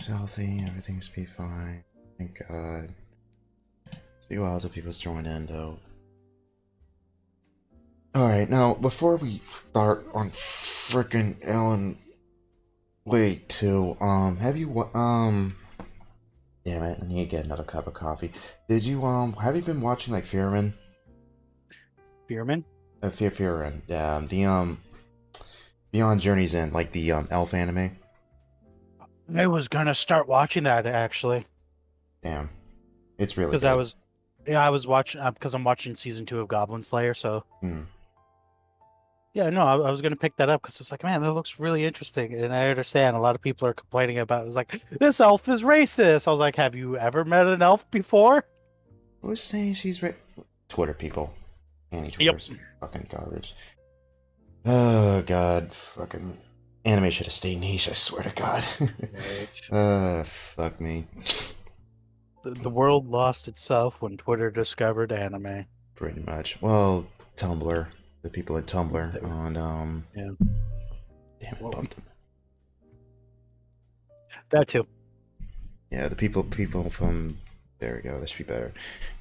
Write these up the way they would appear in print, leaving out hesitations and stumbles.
Seems healthy. Everything's be fine. Thank God. It's be a while till people's join in, though. Alright, now, before we start on frickin' Alan Wake 2, have you, damn it, I need to get another cup of coffee. Did you, have you been watching, like, Fearman? Fearman? Fearman, the, Beyond Journey's End, like the, elf anime? I was gonna start watching that, actually. Damn. It's really Because good. I was watching, because I'm watching season 2 of Goblin Slayer, so. Hmm. Yeah, no, I was gonna pick that up because it's like, man, that looks really interesting, and I understand a lot of people are complaining about it. It's like, this elf is racist. I was like, have you ever met an elf before? Who's saying she's Twitter people. Anti-Twitter's fucking garbage. Oh, God. Fucking anime should have stayed niche, I swear to God. Fuck me. The world lost itself when Twitter discovered anime. Pretty much. Well, Tumblr. The people at Tumblr on, Yeah. Damn it, bumped them. That too. Yeah, the people from... There we go, that should be better.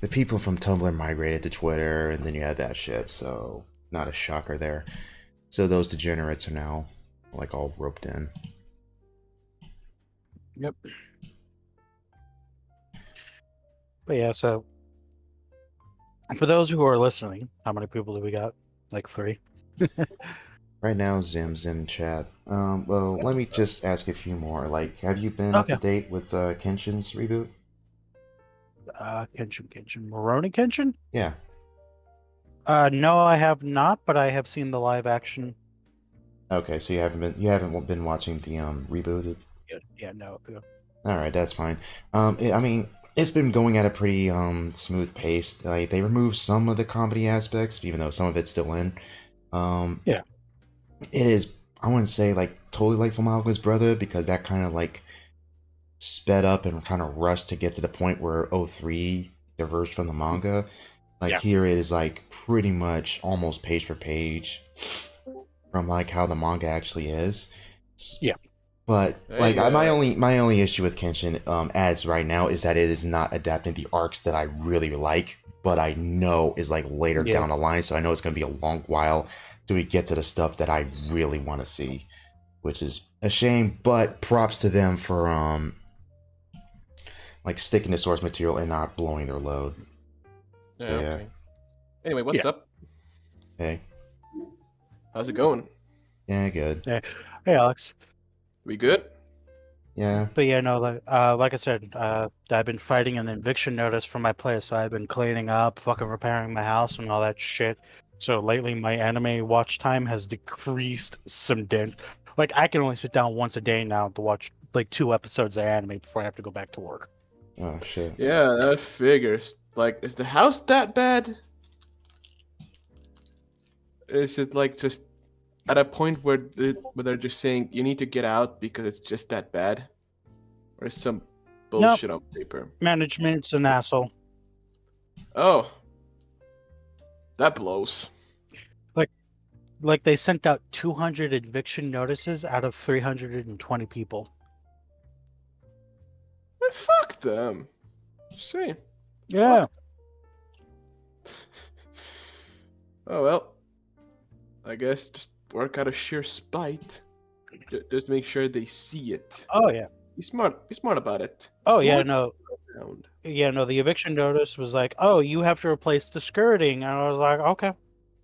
The people from Tumblr migrated to Twitter, and then you had that shit, so... Not a shocker there. So those degenerates are now, like, all roped in. Yep. But yeah, so... For those who are listening, how many people do we got? Like 3? Right now, Zim's in chat. Well, let me just ask a few more. Like, have you been up to date with Kenshin's reboot? Kenshin. Rurouni Kenshin? Yeah. No, I have not, but I have seen the live action. Okay, so you haven't been watching the rebooted? Yeah, no. All right, that's fine. I mean, it's been going at a pretty smooth pace. Like, they removed some of the comedy aspects, even though some of it's still in. Yeah. It is, I wouldn't say like totally like Fullmetal's Brother, because that kind of like sped up and kind of rushed to get to the point where 03 diverged from the manga. Like, here it is like pretty much almost page for page from like how the manga actually is. Yeah. But like my only issue with Kenshin as right now is that it is not adapting the arcs that I really like, but I know is like later down the line, so I know it's going to be a long while till we get to the stuff that I really want to see, which is a shame, but props to them for like sticking to source material and not blowing their load. Yeah. Okay. Anyway, what's up? Hey. How's it going? Yeah, good. Hey, Alex. We good? Yeah. But yeah, no, like I said, I've been fighting an eviction notice from my place, so I've been cleaning up, fucking repairing my house and all that shit. So lately, my anime watch time has decreased some dent. Like, I can only sit down once a day now to watch like 2 episodes of anime before I have to go back to work. Oh shit. Yeah, that figures. Like, is the house that bad? Is it like just at a point where they're just saying you need to get out because it's just that bad, or is some bullshit on paper? Management's an asshole. Oh, that blows. Like they sent out 200 eviction notices out of 320 people. Man, fuck them. Shame. Yeah. Oh well. I guess just work out of sheer spite. Just make sure they see it. Oh yeah. Be smart. Be smart about it. Oh yeah, no. Yeah, no. The eviction notice was like, "Oh, you have to replace the skirting," and I was like, "Okay,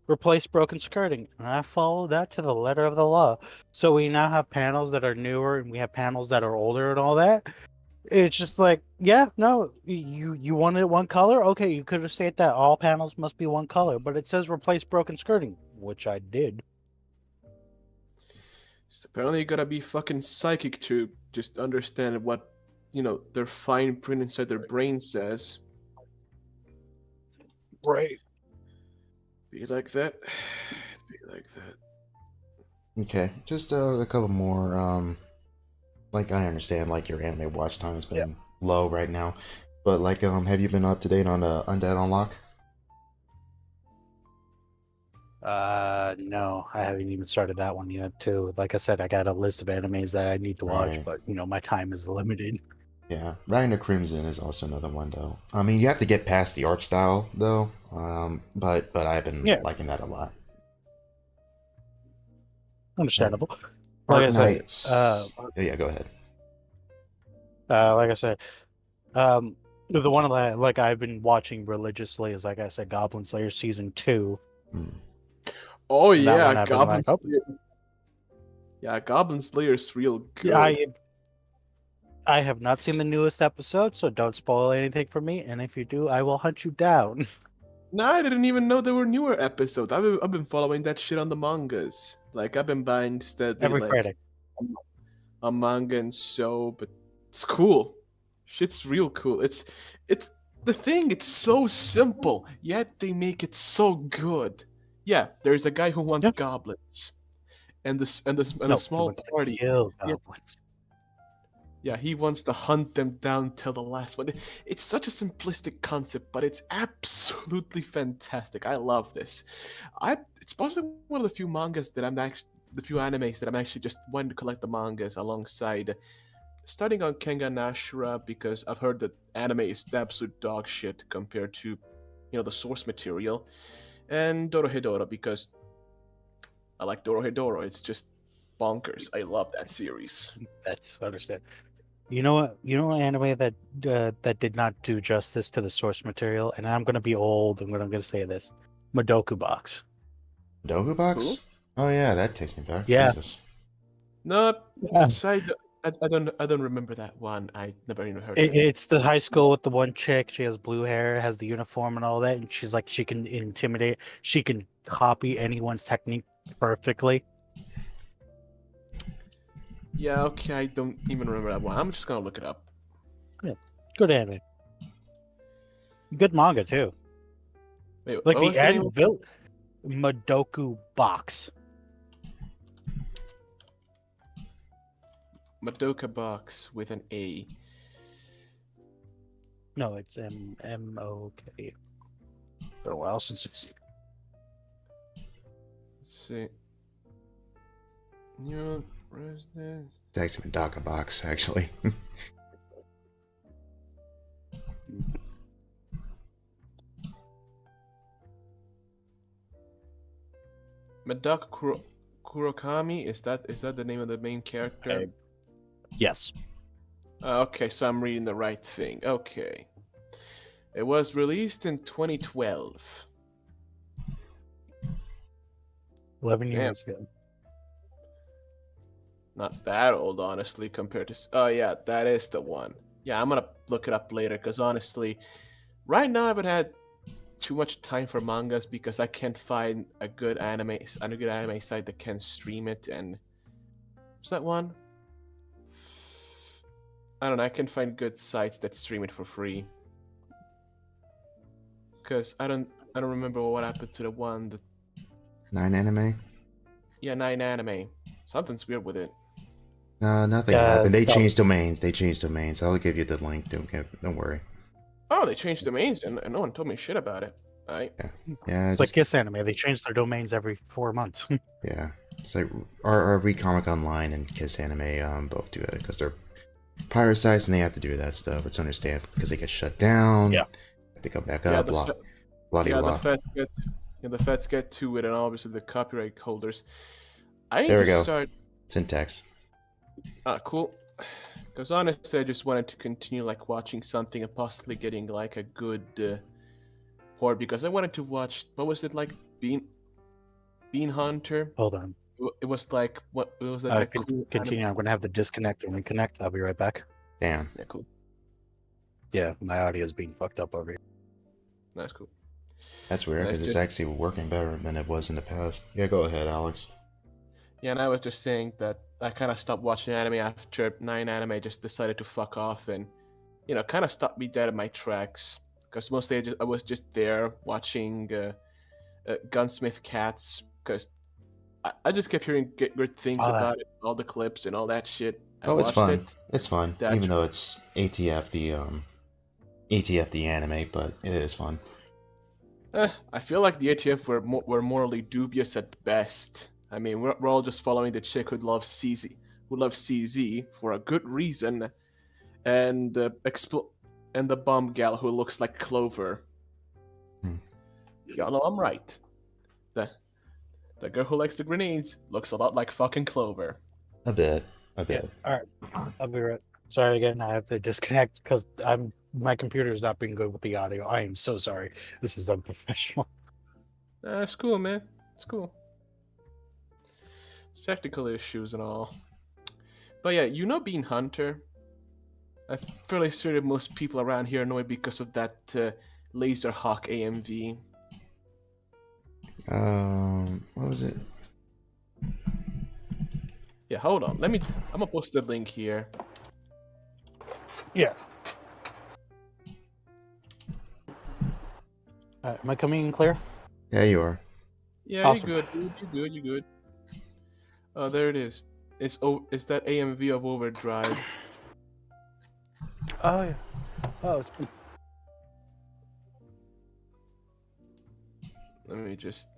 replace broken skirting." And I followed that to the letter of the law. So we now have panels that are newer, and we have panels that are older, and all that. It's just like, yeah, no, you wanted one color? Okay, you could have stated that all panels must be one color, but it says replace broken skirting, which I did. Just apparently you gotta be fucking psychic to just understand what, their fine print inside their brain says. Right. Be like that. Be like that. Okay, just a couple more. Like, I understand, like, your anime watch time has been low right now, but like, have you been up to date on Undead Unlock? No, I haven't even started that one yet. Too, like I said, I got a list of animes that I need to watch, Right. but my time is limited. Yeah, Riding the Crimson is also another one though. I mean, you have to get past the art style though. But I've been Yeah, liking that a lot. And understandable. Like Art I said, Knights. Yeah, go ahead. like I said, um, the one that like I've been watching religiously is like I said, Goblin Slayer season 2, Hmm. Oh and that yeah, one I've been Goblin like, oh, Slayer. Yeah, Goblin Slayer's real yeah, good. I have not seen the newest episode, so don't spoil anything for me. And if you do, I will hunt you down. No, I didn't even know there were newer episodes. I've been following that shit on the mangas. Like I've been buying steadily Every like Friday. a manga and so, but it's cool. Shit's real cool. It's the thing. It's so simple, yet they make it so good. Yeah, there's a guy who wants Yeah. goblins, and a No, he small wants to party. kill Yeah, goblins. yeah, he wants to hunt them down till the last one. It's such a simplistic concept, but it's absolutely fantastic. I love this. It's possibly one of the few mangas that I'm actually the few animes that I'm actually just wanting to collect the mangas alongside. Starting on Kengan Ashura because I've heard that anime is the absolute dog shit compared to, the source material, and Dorohedoro because I like Dorohedoro. It's just bonkers. I love that series. That's understand. You know what? You know an anime that did not do justice to the source material, and I'm gonna be old, and I'm gonna say this: Madoku Box. Dogu Who? Box? Oh yeah, that takes me back. Yeah. Jesus. No, Yeah. I don't remember that one. I never even heard of it. It's the high school with the one chick. She has blue hair, has the uniform and all that, and she's like she can intimidate. She can copy anyone's technique perfectly. Yeah, okay, I don't even remember that one. I'm just gonna look it up. Good anime. Good manga too. Wait, Like what the was the name end of vil Madoku Box. Madoka Box with an A? No, it's MOK. Been a while since it's Let's see. New Resident. It's actually Dogu Box, actually. Madoka Kurokami, is that the name of the main character? yes. Okay, so I'm reading the right thing. Okay. It was released in 2012. 11 Damn. years ago. Not that old, honestly, compared to. Oh, yeah, that is the one. Yeah, I'm gonna look it up later, because honestly, right now I haven't had too much time for mangas because I can't find a good anime site that can stream it. And what's that one? I don't know. I can find good sites that stream it for free. Because I don't remember what happened to the one that 9 anime? 9 anime. Something's weird with it. No, nothing happened. They changed domains. I'll give you the link. Don't worry. Oh, they changed domains and no one told me shit about it. Alright. Yeah, It's like Kiss Anime. They change their domains every 4 months. yeah. It's like RV Comic Online and Kiss Anime both do it because they're pirate sites and they have to do that stuff. It's understandable because they get shut down. Yeah. They come back Yeah, up. the Blah fe- blah Yeah, blah. the feds get to it, and obviously the copyright holders. I need There we to go. start. It's in text. Cool. Because honestly, I just wanted to continue like watching something and possibly getting like a good port. Because I wanted to watch. What was it like? Bean Hunter. Hold on. It was like what? It was like that cool. Continue. I'm going to have to disconnect and reconnect. I'll be right back. Damn. Yeah, cool. Yeah, my audio is being fucked up over here. That's cool. That's weird That's because it's just- actually working better than it was in the past. Yeah, go ahead, Alex. Yeah, and I was just saying that I kind of stopped watching anime after 9 anime just decided to fuck off and, kind of stopped me dead in my tracks. Because mostly I was just there watching Gunsmith Cats because I just kept hearing good things Oh, that- about it, all the clips and all that shit. I Oh, it's watched fun. it. It's fun, That even though it's ATF the anime, but it is fun. I feel like the ATF were morally dubious at best. I mean, we're all just following the chick who loves CZ for a good reason, and and the bomb gal who looks like Clover. Hmm. Y'all know I'm right. The the girl who likes the grenades looks a lot like fucking Clover. A bit. A Yeah. bit. All right. I'll be right. Sorry again. I have to disconnect because my computer is not being good with the audio. I am so sorry. This is unprofessional. It's cool, man. It's cool. Technical issues and all. But yeah, you know Bean Hunter? I'm fairly sure that most people around here know it because of that Laserhawk AMV. What was it? Yeah, hold on. I'm gonna post the link here. Yeah. Am I coming in clear? Yeah, you are. Yeah, Awesome. you're good, dude. You're good. You're good. Oh, there it is. It's that AMV of Overdrive. Oh yeah. Oh, it's Let me just.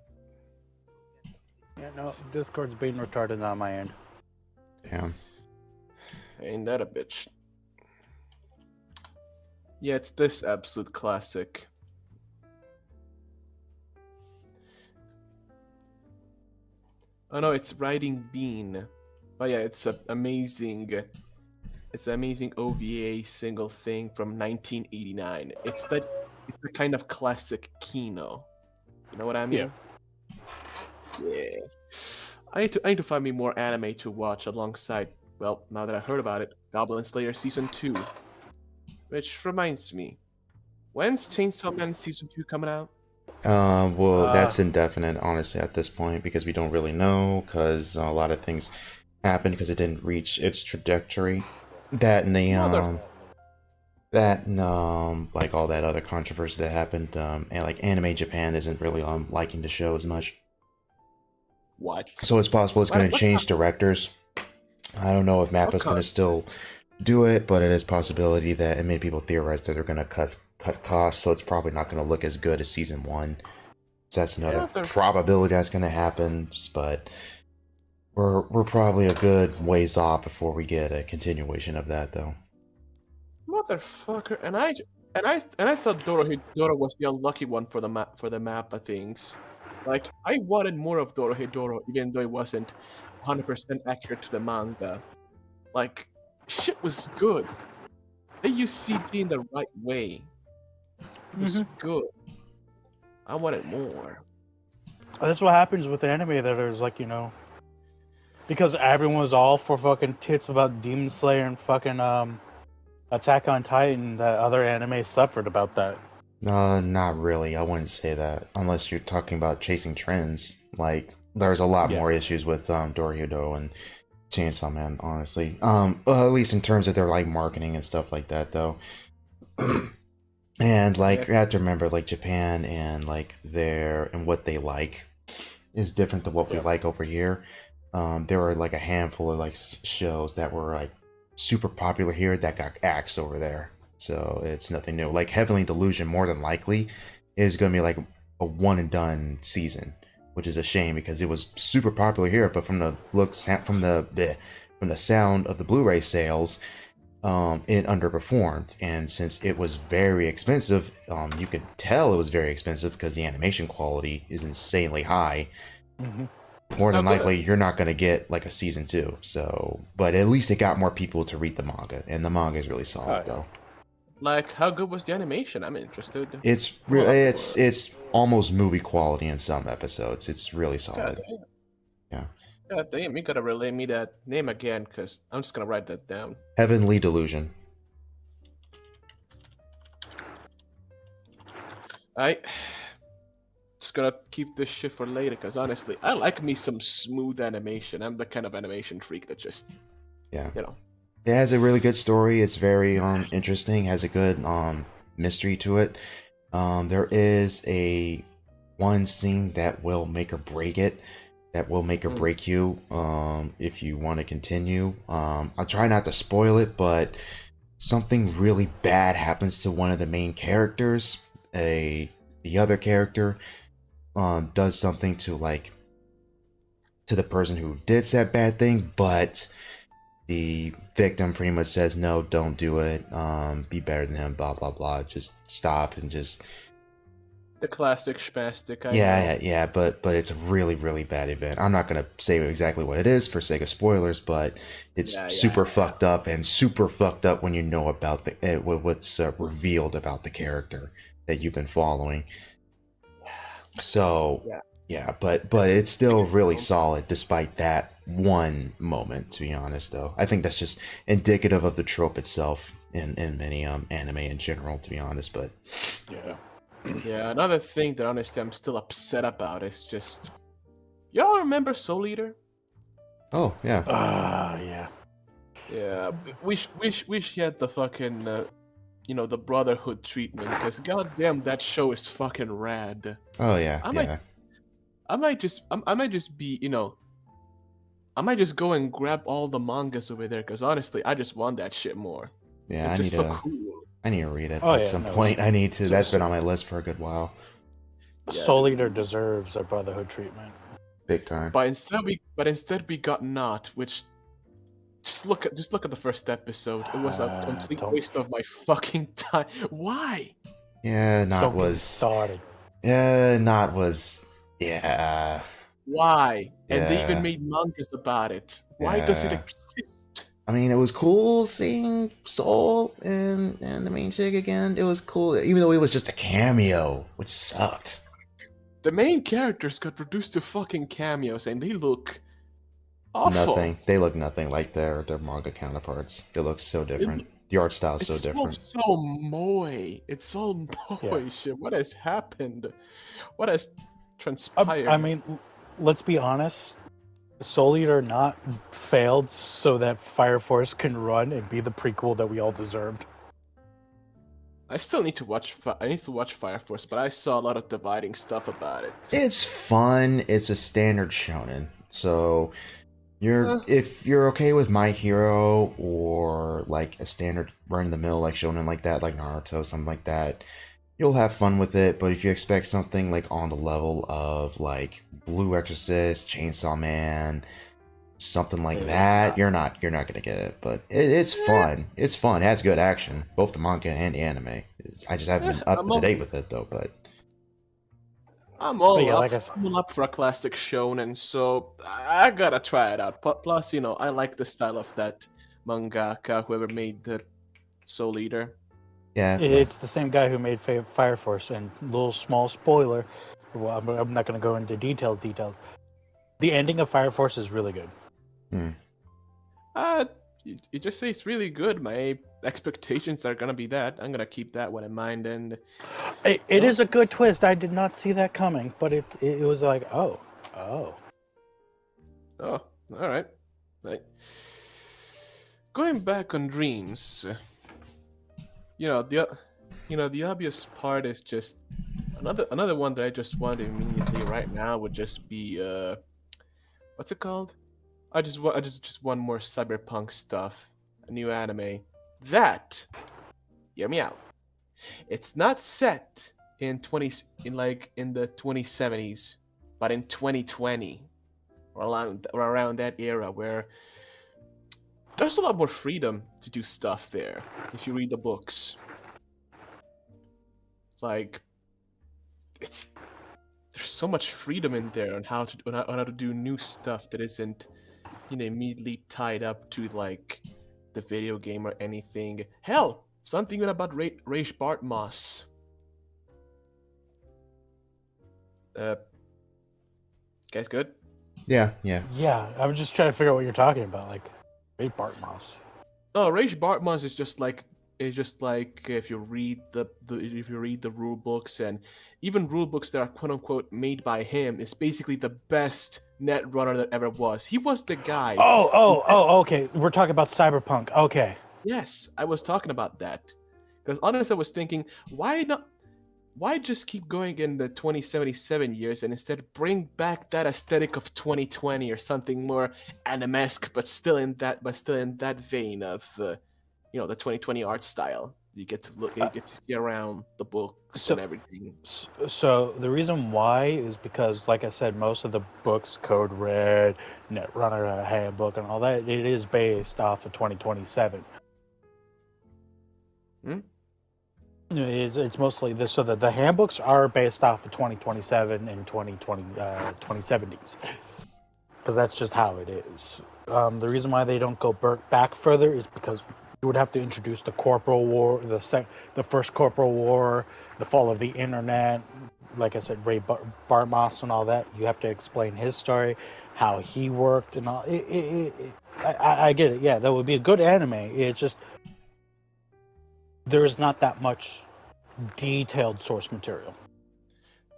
yeah. No, Discord's being retarded on my end. Damn. Ain't that a bitch? Yeah, it's this absolute classic. Oh no, it's Riding Bean. But yeah, it's an amazing OVA single thing from 1989. It's the kind of classic Kino. You know what I mean? Yeah. I need to find me more anime to watch alongside. Well, now that I heard about it, Goblin Slayer Season 2. Which reminds me, when's Chainsaw Man Season 2 coming out? Well, that's indefinite, honestly, at this point, because we don't really know, because a lot of things happened because it didn't reach its trajectory. That and the, like all that other controversy that happened, and like Anime Japan isn't really liking the show as much. What? So it's possible it's going to change directors. I don't know if Mappa's going to still do it, but it is possibility that it made people theorize that they're going to cut costs, so it's probably not going to look as good as season 1. So that's another probability that's going to happen, but we're probably a good ways off before we get a continuation of that, though. Motherfucker! And I thought Dorohedoro was the unlucky one for the Mappa things. Like, I wanted more of Dorohedoro, even though it wasn't 100% accurate to the manga. Like, shit was good. They used CG in the right way. It was good. I wanted more. That's what happens with anime that there's like, because everyone was all for fucking tits about Demon Slayer and fucking Attack on Titan, that other anime suffered about that. Not really. I wouldn't say that, unless you're talking about chasing trends. Like, there's a lot more issues with Dorohedoro and Chainsaw Man, honestly. Well, at least in terms of their like marketing and stuff like that, though. And like, you have to remember, like, Japan and like and what they like is different than what we like over here. There were like a handful of like shows that were like super popular here that got axed over there. So it's nothing new. Like Heavenly Delusion, more than likely, is going to be like a one and done season, which is a shame because it was super popular here. But from the looks, from the sound of the Blu-ray sales, it underperformed. And since it was very expensive, you could tell it was very expensive because the animation quality is insanely high. More than likely, you're not going to get like a season 2. So, but at least it got more people to read the manga, and the manga is really solid, though. Like, how good was the animation? I'm interested. It's it's almost movie quality in some episodes. It's really solid. Yeah. God damn, you gotta relay me that name again, because I'm just gonna write that down. Heavenly Delusion. Just gonna keep this shit for later, because honestly, I like me some smooth animation. I'm the kind of animation freak that just, It has a really good story. It's very interesting. Has a good mystery to it. There is a one scene that will make or break it. That will make or break you if you want to continue. I'll try not to spoil it, but something really bad happens to one of the main characters. A the other character does something to like to the person who did said bad thing, but the victim pretty much says no, don't do it. Be better than him. Blah blah blah. Just stop and just The classic spastic. I know. yeah. But it's a really really bad event. I'm not gonna say exactly what it is for sake of spoilers, but it's super fucked up and super fucked up when you know about what's revealed about the character that you've been following. So yeah, but it's still really solid despite that one moment. To be honest, though, I think that's just indicative of the trope itself in many anime in general. To be honest, but Yeah, another thing that honestly I'm still upset about is just y'all remember Soul Eater? oh yeah, Yeah. Yeah, wish he had the fucking the brotherhood treatment because goddamn that show is fucking rad. oh yeah, I yeah. might just be I might just go and grab all the mangas over there because honestly I just want that shit more. Yeah, It's just so cool. I need to read it Oh, at yeah, some no, point. I need to. That's been on seriously. my list for a good while. Yeah. Soul Eater deserves a brotherhood treatment. Big time. But instead we got not, which just look at the first episode. It was a complete Don't- waste of my fucking time. Why? Yeah, not Don't get me was. started. Yeah, not was. Yeah. Why? And they Yeah. even made mangas about it. Why does it Yeah. exist? I mean, it was cool seeing Soul and the main chick again. It was cool, even though it was just a cameo, which sucked. The main characters got reduced to fucking cameos, and they look awful. Nothing. They look nothing like their manga counterparts. They look so different. The art style is so It's all different. so moe. It's all moe shit. What has happened? What has transpired? I mean, let's be honest. Soul Eater not failed so that Fire Force can run and be the prequel that we all deserved. I still need to watch. I need to watch Fire Force, but I saw a lot of dividing stuff about it. It's fun. It's a standard shonen. So Uh. if you're okay with My Hero or like a standard run of the mill like shonen like that, like Naruto, something like that, you'll have fun with it. But if you expect something like on the level of like Blue Exorcist, Chainsaw Man, something like It is that, not. you're not gonna get it. But it's fun. It's fun. It has good action, both the manga and the anime. I just haven't been up to date with it though. But I'm all Yeah, up. like I said- I'm all up for a classic shonen, so I gotta try it out. Plus, I like the style of that mangaka, whoever made the Soul Eater. yeah, It's the same guy who made Fire Force. And little small spoiler. Well, I'm not going to go into details. The ending of Fire Force is really good. You just say it's really good. My expectations are gonna be that. I'm gonna keep that one in mind. And It is a good twist. I did not see that coming, but it was like, oh. oh, all right. Like, going back on dreams, the obvious part is just another one that I just want immediately right now would just be what's it called? I just want more cyberpunk stuff, a new anime. That, hear me out. It's not set in the 2070s, but in 2020, or around that era where there's a lot more freedom to do stuff there if you read the books. Like, there's so much freedom in there on how to do new stuff that isn't immediately tied up to like the video game or anything. Hell, something even about Raish Bartmoss. Guys, good? yeah. Yeah, I'm just trying to figure out what you're talking about. Like, Ray Bartmoss. Oh, Raish Bartmoss is just like if you read the rule books, and even rule books that are quote unquote made by him, is basically the best net runner that ever was. He was the guy. Okay. We're talking about Cyberpunk. Okay. Yes, I was talking about that. Because honestly, I was thinking, why just keep going in the 2077 years and instead bring back that aesthetic of 2020 or something more anime-esque, but still in that vein of the 2020 art style. You get to look, you get to see around the books So- and everything. So the reason why is because, like I said, most of the books, Code Red, Netrunner Handbook, and all that, it is based off of 2027. It's mostly this, so that the handbooks are based off of 2027 and 2070s, because that's just how it is. The reason why they don't go back further is because you would have to introduce the Corporal War, the first Corporal War, the fall of the internet. Like I said, Ray Bartmoss and all that. You have to explain his story, how he worked, and all. I get it. Yeah, that would be a good anime. It's just there is not that much detailed source material.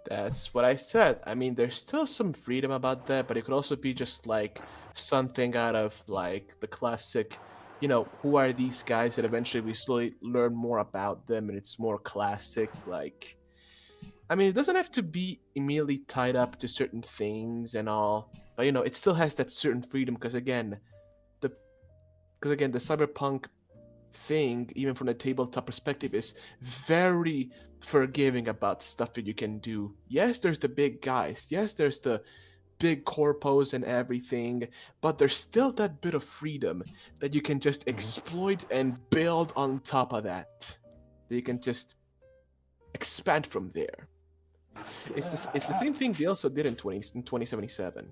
That's what I said. I mean, there's still some freedom about that, but it could also be just like something out of like the classic, who are these guys that eventually we slowly learn more about them and it's more classic. Like, I mean, it doesn't have to be immediately tied up to certain things and all, but it still has that certain freedom because again, the cyberpunk thing, even from the tabletop perspective, is very forgiving about stuff that you can do. Yes, there's the big guys. Yes, there's the big corpos and everything, but there's still that bit of freedom that you can just exploit and build on top of that. That you can just expand from there. It's the same thing they also did in 2077.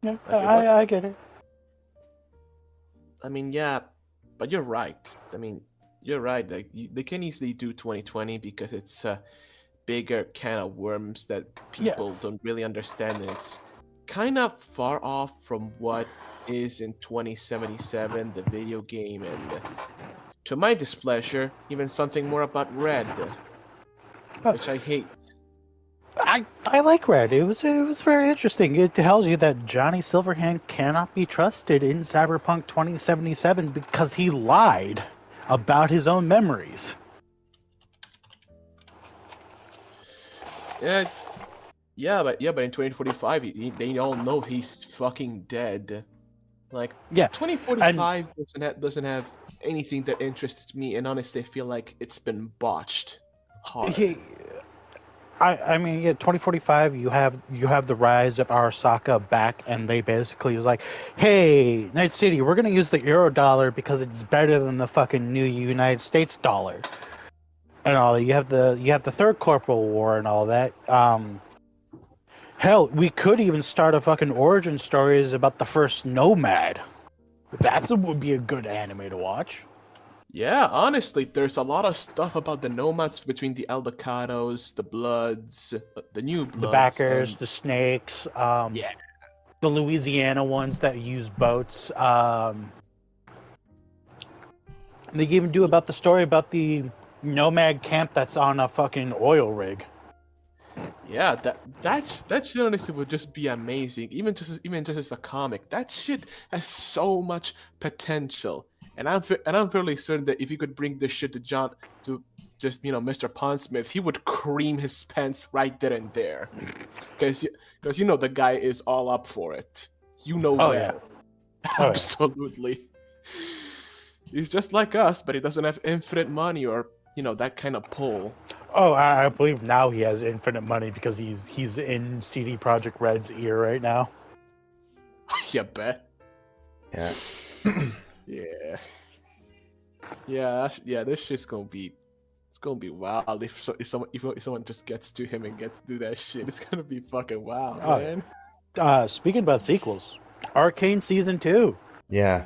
Yeah, Okay, I get it. I mean, yeah, but you're right. I mean, you're right. Like they can easily do 2020 because it's a bigger can of worms that people don't really understand, and it's kind of far off from what is in 2077, the video game, and to my displeasure, even something more about Red, which I hate. I like Red. It was very interesting. It tells you that Johnny Silverhand cannot be trusted in Cyberpunk 2077 because he lied about his own memories. But in 2045, they all know he's fucking dead. Like, Yeah, 2045 doesn't have anything that interests me, and honestly, I feel like it's been botched hard. I mean, 2045. You have the rise of Arasaka back, and they basically was like, "Hey, Night City, we're gonna use the Euro dollar because it's better than the fucking new United States dollar." And all that. You have the third Corporal War and all that. Hell, we could even start a fucking origin stories about the first Nomad. Would be a good anime to watch. Yeah, honestly, there's a lot of stuff about the nomads between the Aldecados, the Bloods, the New Bloods, The Backers, and- the Snakes, Yeah. the Louisiana ones that use boats. They even do about the story about the Nomad camp that's on a fucking oil rig. Yeah, that shit honestly would just be amazing. Even just as a comic, that shit has so much potential. And I'm fairly certain that if you could bring this shit to Mr. Pondsmith, he would cream his pants right then and there, because the guy is all up for it. Oh, that. yeah. Oh, yeah. Absolutely. He's just like us, but he doesn't have infinite money or that kind of pull. Oh, I believe now he has infinite money because he's in CD Projekt Red's ear right now. You bet. Yeah. Yeah. This shit's gonna be wild if someone just gets to him and gets to do that shit. It's gonna be fucking wild, Oh, man. Speaking about sequels, Arcane Season 2. Yeah.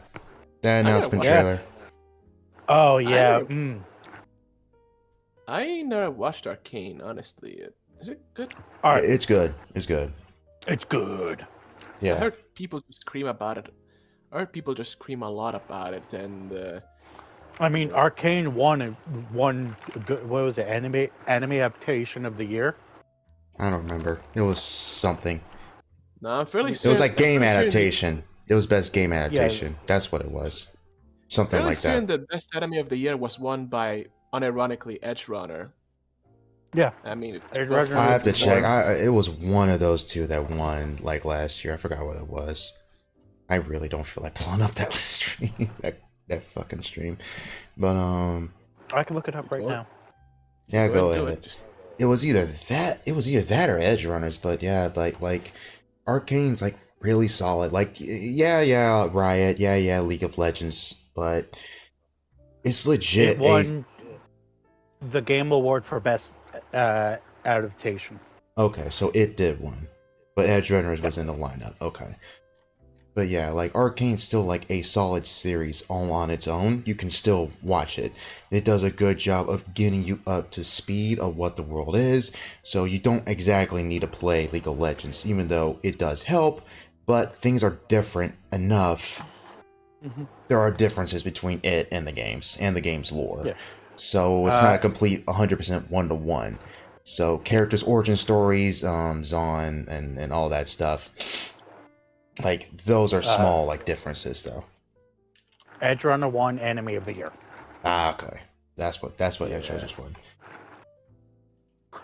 That announcement watch trailer. Oh yeah. I never watched Arcane, honestly. Is it good? All right. It's good. It's good. It's good. I Yeah. heard people just scream about it. I heard people just scream a lot about it, and I mean, Arcane won what was it? Anime adaptation of the year. I don't remember. It was something. no, I'm fairly It certain. was like game I'm fairly certain- adaptation. It was best game adaptation. That's what it was. Something Fairly like certain that. the best anime of the year was won by, unironically, Edge Runner. Yeah. I mean, it's Edge well Runner I have to was check. one. It was one of those two that won like last year. I forgot what it was. I really don't feel like pulling up that stream. that fucking stream. But I can look it up right What? now. yeah, go do ahead. it. Just It was either that or Edge Runners, but yeah, like Arcane's like really solid. Like yeah, Riot, yeah, League of Legends, but it's legit. It won the Game Award for Best Adaptation. Okay, so it did one, but Edge Runners was in the lineup. Okay, but yeah, like Arcane's still like a solid series all on its own. You can still watch it. It does a good job of getting you up to speed of what the world is, so you don't exactly need to play League of Legends, even though it does help. But things are different enough. There are differences between it and the game's lore. Yeah. So it's not a complete 100% one-to-one. So characters' origin stories, Zaun and all that stuff, like those are small like differences though. Edge Runner won Enemy of the Year. Okay, that's what Edge Runners won.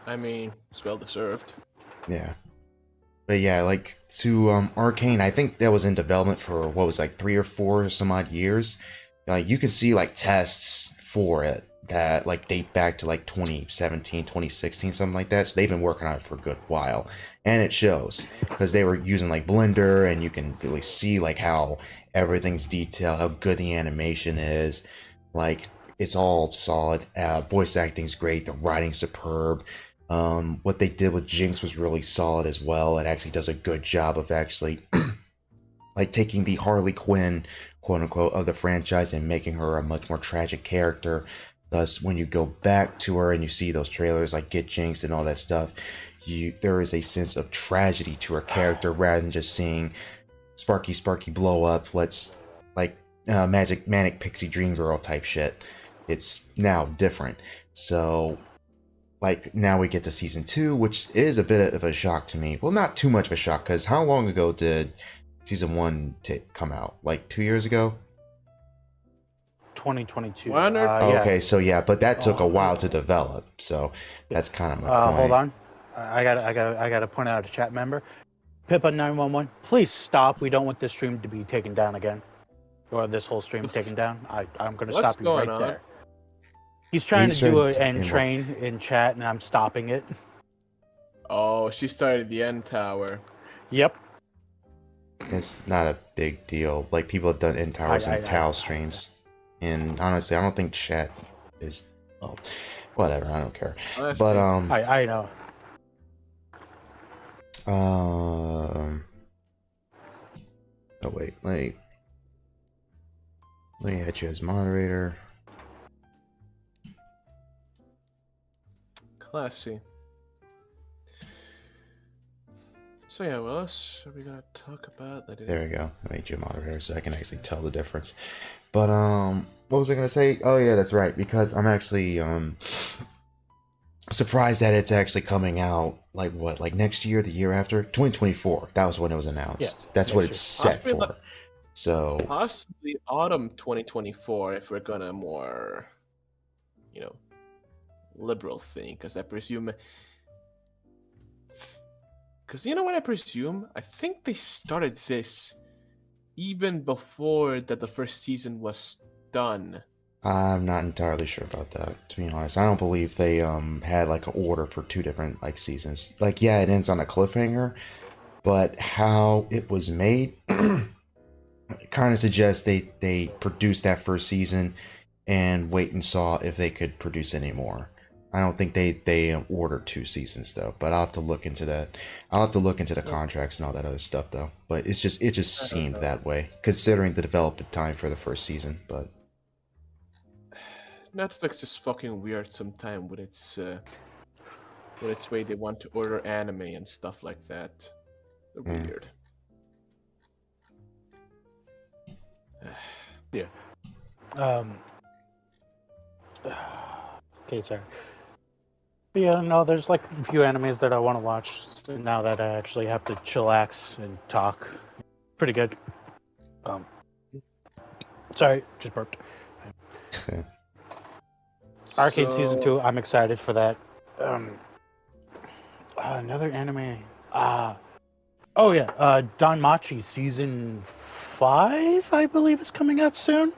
I mean, it's well deserved. Yeah. But yeah, like to Arcane, I think that was in development for what was like 3 or 4 some odd years. Like you can see like tests for it that like date back to like 2017, 2016, something like that. So they've been working on it for a good while, and it shows because they were using like Blender, and you can really see like how everything's detailed, how good the animation is. Like it's all solid. Voice acting's great. The writing's superb. What they did with Jinx was really solid as well. It actually does a good job of actually like taking the Harley Quinn, quote unquote, of the franchise and making her a much more tragic character. Thus, when you go back to her and you see those trailers like Get Jinx and all that stuff, there is a sense of tragedy to her character rather than just seeing Sparky blow up. Let's like manic pixie dream girl type shit. It's now different. So like now we get to season 2, which is a bit of a shock to me. Well, not too much of a shock, because how long ago did season 1 come out? Like 2 years ago? 2022. Okay, so yeah, but that took a while to develop. So that's kind of my point. Hold on, I gotta point out a chat member, Pippa911. Please stop. We don't want this stream to be taken down again, or this whole stream taken down. I'm gonna stop you right there. He's trying to do an end train in chat, and I'm stopping it. Oh, she started the end tower. Yep. It's not a big deal. Like people have done end towers and Tau streams, and honestly, I don't think chat is. Well, whatever. I don't care. But I know. Oh wait, let me add you as moderator. Classy. So yeah, what else are we gonna talk about? There we go. I made you a moderator so I can actually tell the difference. But what was I gonna say? Oh yeah, that's right. Because I'm actually surprised that it's actually coming out like what, like next year, the year after, 2024. That was when it was announced. Yeah, that's what it's set for. So possibly autumn 2024 if we're gonna more, liberal thing, because I presume. Because you know what I presume? I think they started this even before that the first season was done. I'm not entirely sure about that, to be honest. I don't believe they had like an order for 2 different like seasons. Like yeah, it ends on a cliffhanger, but how it was made kind of suggests they produced that first season and wait and saw if they could produce any more. I don't think they ordered 2 seasons though, but I'll have to look into that. I'll have to look into the contracts and all that other stuff though. But it just seemed that way, considering the development time for the first season. But Netflix is fucking weird sometimes with its way they want to order anime and stuff like that. They're weird. Yeah. Okay, sorry. But yeah, no, there's like a few animes that I want to watch now that I actually have to chillax and talk. Pretty good. Sorry, just burped. Arcade Season 2, I'm excited for that. Another anime. Oh yeah, Danmachi Season 5, I believe, is coming out soon.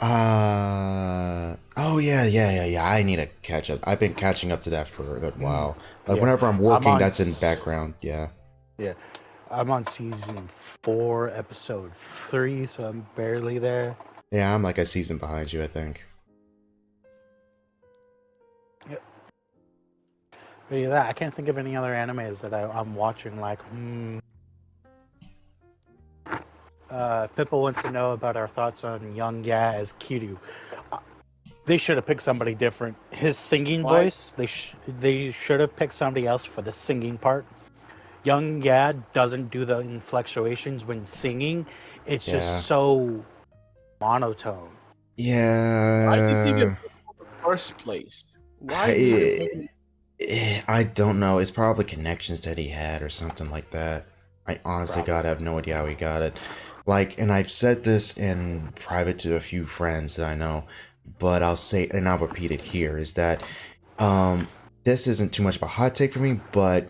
Oh yeah. I need to catch up. I've been catching up to that for a good while. Like Yeah. whenever I'm I'm working, on that's in s- background. Yeah. Yeah, I'm on season 4, episode 3, so I'm barely there. Yeah, I'm like a season behind you, I think. Yep. But yeah, I can't think of any other animes that I'm watching. Like, Pippa wants to know about our thoughts on Young Ya as Kiryu. Uh, They should have picked somebody different. His singing Why? voice, they should have picked somebody else for the singing part. Young Ya doesn't do the inflectuations when singing. It's Yeah. just so monotone. Why did he get Yeah. in the first place? Why did he get I don't know. It's probably connections that he had or something like that. I honestly God have no idea how he got it. Like, and I've said this in private to a few friends that I know, but I'll say, and I'll repeat it here, is that this isn't too much of a hot take for me, but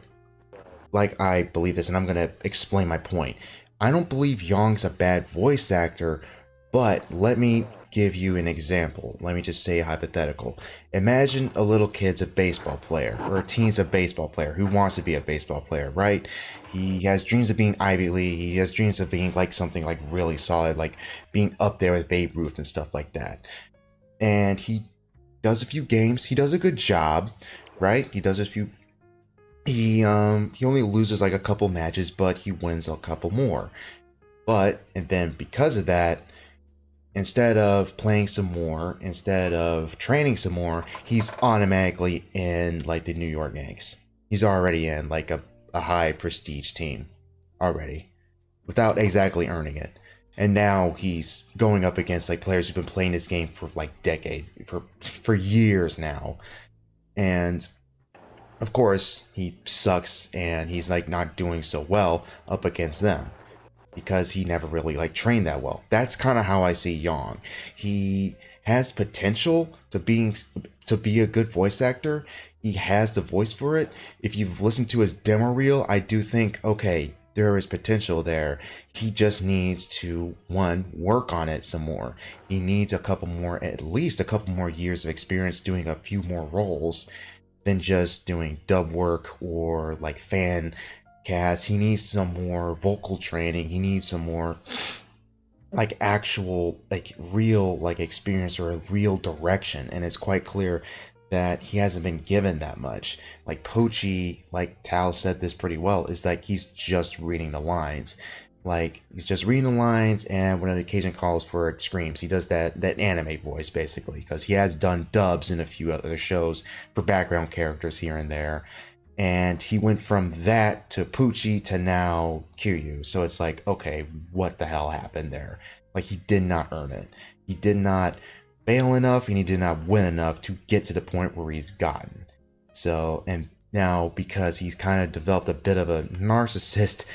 like I believe this, and I'm gonna explain my point. I don't believe Yong's a bad voice actor, but let me give you an example. Let me just say a hypothetical. Imagine a little kid's a baseball player, or a teen's a baseball player who wants to be a baseball player, right? He has dreams of being Ivy League. He has dreams of being like something like really solid, like being up there with Babe Ruth and stuff like that. And he does a few games. He does a good job, right? He does a few he only loses like a couple matches, but he wins a couple more. But and then because of that, instead of playing some more, instead of training some more, he's automatically in like the New York Yankees. He's already in like a high prestige team already without exactly earning it. And now he's going up against like players who've been playing this game for like decades, for years now. And of course, he sucks and he's like not doing so well up against them because he never really like trained that well. That's kind of how I see Yang. He has potential to be a good voice actor. He has the voice for it. If you've listened to his demo reel, I do think okay, there is potential there. He just needs to work on it some more. He needs at least a couple more years of experience doing a few more roles than just doing dub work or like fan cast. He needs some more vocal training. He needs some more like actual like real like experience or a real direction. And it's quite clear that he hasn't been given that much. Like Pochi, like Tal said this pretty well, is like he's just reading the lines. Like he's just reading the lines, and when an occasion calls for it, screams. He does that anime voice basically because he has done dubs in a few other shows for background characters here and there, and he went from that to Poochie to now Kiryu. So it's like, okay, what the hell happened there? Like he did not earn it. He did not fail enough, and he did not win enough to get to the point where he's gotten. So and now because he's kind of developed a bit of a narcissist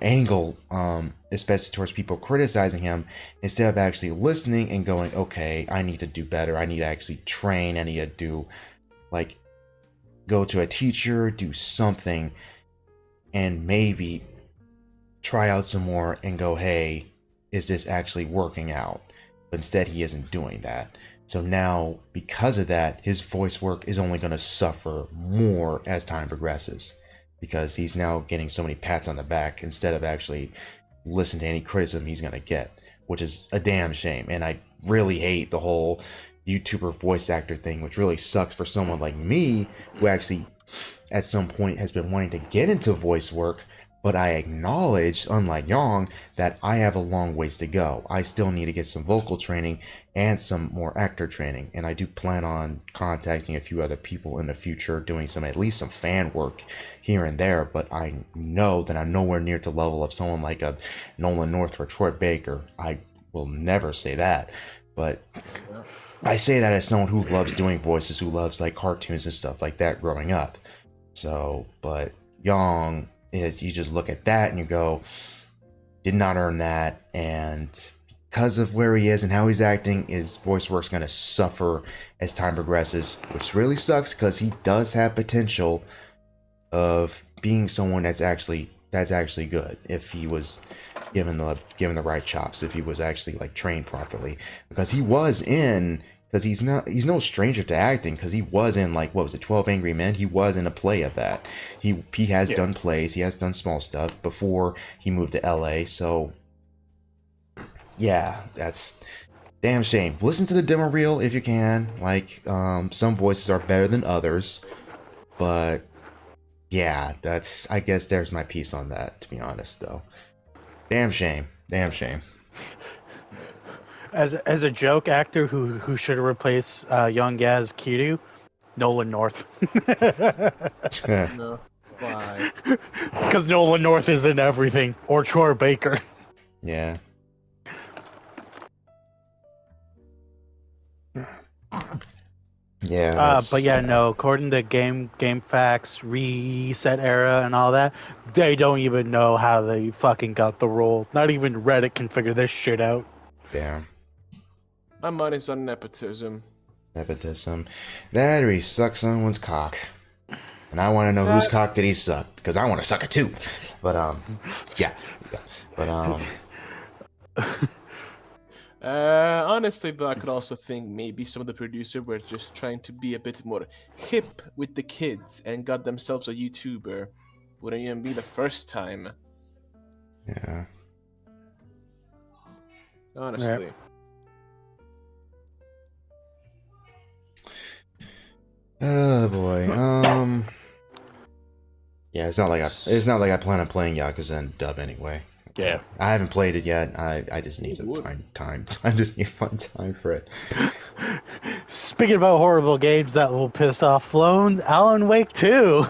angle, especially towards people criticizing him, instead of actually listening and going, okay, I need to do better. I need to actually train. I need to do, like, go to a teacher, do something, and maybe try out some more and go, hey, is this actually working out? But instead, he isn't doing that. So now, because of that, his voice work is only going to suffer more as time progresses because he's now getting so many pats on the back instead of actually listen to any criticism he's going to get, which is a damn shame. And I really hate the whole YouTuber voice actor thing, which really sucks for someone like me who actually at some point has been wanting to get into voice work. But I acknowledge, unlike Yang, that I have a long ways to go. I still need to get some vocal training and some more actor training. And I do plan on contacting a few other people in the future, doing at least some fan work here and there. But I know that I'm nowhere near to the level of someone like a Nolan North or Troy Baker. I will never say that. But I say that as someone who loves doing voices, who loves like cartoons and stuff like that growing up. So, but Yang, you just look at that and you go, did not earn that, and because of where he is and how he's acting, his voice work's going to suffer as time progresses, which really sucks because he does have potential of being someone that's actually good if he was given the right chops if he was actually like trained properly, because he's no stranger to acting, because he was in, like, what was it, 12 Angry Men. He was in a play of that. He has done plays, he has done small stuff before he moved to LA. So yeah, that's damn shame. Listen to the demo reel if you can. Like, some voices are better than others, but yeah, I guess there's my piece on that, to be honest, though. Damn shame. As a joke actor who should have replaced young Yaz Kidu, Nolan North. No. Why? Because Nolan North is in everything. Or Troy Baker. Yeah. Yeah. But yeah, no. According to GameFAQs, Reset Era, and all that, they don't even know how they fucking got the role. Not even Reddit can figure this shit out. Damn. My money's on nepotism. Nepotism. That, or he sucks someone's cock. And I want to know whose cock did he suck, because I want to suck it too. But yeah. But honestly, though, I could also think maybe some of the producers were just trying to be a bit more hip with the kids and got themselves a YouTuber. Wouldn't even be the first time. yeah. Honestly. Right. Oh boy. Yeah, it's not like I plan on playing Yakuza in dub anyway. Yeah. I haven't played it yet. I just need to find time. I just need to find time for it. Speaking about horrible games that will piss off Flown, Alan Wake 2.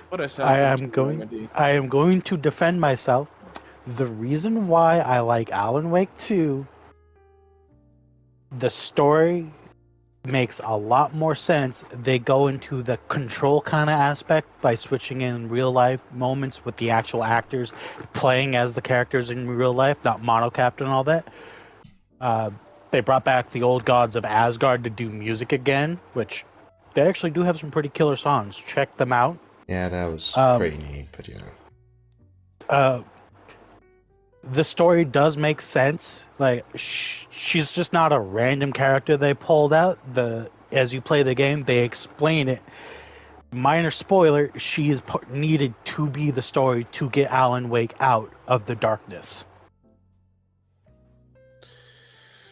What is I happening? am going to defend myself. The reason why I like Alan Wake 2, the story makes a lot more sense. They go into the control kind of aspect by switching in real life moments with the actual actors playing as the characters in real life, not monocapped and all that. They brought back the old gods of Asgard to do music again, which they actually do have some pretty killer songs. Check them out. Yeah, that was pretty neat, but yeah. The story does make sense. Like, she's just not a random character they pulled out. As you play the game, they explain it. Minor spoiler: she is needed to be the story to get Alan Wake out of the darkness.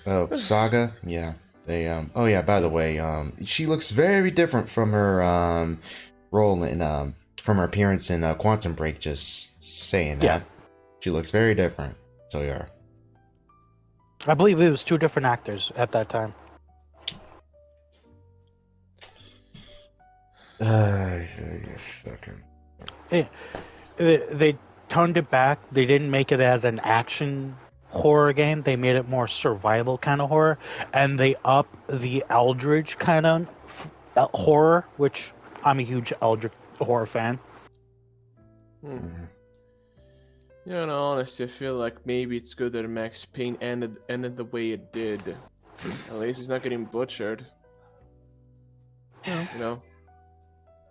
Oh, Saga, yeah. They Oh yeah. By the way, she looks very different from her role in from her appearance in Quantum Break. Just saying that. Yeah. She looks very different. So yeah. I believe it was two different actors at that time. They toned it back. They didn't make it as an action horror game. They made it more survival kind of horror, and they up the Eldritch kind of horror, which I'm a huge Eldritch horror fan. Yeah, no, honestly, I feel like maybe it's good that Max Payne ended the way it did. At least he's not getting butchered. You know?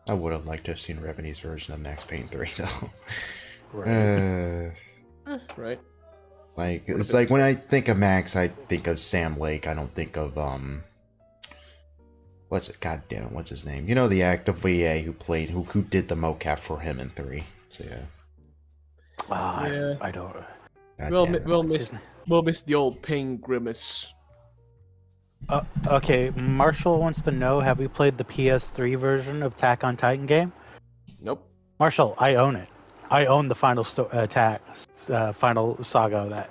I would have liked to have seen Revenie's version of Max Payne 3, though. Right. Right. Like, it's like when I think of Max, I think of Sam Lake. I don't think of what's his name? You know, the actor VA who did the mocap for him in 3. So yeah. I don't. We'll miss the old Pain Grimace. Okay, Marshall wants to know: have we played the PS3 version of Attack on Titan game? Nope. Marshall, I own it. I own the final final saga of that.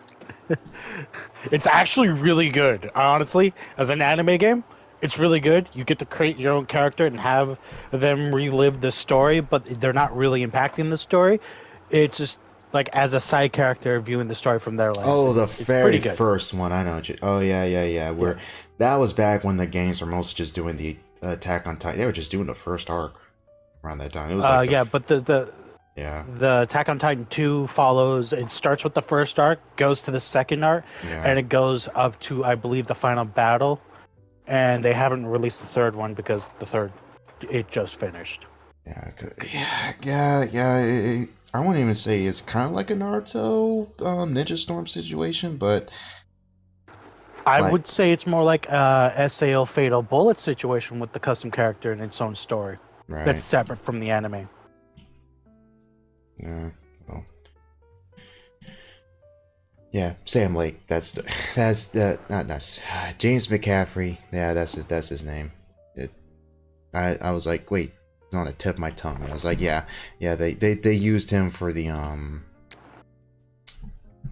It's actually really good. Honestly, as an anime game, it's really good. You get to create your own character and have them relive the story, but they're not really impacting the story. It's just like as a side character viewing the story from their lens. Oh, the it's very first one. I know. Oh, yeah. Where that was back when the games were mostly just doing the Attack on Titan. They were just doing the first arc around that time. It was like but the Attack on Titan 2 follows. It starts with the first arc, goes to the second arc, and it goes up to, I believe, the final battle. And they haven't released the third one because it just finished. I wouldn't even say it's kind of like a Naruto Ninja Storm situation, but I like, would say it's more like a SAO Fatal Bullet situation with the custom character in its own story. right? That's separate from the anime. Yeah. Well. Yeah, Sam Lake. That's James McCaffrey. Yeah, that's his name. I was like, wait, it's on the tip of my tongue. And I was like, yeah. They used him for the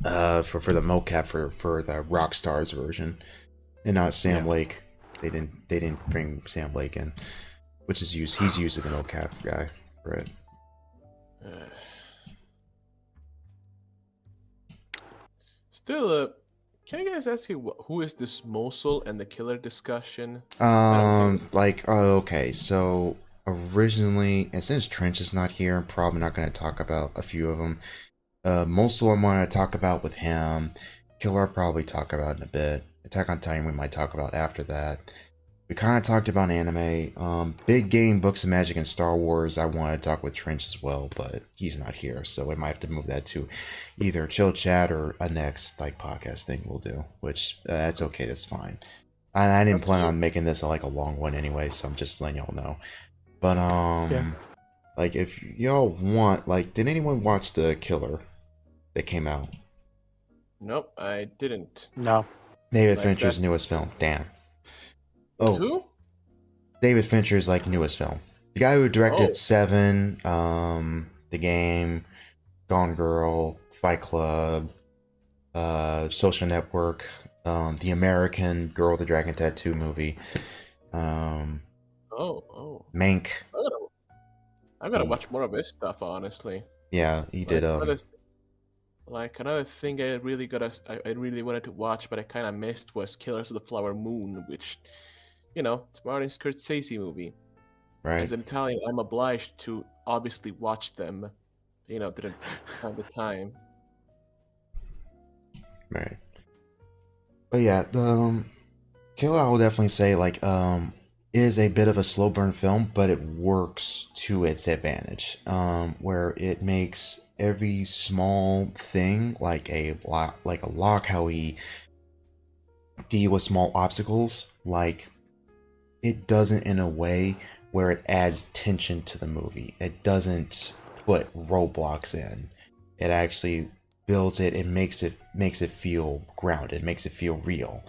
for the mocap for the Rockstars version, and not Sam Lake. They didn't bring Sam Lake in, which is used. He's used as the mocap guy for it. Still, can I guys ask you who is this Mosul and the killer discussion? Okay, so originally, and since Trench is not here, I'm probably not going to talk about a few of them. Mosul I'm going to talk about with him. Killer I'll probably talk about in a bit. Attack on Titan we might talk about after that. We kind of talked about anime. Big Game, Books of Magic, and Star Wars. I want to talk with Trench as well, but he's not here, so we might have to move that to either chill chat or a next podcast thing we'll do. Which that's okay, that's fine. I didn't plan on making this a long one anyway, so I'm just letting y'all know. But if y'all want, did anyone watch The Killer that came out? Nope, I didn't. No. David Fincher's newest film. Damn. Who? David Fincher's newest film. The guy who directed Seven, The Game, Gone Girl, Fight Club, Social Network, The American Girl with the Dragon Tattoo movie. Mank. I gotta watch more of his stuff, honestly. Yeah, he did. Another thing I really wanted to watch, but I kind of missed, was Killers of the Flower Moon, which, it's Martin Scorsese movie. Right. As an Italian, I'm obliged to obviously watch them. Didn't have the time. Right. But yeah, the Killer I will definitely say is a bit of a slow burn film, but it works to its advantage. Where it makes every small thing like a lock, how he deal with small obstacles, it doesn't in a way where it adds tension to the movie. It doesn't put roadblocks in. It actually builds it and makes it feel grounded, makes it feel real.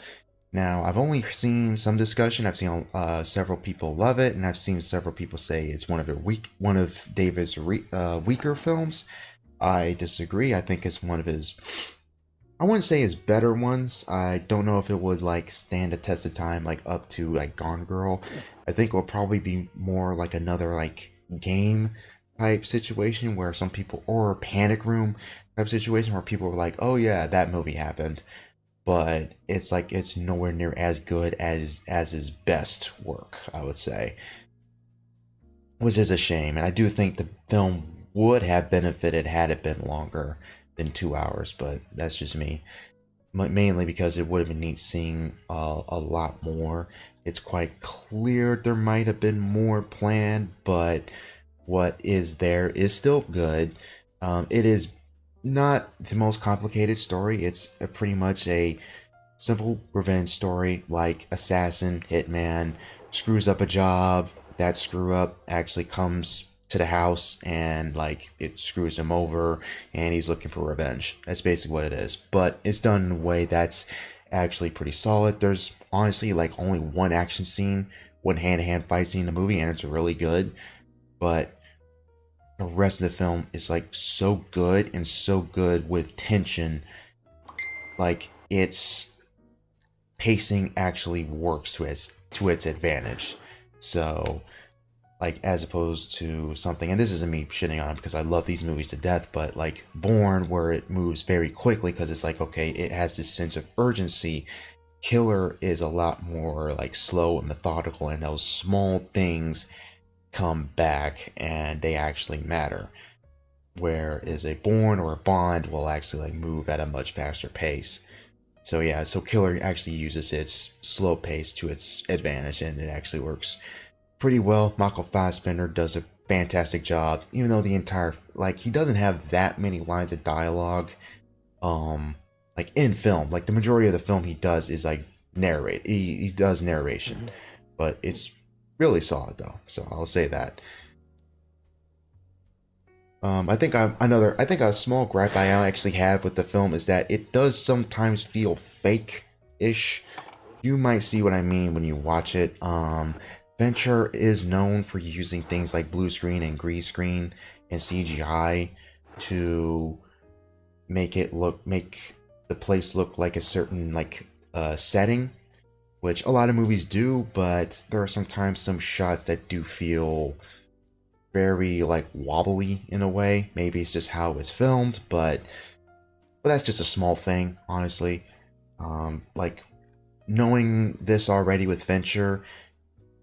Now, I've only seen some discussion. I've seen several people love it, and I've seen several people say it's one of David's weaker films. I disagree. I think it's one of his, I wouldn't say his better ones. I don't know if it would stand a test of time up to Gone Girl. I think it will probably be more another game type situation where some people, or Panic Room type situation where people were like, oh yeah, that movie happened. But it's it's nowhere near as good as his best work, I would say. Which is a shame, and I do think the film would have benefited had it been longer than 2 hours, but that's just me. Mainly because it would have been neat seeing a lot more. It's quite clear there might have been more planned, but what is there is still good. It is not the most complicated story. It's pretty much a simple revenge story, assassin, hitman, screws up a job. That screw up actually comes to the house and it screws him over and he's looking for revenge. That's basically what it is. But it's done in a way that's actually pretty solid. There's honestly only one action scene, one hand-to-hand fight scene in the movie, and it's really good. But the rest of the film is so good, and so good with tension. Its pacing actually works to its advantage. So as opposed to something, and this isn't me shitting on it because I love these movies to death, but Bourne, where it moves very quickly because it's okay, it has this sense of urgency. Killer is a lot more slow and methodical, and those small things come back and they actually matter. Whereas a Bourne or a Bond will actually move at a much faster pace. So yeah, so Killer actually uses its slow pace to its advantage, and it actually works pretty well. Michael Fassbender does a fantastic job, even though the entire, like, he doesn't have that many lines of dialogue. Like in film, like the majority of the film he does is like narrate. He does narration, but it's really solid though. So I'll say that. I think a small gripe I actually have with the film is that it does sometimes feel fake-ish. You might see what I mean when you watch it. Venture is known for using things like blue screen and green screen and CGI to make the place look like a certain like setting, which a lot of movies do, but there are sometimes some shots that do feel very like wobbly in a way. Maybe it's just how it was filmed, but that's just a small thing, honestly. Like knowing this already with Venture,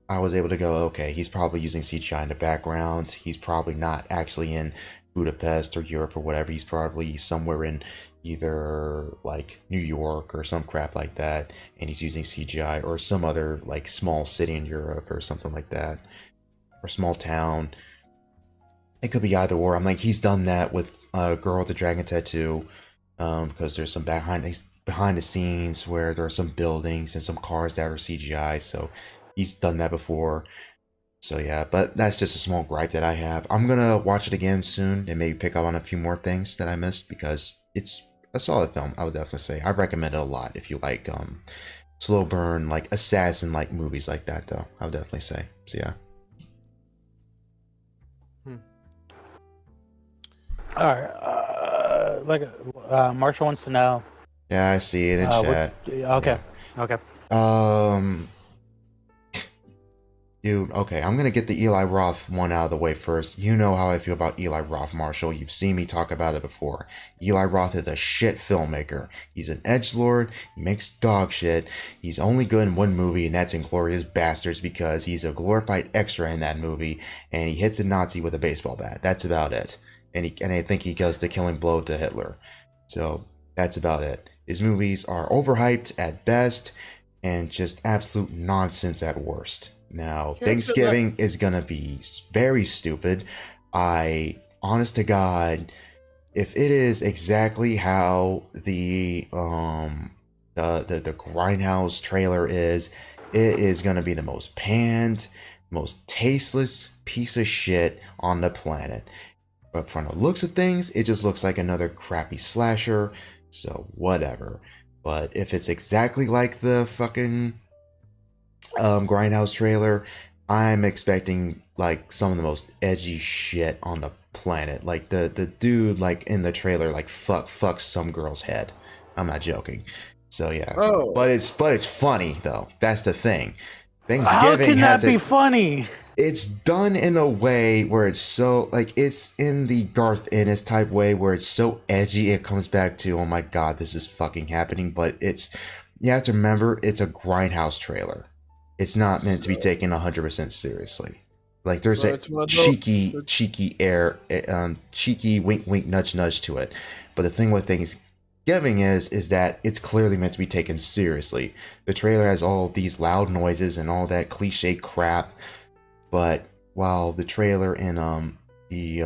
I was able to go, okay, he's probably using CGI in the background. He's probably not actually in Budapest or Europe or whatever. He's probably somewhere in either like New York or some crap like that, and he's using CGI, or some other like small city in Europe or something like that, or small town. It could be either or. I'm like, he's done that with Girl with the Dragon Tattoo, because there's some behind the scenes where there are some buildings and some cars that are CGI, so he's done that before. So yeah, but that's just a small gripe that I have. I'm gonna watch it again soon and maybe pick up on a few more things that I missed, because it's a solid film. I would definitely say I recommend it a lot if you like slow burn, like assassin like movies like that, though. I would definitely say. So yeah. All right. Marshall wants to know. Yeah, I see it in chat. Okay. Yeah. Okay. Dude, okay, I'm gonna get the Eli Roth one out of the way first. You know how I feel about Eli Roth, Marshall. You've seen me talk about it before. Eli Roth is a shit filmmaker. He's an edgelord. He makes dog shit. He's only good in one movie, and that's Inglourious Basterds, because he's a glorified extra in that movie, and he hits a Nazi with a baseball bat. That's about it. And I think he does the killing blow to Hitler. So that's about it. His movies are overhyped at best, and just absolute nonsense at worst. Now, Thanksgiving is gonna be very stupid. Honest to God, if it is exactly how the Grindhouse trailer is, it is gonna be the most panned, most tasteless piece of shit on the planet. But from the looks of things, it just looks like another crappy slasher. So whatever. But if it's exactly like the fucking Grindhouse trailer, I'm expecting like some of the most edgy shit on the planet. Like the dude like in the trailer like fucks some girl's head. I'm not joking. So yeah. Oh. But it's funny though. That's the thing. How can that be funny? It's done in a way where it's so like, it's in the Garth Ennis type way where it's so edgy it comes back to, oh my god, this is fucking happening. But you have to remember, it's a Grindhouse trailer. It's not meant to be taken 100% seriously. Like there's a cheeky air, cheeky wink wink nudge nudge to it. But the thing with Thanksgiving is that it's clearly meant to be taken seriously. The trailer has all these loud noises and all that cliche crap. But while the trailer in the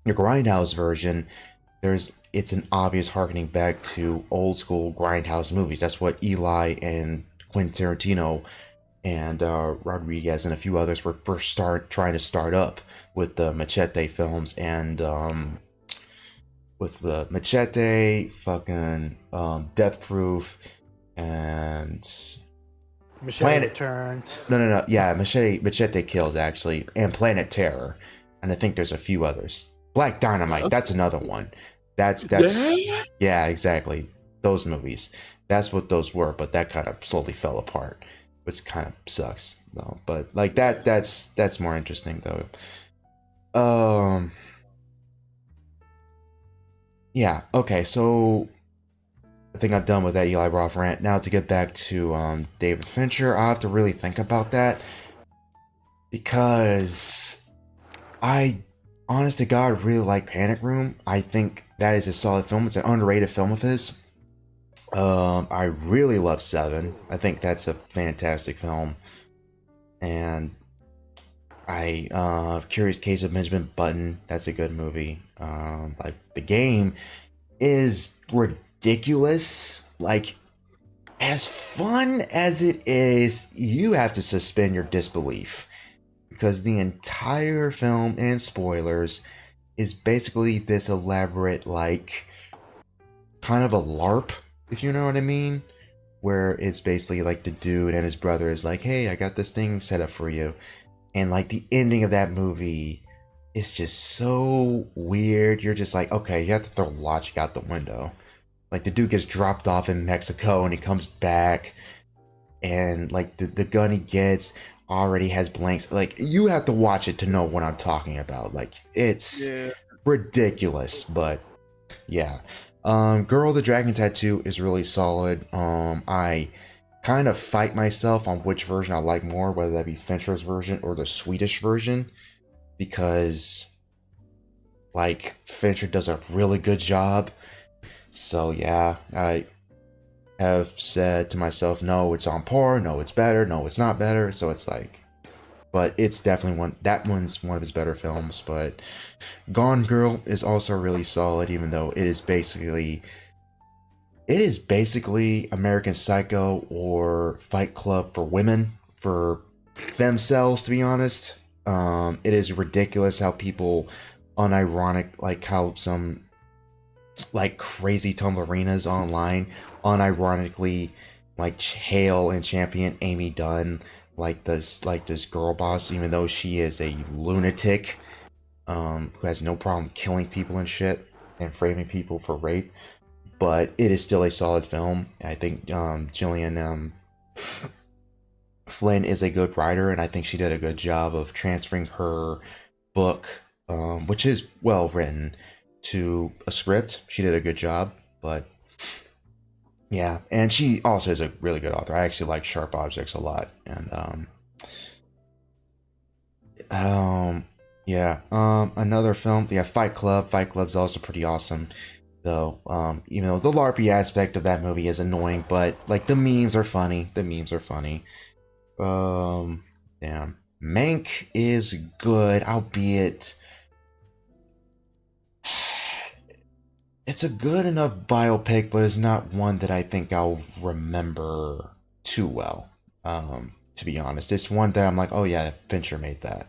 Grindhouse version, it's an obvious harkening back to old school Grindhouse movies. That's what Eli and Quentin Tarantino and Rodriguez and a few others were first trying to start up with the Machete films, and with the Machete, fucking Death Proof, and Machete Returns. No. Yeah, Machete Kills, actually, and Planet Terror, and I think there's a few others. Black Dynamite, that's another one. That's yeah, exactly. Those movies. That's what those were, but that kind of slowly fell apart, which kind of sucks though. But like that's more interesting though. Yeah, okay, so I think I'm done with that Eli Roth rant. Now to get back to David Fincher, I have to really think about that, because I, honest to God, really like Panic Room. I think that is a solid film. It's an underrated film of his. I really love Seven. I think that's a fantastic film. And Curious Case of Benjamin Button. That's a good movie. Like the game is ridiculous. Like as fun as it is, you have to suspend your disbelief because the entire film, and spoilers, is basically this elaborate, like, kind of a LARP, if you know what I mean, where it's basically like the dude and his brother is like, hey, I got this thing set up for you, and like the ending of that movie is just so weird. You're just like, okay, you have to throw logic out the window. Like the dude gets dropped off in Mexico and he comes back, and like the gun he gets already has blanks. Like you have to watch it to know what I'm talking about. Like it's ridiculous, but yeah. Girl with the Dragon Tattoo is really solid. I kind of fight myself on which version I like more, whether that be Fincher's version or the Swedish version, because like Fincher does a really good job. So yeah, I have said to myself, no, it's on par, no, it's better, no, it's not better. So it's like, but it's definitely that one's one of his better films. But Gone Girl is also really solid, even though it is basically American Psycho or Fight Club for women, for femcells, to be honest. It is ridiculous how people unironic, like how some like crazy Tumblerinas online unironically like hail and champion Amy Dunn like this girl boss, even though she is a lunatic who has no problem killing people and shit and framing people for rape. But it is still a solid film. I think Gillian Flynn is a good writer, and I think she did a good job of transferring her book, which is well written, to a script. She did a good job, but yeah, and she also is a really good author. I actually like Sharp Objects a lot, and another film, Fight Club. Fight Club's also pretty awesome, though. Even though the LARPy aspect of that movie is annoying, but like the memes are funny. Damn, Mank is good, albeit it's a good enough biopic, but it's not one that I think I'll remember too well. To be honest, it's one that I'm like, oh yeah, Fincher made that.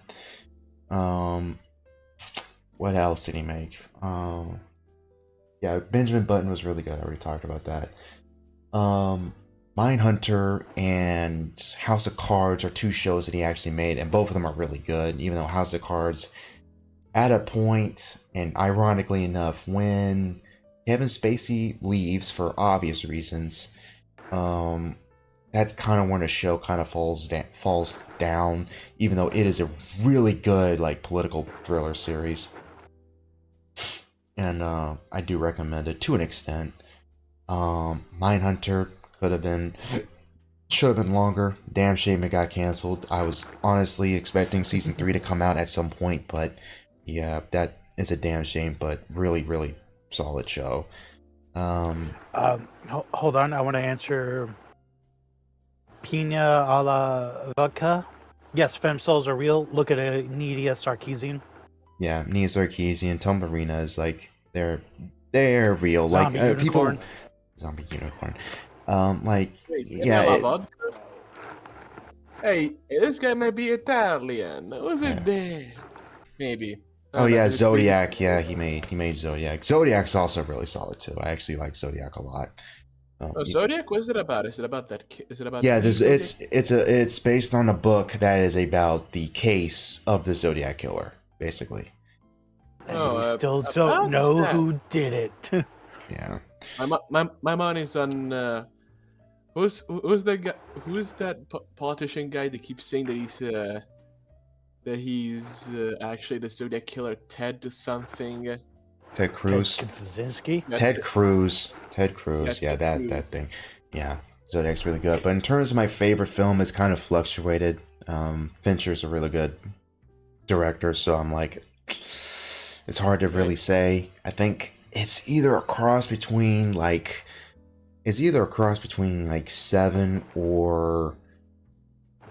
What else did he make? Yeah, Benjamin Button was really good. I already talked about that. Mindhunter and House of Cards are two shows that he actually made, and both of them are really good. Even though House of Cards, at a point, and ironically enough, when Kevin Spacey leaves for obvious reasons, that's kind of when the show kind of falls down, even though it is a really good like political thriller series, and I do recommend it to an extent. Mindhunter should have been longer. Damn shame it got canceled. I was honestly expecting season 3 to come out at some point, but yeah, that is a damn shame. But really, really solid show. Hold on, I want to answer Pina a la vodka. Yes, femcells are real. Look at Nidia Sarkeesian. Yeah, Nia Sarkeesian, Tumblrina is like they're real. Zombie like unicorn. People, zombie unicorn. Wait, hey, this guy might be Italian. Who's it there? Maybe. Oh yeah, Zodiac. Yeah, he made Zodiac. Zodiac's also really solid too. I actually like Zodiac a lot. Zodiac? What is it about? Is it about that? Is it about? Yeah, it's based on a book that is about the case of the Zodiac killer, basically. So we still don't know who did it. Yeah. My money's on who's that guy? Who's that politician guy that keeps saying that he's actually the Zodiac killer? Ted something. Ted Cruz. Kaczynski? Ted Cruz. Yeah, Ted Cruz. that thing. Yeah, Zodiac's really good. But in terms of my favorite film, it's kind of fluctuated. Fincher's a really good director, so I'm like, it's hard to really say. I think it's either a cross between like Seven or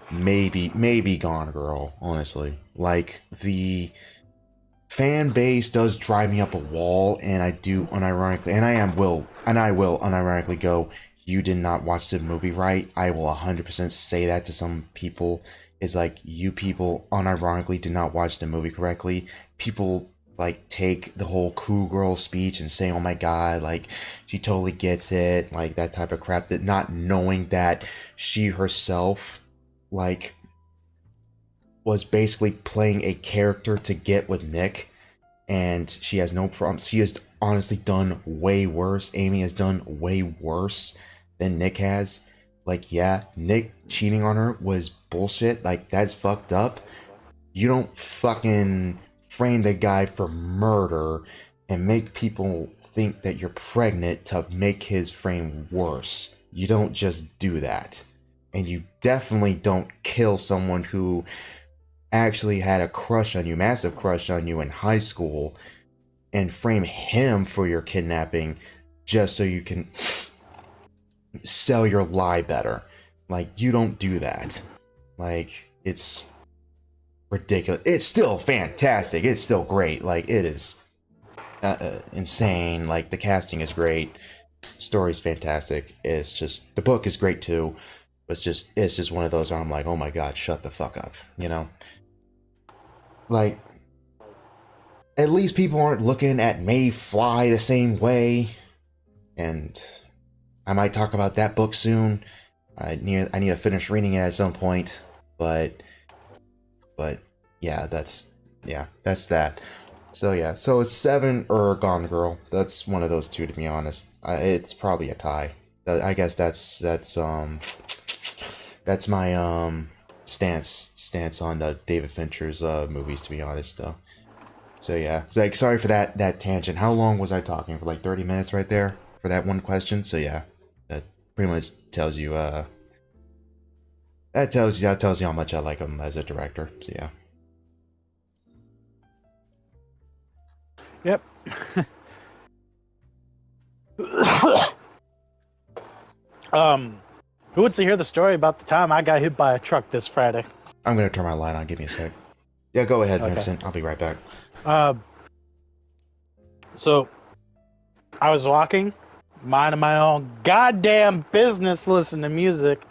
maybe Gone Girl, honestly. Like, the fan base does drive me up a wall, and I do unironically, and I will unironically go, you did not watch the movie right. I will 100% say that to some people. It's like, you people unironically did not watch the movie correctly. People like take the whole cool girl speech and say, oh my god, like, she totally gets it, like that type of crap, that not knowing that she herself, like, was basically playing a character to get with Nick, and she has no problem. She has honestly done way worse. Amy has done way worse than Nick has. Like, yeah, Nick cheating on her was bullshit. Like, that's fucked up. You don't fucking frame the guy for murder and make people think that you're pregnant to make his frame worse. You don't just do that. And you definitely don't kill someone who actually had a crush on you, massive crush on you in high school, and frame him for your kidnapping just so you can sell your lie better. Like, you don't do that. Like, it's ridiculous. It's still fantastic. It's still great. Like, it is insane. Like, the casting is great. Story's fantastic. It's just, the book is great too. It's just one of those where I'm like, oh my god, shut the fuck up, you know? Like, at least people aren't looking at May Fly the same way. And I might talk about that book soon. I need to finish reading it at some point. But yeah, that's that. So yeah, so it's 7 or Gone Girl. That's one of those two, to be honest. It's probably a tie. I guess that's my stance on David Fincher's movies, to be honest, though. So yeah, it's like, sorry for that tangent. How long was I talking? For like 30 minutes right there for that one question. So yeah, that pretty much tells you that tells you how much I like him as a director. So yeah. Yep. Who wants to hear the story about the time I got hit by a truck this Friday? I'm gonna turn my light on. Give me a sec. Yeah, go ahead, Okay. Vincent. I'll be right back. So I was walking, minding my own goddamn business, listening to music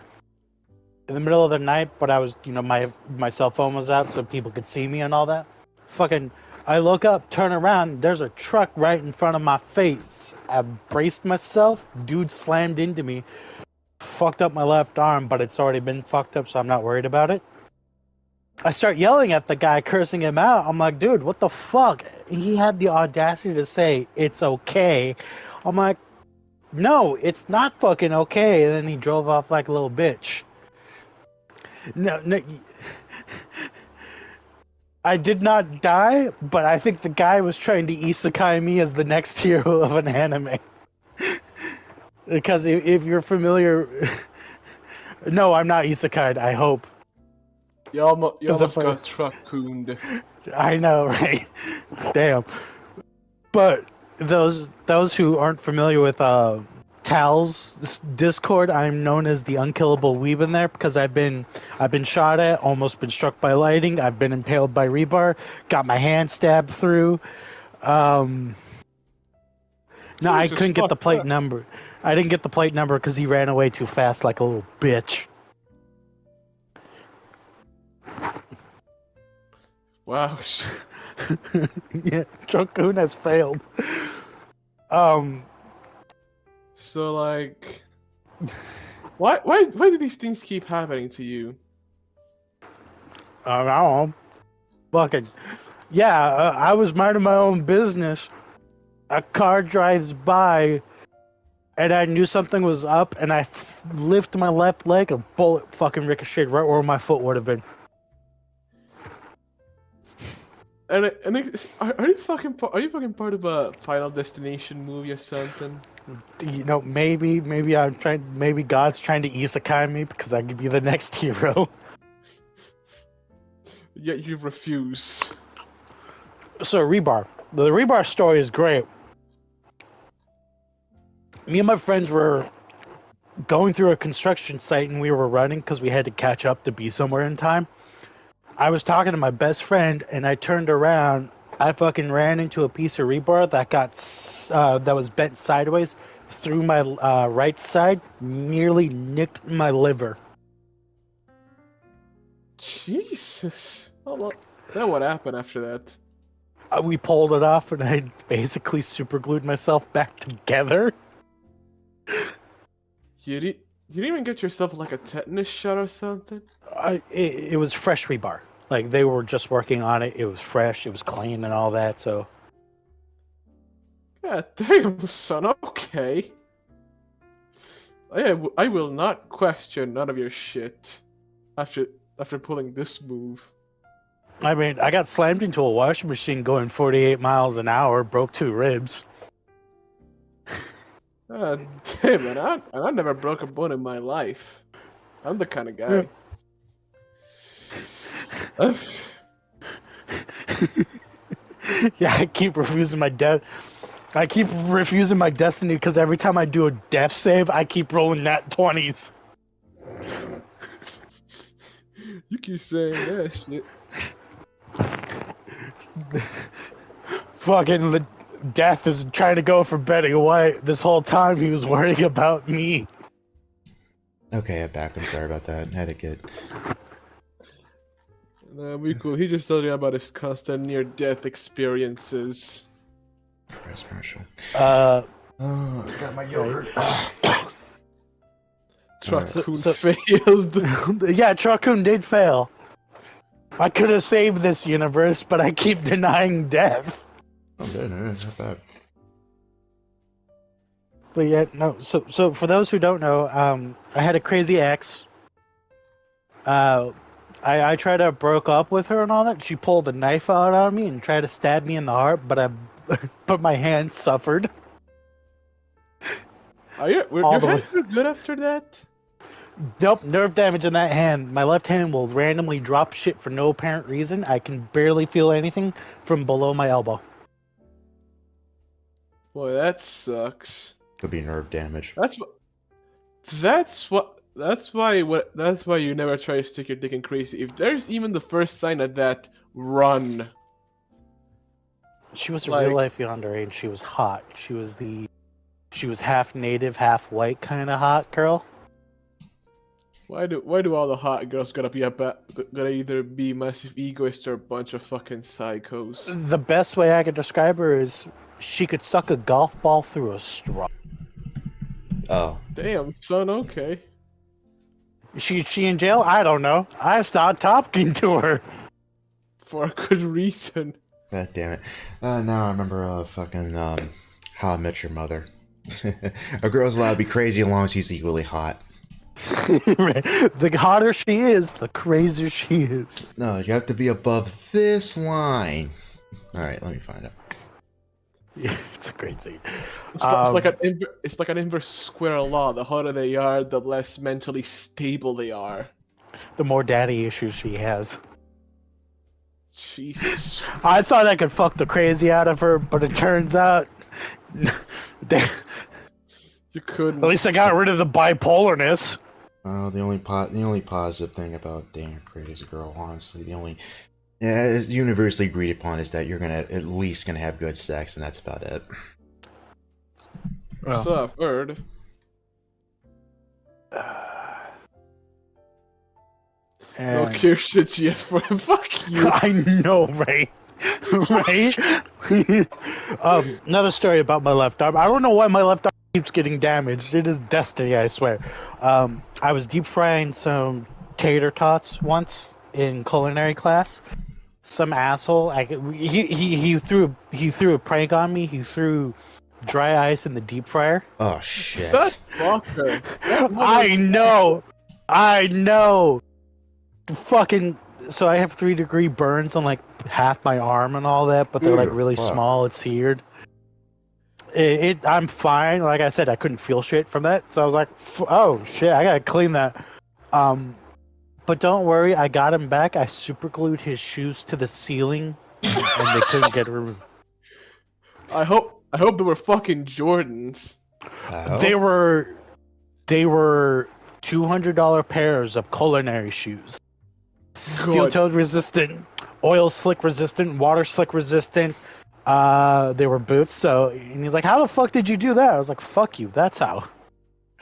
in the middle of the night, but I was, my cell phone was out so people could see me and all that. I look up, turn around, there's a truck right in front of my face. I braced myself, dude slammed into me, fucked up my left arm, but it's already been fucked up, so I'm not worried about it. I start yelling at the guy, cursing him out. I'm like, dude, what the fuck? He had the audacity to say, it's okay. I'm like, no, it's not fucking okay. And then he drove off like a little bitch. No, I did not die, but I think the guy was trying to isekai me as the next hero of an anime. Because if you're familiar... No, I'm not isekai'd, I hope. You almost got truck-cooned. I know, right? Damn. But those who aren't familiar with Tal's Discord, I'm known as the unkillable weeb in there because I've been shot at, almost been struck by lightning, I've been impaled by rebar, got my hand stabbed through. No, I couldn't get the plate number. I didn't get the plate number because he ran away too fast like a little bitch. Wow. Yeah, Truck-kun has failed. So like, why do these things keep happening to you? I don't know. Fucking, yeah, I was minding my own business. A car drives by, and I knew something was up, and I lift my left leg, a bullet fucking ricocheted right where my foot would have been. And are you fucking part of a Final Destination movie or something? Maybe God's trying to isekai me because I could be the next hero. Yet you refuse. So rebar. The rebar story is great. Me and my friends were going through a construction site and we were running because we had to catch up to be somewhere in time. I was talking to my best friend, and I turned around. I fucking ran into a piece of rebar that that was bent sideways through my right side, nearly nicked my liver. Jesus. Then what happened after that? We pulled it off, and I basically super glued myself back together. You didn't even get yourself like a tetanus shot or something? It was fresh rebar. Like, they were just working on it. It was fresh. It was clean and all that, so... God damn, son. Okay. I will not question none of your shit after pulling this move. I mean, I got slammed into a washing machine going 48 miles an hour, broke 2 ribs. God damn it. I never broke a bone in my life. I'm the kind of guy. Yeah, I keep refusing my destiny because every time I do a death save, I keep rolling nat 20s. You keep saying that shit. Fucking the death is trying to go for Betty White. This whole time he was worrying about me. Okay, I'm back. I'm sorry about that. Had to get. Nah, we cool. He just told you about his constant near-death experiences. Press Marshall. Oh, I got my yogurt. Truckcoon failed. Yeah, Truckcoon did fail. I could have saved this universe, but I keep denying death. I'm dead. Not bad. But yeah, no. So for those who don't know, I had a crazy ex. I tried to broke up with her and all that. She pulled a knife out on me and tried to stab me in the heart, but my hand suffered. Your hands were good after that? Nope, nerve damage in that hand. My left hand will randomly drop shit for no apparent reason. I can barely feel anything from below my elbow. Boy, that sucks. Could be nerve damage. That's why you never try to stick your dick in crazy. If there's even the first sign of that, run. She was a real life yonder age. She was hot. She was half native, half white kind of hot girl. Why do all the hot girls gotta either be massive egoists or a bunch of fucking psychos? The best way I could describe her is she could suck a golf ball through a straw. Oh. Damn, son, okay. She in jail? I don't know. I stopped talking to her. For a good reason. God damn it. Now I remember fucking How I Met Your Mother. A girl's allowed to be crazy as long as she's equally hot. The hotter she is, the crazier she is. No, you have to be above this line. Alright, let me find out. Yeah, it's a great scene. It's like an inverse square law. The hotter they are, the less mentally stable they are. The more daddy issues she has. Jesus. I thought I could fuck the crazy out of her, but it turns out You couldn't. at least I got rid of the bipolarness. The only positive thing about dating a crazy girl, honestly, is universally agreed upon is that you're at least gonna have good sex, and that's about it. So I've heard. No care shit yet for him. Fuck you. I know, right? Right? Another story about my left arm. I don't know why my left arm keeps getting damaged. It is destiny, I swear. I was deep frying some tater tots once in culinary class. Some asshole, he threw a prank on me. He threw dry ice in the deep fryer. Oh shit! Such fucker. I know. Fucking. So I have 3-degree burns on like half my arm and all that, but they're like really small. It's seared. I'm fine. Like I said, I couldn't feel shit from that, so I was like, "Oh shit, I gotta clean that." But don't worry, I got him back. I super glued his shoes to the ceiling, and they couldn't get removed. I hope they were fucking Jordans. They were $200 pairs of culinary shoes. steel toed resistant, oil slick resistant, water slick resistant. They were boots. So, and he's like, "How the fuck did you do that?" I was like, "Fuck you. That's how."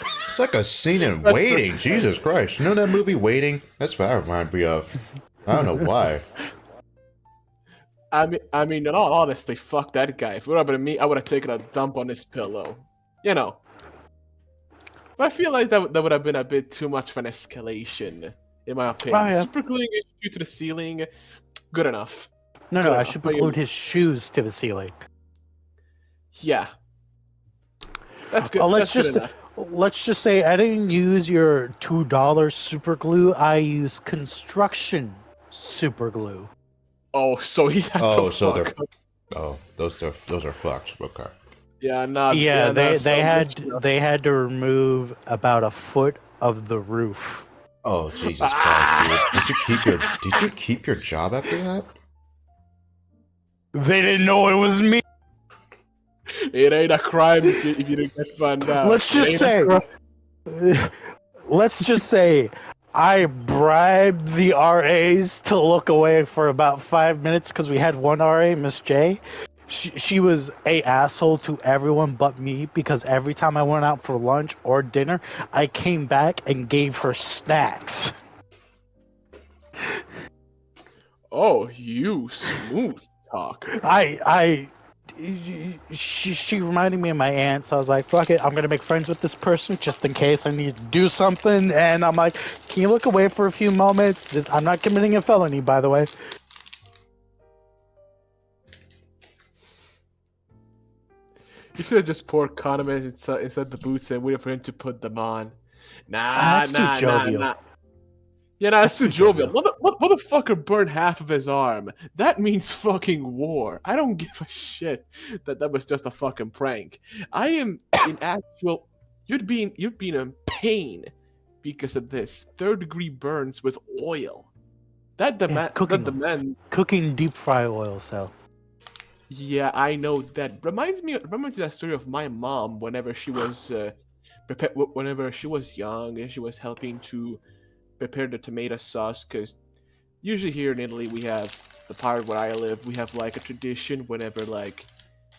It's like a scene in Waiting. Jesus Christ. You know that movie Waiting? That's what that reminds me of. I don't know why. I mean, in all honesty, fuck that guy. If it would have been me, I would have taken a dump on his pillow. You know. But I feel like that would have been a bit too much of an escalation, in my opinion. Oh, yeah. Super gluing his shoe to the ceiling, good enough. No, Good I enough, should but have glued his shoes to the ceiling. Yeah. That's good. Let's That's good enough. just say I didn't use your $2 super glue. I used construction super glue. Oh, so he had Oh, to so fuck. those are fucked. Okay. Yeah, not. Yeah, not so much, they had to remove about a foot of the roof. Oh Jesus Christ, dude! Did you keep your job after that? They didn't know it was me. It ain't a crime if you didn't get found out. Let's just say, I bribed the RAs to look away for about 5 minutes because we had one RA, Miss J. She was a asshole to everyone but me because every time I went out for lunch or dinner, I came back and gave her snacks. Oh, you smooth talk. She reminded me of my aunt, so I was like, fuck it, I'm gonna make friends with this person just in case I need to do something. And I'm like, can you look away for a few moments? I'm not committing a felony, by the way. You should have just poured condiments inside the boots and waited for him to put them on. That's too jovial. Nah. Yeah, that's too jovial. Motherfucker burned half of his arm. That means fucking war. I don't give a shit that was just a fucking prank. I am in actual. You'd be in pain because of this 3rd-degree burns with oil. That demands cooking deep fry oil. So. Yeah, I know that. Reminds me of that story of my mom whenever she was whenever she was young and she was helping to prepare the tomato sauce, because usually here in Italy we have the part where I live, we have like a tradition whenever like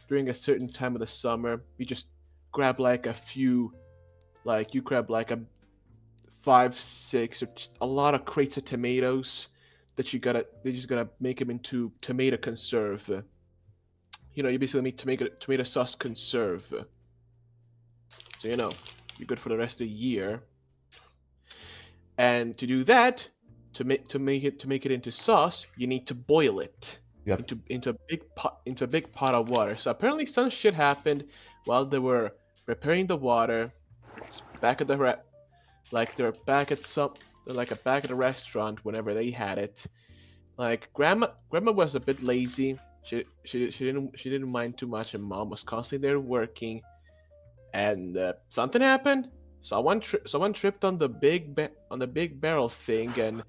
during a certain time of the summer, we just grab like a few, like you grab like a 5, 6 or a lot of crates of tomatoes that they just gotta make them into tomato conserve. You know, you basically make tomato sauce conserve. So, you know, you're good for the rest of the year. And to do that, to make it into sauce, you need to boil it. Yep. Into a big pot of water. So apparently some shit happened while they were preparing the water. It's back at the they're back at back at the restaurant whenever they had it. Like grandma was a bit lazy. She didn't mind too much, and mom was constantly there working. And something happened. Someone tripped on the big barrel thing, and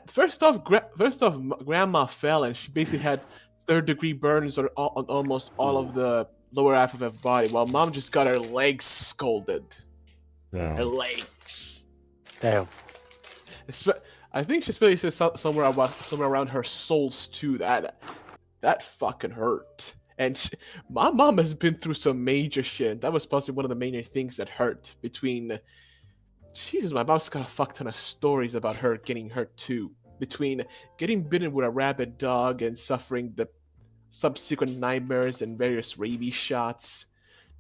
first off, grandma fell, and she basically had 3rd-degree burns on almost all of the lower half of her body, while mom just got her legs scalded. Yeah. Her legs. Damn. I think she's really said somewhere around her soles too. That fucking hurt. And my mom has been through some major shit. That was possibly one of the major things that hurt between. Jesus, my mom's got a fuck ton of stories about her getting hurt too. Between getting bitten with a rabid dog and suffering the subsequent nightmares and various rabies shots,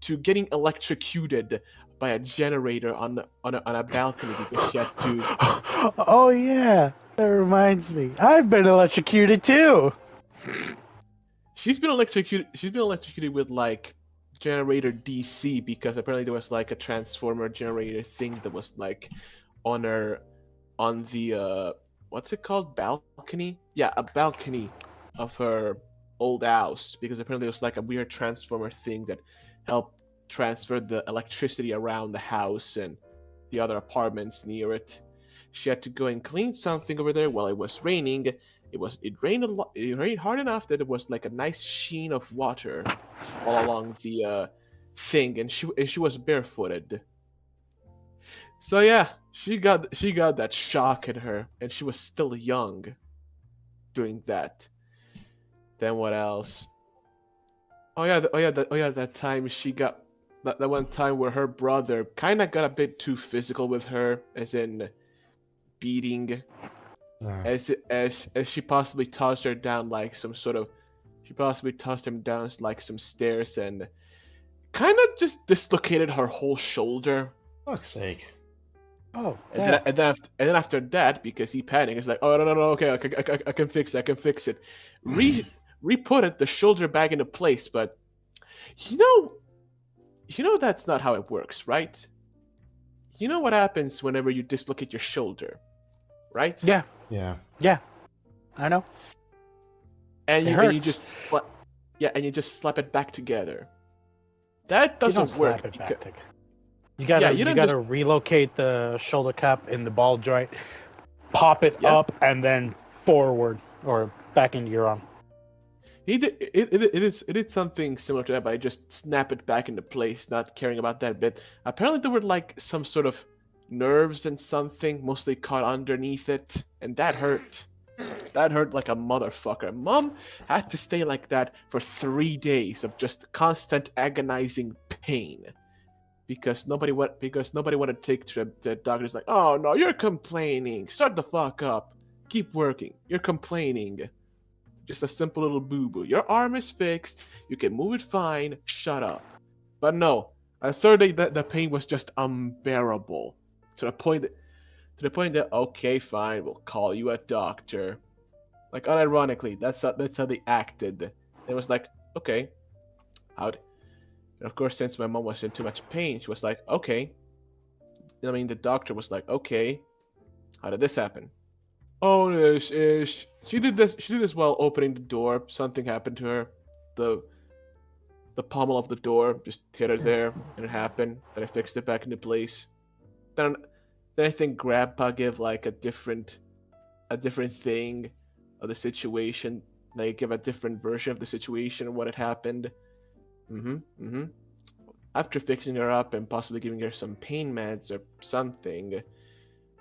to getting electrocuted by a generator on a balcony because she had to. Oh yeah, that reminds me. I've been electrocuted too. She's been electrocuted with like generator DC because apparently there was like a transformer generator thing that was like on the what's it called, balcony? Yeah, a balcony of her old house, because apparently there was like a weird transformer thing that helped transfer the electricity around the house and the other apartments near it. She had to go and clean something over there while it was raining. It rained a lot. It rained hard enough that it was like a nice sheen of water all along the thing, and she was barefooted. So yeah, she got that shock in her, and she was still young doing that. Then what else? That time she got that one time where her brother kind of got a bit too physical with her, as in beating, as she possibly tossed her down like some sort of, she possibly tossed him down like some stairs and kind of just dislocated her whole shoulder. Fuck's sake. Oh, And then after that, because he panicked, it's like, oh no, okay, I can fix it, re-put the shoulder back into place. But you know that's not how it works, right? You know what happens whenever you dislocate your shoulder, right? Yeah, Yeah. I know. And It you hurts. just slap it back together. That You don't doesn't work. slap it back together. You gotta, you you don't gotta just- relocate the shoulder cap in the ball joint, pop it Yeah. up, and then forward or back into your arm. He did it is something similar to that, but I just snap it back into place, not caring about that bit. Apparently there were like some sort of nerves and something mostly caught underneath it, and that hurt. That hurt like a motherfucker. Mom had to stay like that for 3 days of just constant agonizing pain. Because nobody wanted to take to the doctor's like, oh no, you're complaining. Shut the fuck up. Keep working. You're complaining. Just a simple little boo-boo. Your arm is fixed. You can move it fine. Shut up. But no, a third day the pain was just unbearable. To the point that okay, fine, we'll call you a doctor. Like unironically, that's how they acted. It was like, okay, how'd. And of course, since my mom was in too much pain, she was like, okay. I mean, the doctor was like, okay, how did this happen? Oh, she did this while opening the door. Something happened to her. The pommel of the door just hit her there, and it happened. Then I fixed it back into place. Then I think Grandpa gave like a different thing of the situation. They give a different version of the situation and what had happened. After fixing her up and possibly giving her some pain meds or something,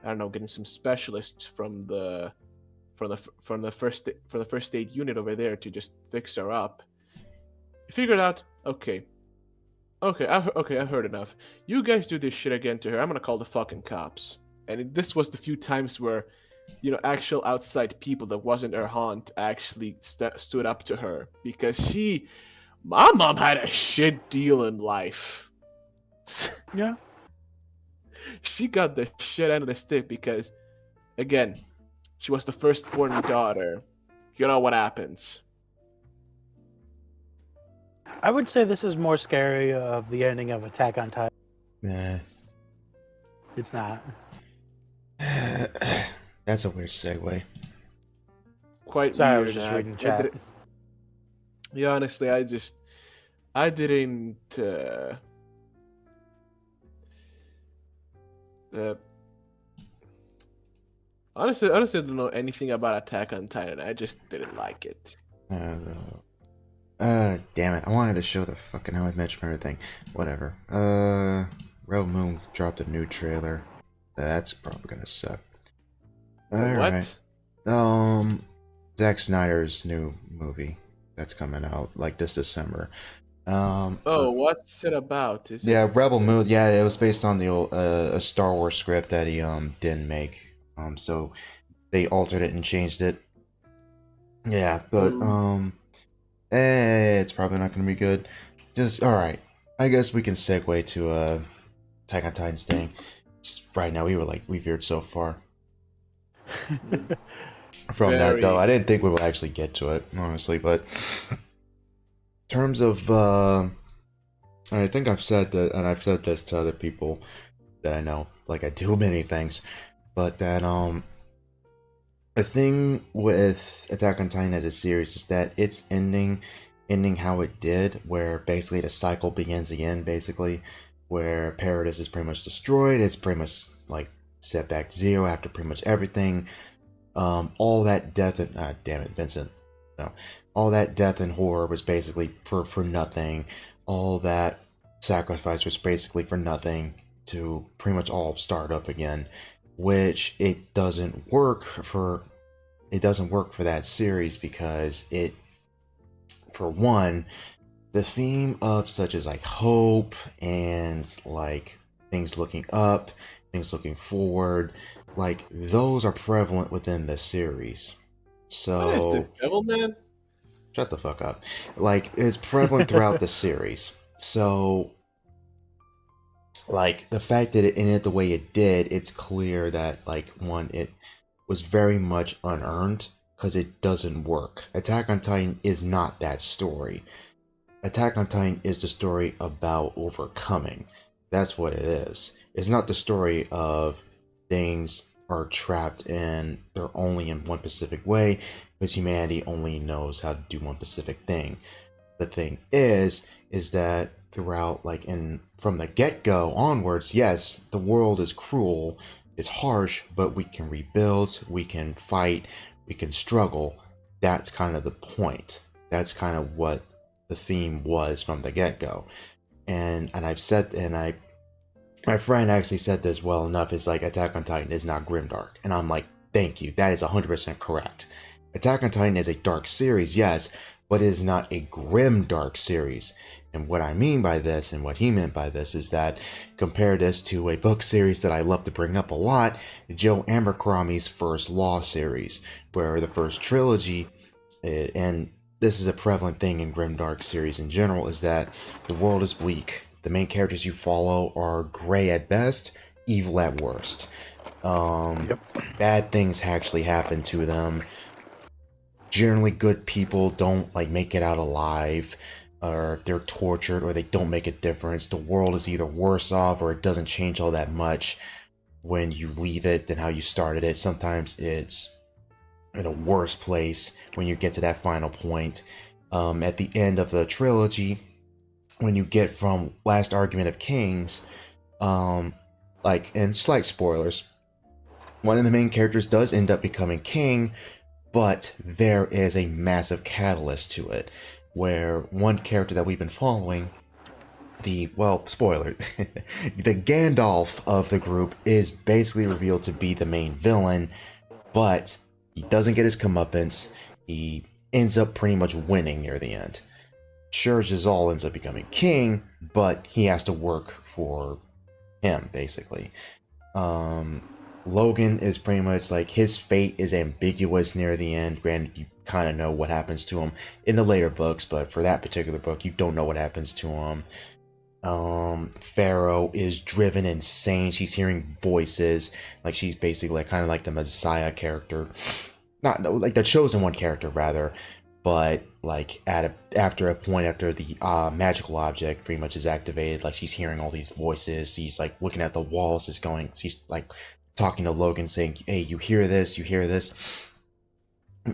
I don't know, getting some specialists from the first aid unit over there to just fix her up. I figured out, okay, I've heard enough. You guys do this shit again to her, I'm gonna call the fucking cops. And this was the few times where, actual outside people that wasn't her aunt actually stood up to her, because my mom had a shit deal in life. Yeah. She got the shit out of the stick because, again, she was the firstborn daughter. You know what happens. I would say this is more scary of the ending of Attack on Titan. Nah. It's not. That's a weird segue. Quite Sorry, I weird. was just reading chat. Yeah, honestly, I didn't. Honestly, I don't know anything about Attack on Titan. I just didn't like it. Damn it. I wanted to show the fucking How I Met Your Mother thing. Whatever. Rebel Moon dropped a new trailer. That's probably gonna suck. What? Alright. Zack Snyder's new movie that's coming out like this December. What's it about? Yeah, Rebel Moon. Yeah, it was based on the old a Star Wars script that he didn't make. So they altered it and changed it. Yeah, but it's probably not gonna be good. Just all right. I guess we can segue to Attack on Titan's thing. Just right now, we veered so far from that though. I didn't think we would actually get to it, honestly. But in terms of, I think I've said that, and I've said this to other people that I know. Like I do many things, but that the thing with Attack on Titan as a series is that it's ending how it did, where basically the cycle begins again, basically, where Paradis is pretty much destroyed. It's pretty much like set back to zero after pretty much everything. All that death and damn it, Vincent. No, all that death and horror was basically for nothing. All that sacrifice was basically for nothing. to pretty much all start up again, which it doesn't work for that series because for one, the theme of such as like hope and like things looking up, things looking forward, like those are prevalent within the series. So What is this, Devilman? shut the fuck up. Like it's prevalent throughout the series. So like the fact that it ended the way it did, it's clear that like one, it was very much unearned because it doesn't work. Attack on Titan is not that story. Attack on Titan is the story about overcoming. That's what it is. It's not the story of things are trapped in, they're only in one specific way because humanity only knows how to do one specific thing. The thing is that throughout, like from the get-go onwards, yes, the world is cruel, it's harsh, but we can rebuild, we can fight, we can struggle. That's kind of the point. That's kind of what the theme was from the get-go. And I've said, my friend actually said this well enough, is like Attack on Titan is not grimdark. And I'm like, thank you, that is 100% correct. Attack on Titan is a dark series, yes, but it is not a grimdark series. And what I mean by this, and what he meant by this, is that compare this to a book series that I love to bring up a lot, Joe Abercrombie's First Law series, where the first trilogy, and this is a prevalent thing in grimdark series in general, is that the world is bleak. The main characters you follow are gray at best, evil at worst. Bad things actually happen to them. Generally, good people don't like make it out alive, or they're tortured, or they don't make a difference. The world is either worse off, or it doesn't change all that much when you leave it than how you started it. Sometimes it's in a worse place when you get to that final point. At the end of the trilogy, when you get from Last Argument of Kings, like, and slight spoilers, one of the main characters does end up becoming king, but there is a massive catalyst to it, where one character that we've been following, spoiler, the Gandalf of the group is basically revealed to be the main villain, but he doesn't get his comeuppance. He ends up pretty much winning near the end. Sure, Jazal ends up becoming king, but he has to work for him, basically. Logan is pretty much like, his fate is ambiguous near the end. Granted, you kind of know what happens to him in the later books, but for that particular book, you don't know what happens to him. Pharaoh is driven insane. She's hearing voices. Like, she's basically like, kind of like the Messiah character. Not like the Chosen One character, rather. But like after a point, after the magical object pretty much is activated, like she's hearing all these voices. She's like looking at the walls, she's like talking to Logan saying, hey, you hear this,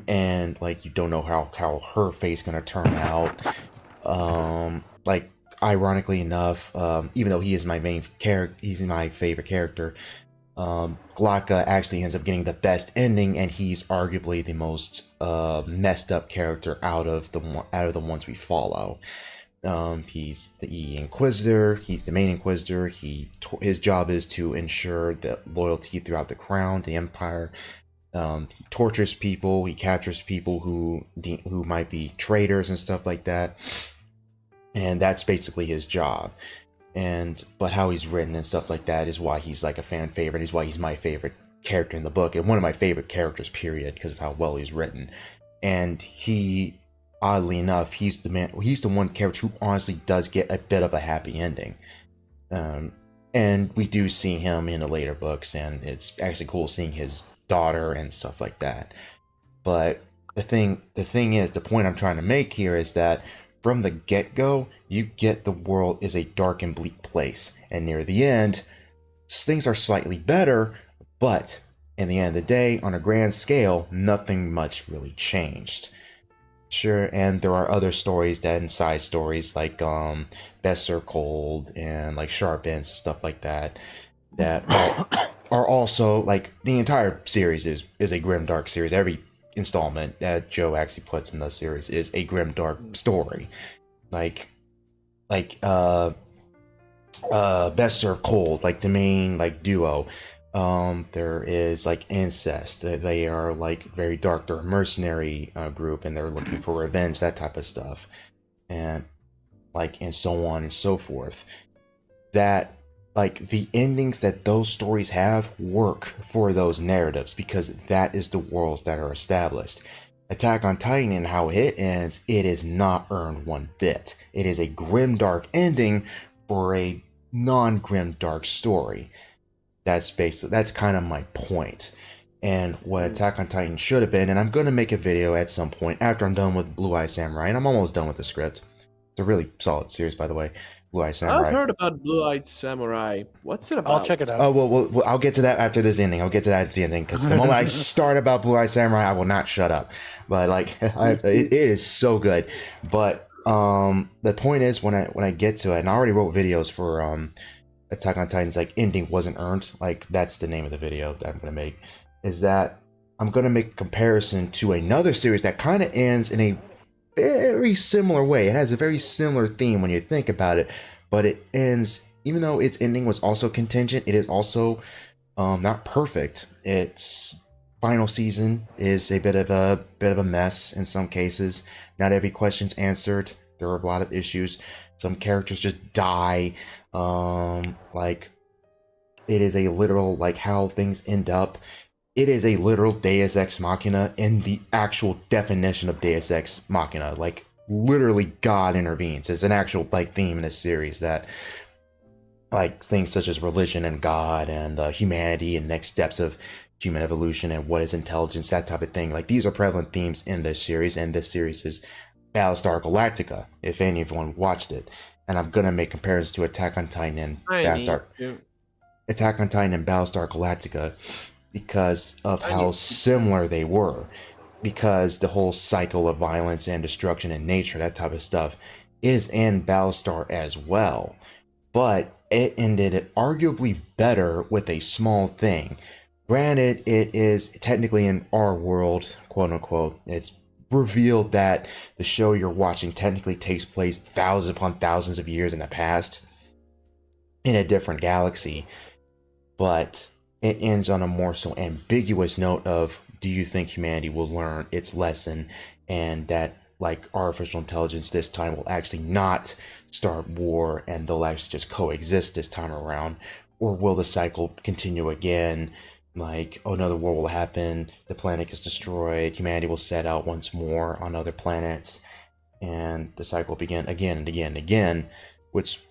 and like you don't know how her fate's gonna turn out. Like, ironically enough, even though he is my main character, he's my favorite character, Glocka actually ends up getting the best ending, and he's arguably the most messed up character out of the ones we follow. He's the Inquisitor. He's the main Inquisitor. His job is to ensure the loyalty throughout the crown, the Empire. He tortures people. He captures people who might be traitors and stuff like that. And that's basically his job. But how he's written and stuff like that is why he's like a fan favorite. Is why he's my favorite character in the book, and one of my favorite characters, period, because of how well he's written. And he, oddly enough, he's the one character who honestly does get a bit of a happy ending. And we do see him in the later books, and it's actually cool seeing his daughter and stuff like that. But the thing is, the point I'm trying to make here is that from the get-go, you get the world is a dark and bleak place, and near the end, things are slightly better, but in the end of the day, on a grand scale, nothing much really changed. Sure, and there are other stories and side stories like Best Served Cold and like Sharp Ends and stuff like that are also, like, the entire series is a grimdark series. Every installment that Joe actually puts in the series is a grimdark story. Like Best Served Cold, like the main like duo. There is like incest. They are like very dark. They're a mercenary group, and they're looking for revenge, that type of stuff, and like and so on and so forth. That like the endings that those stories have work for those narratives because that is the worlds that are established. Attack on Titan and how it ends, it is not earned one bit. It is a grim dark ending for a non-grim dark story. That's kind of my point. And what Attack on Titan should have been, and I'm gonna make a video at some point after I'm done with Blue Eye Samurai, and I'm almost done with the script. It's a really solid series, by the way. Blue Eye Samurai. I've heard about Blue Eyed Samurai. What's it about? I'll check it out. Oh well, I'll get to that after this ending. I'll get to that at the ending because the moment I start about Blue Eye Samurai, I will not shut up. But like, it is so good. But the point is when I get to it, and I already wrote videos for Attack on Titan's like ending wasn't earned. Like that's the name of the video that I'm gonna make. Is that I'm gonna make a comparison to another series that kind of ends in a very similar way. It has a very similar theme when you think about it, but it ends, even though its ending was also contingent, it is also not perfect. Its final season is a bit of a mess in some cases. Not every question's answered. There are a lot of issues. Some characters just die. Like it is a literal like how things end up. It is a literal Deus Ex Machina in the actual definition of Deus Ex Machina. Like, literally God intervenes. It's an actual, like, theme in this series that, like, things such as religion and God and humanity and next steps of human evolution and what is intelligence, that type of thing. Like, these are prevalent themes in this series, and this series is Battlestar Galactica, if anyone watched it. And I'm gonna make comparisons to Attack on Titan and Battlestar Galactica, because of how similar they were, because the whole cycle of violence and destruction in nature, that type of stuff, is in Battlestar as well. But it ended it arguably better with a small thing. Granted, it is technically in our world, quote unquote. It's revealed that the show you're watching technically takes place thousands upon thousands of years in the past, in a different galaxy. But it ends on a more so ambiguous note of, do you think humanity will learn its lesson and that like artificial intelligence this time will actually not start war and they'll actually just coexist this time around? Or will the cycle continue again? Like, oh, another war will happen, the planet gets destroyed, humanity will set out once more on other planets, and the cycle will begin again and again and again, which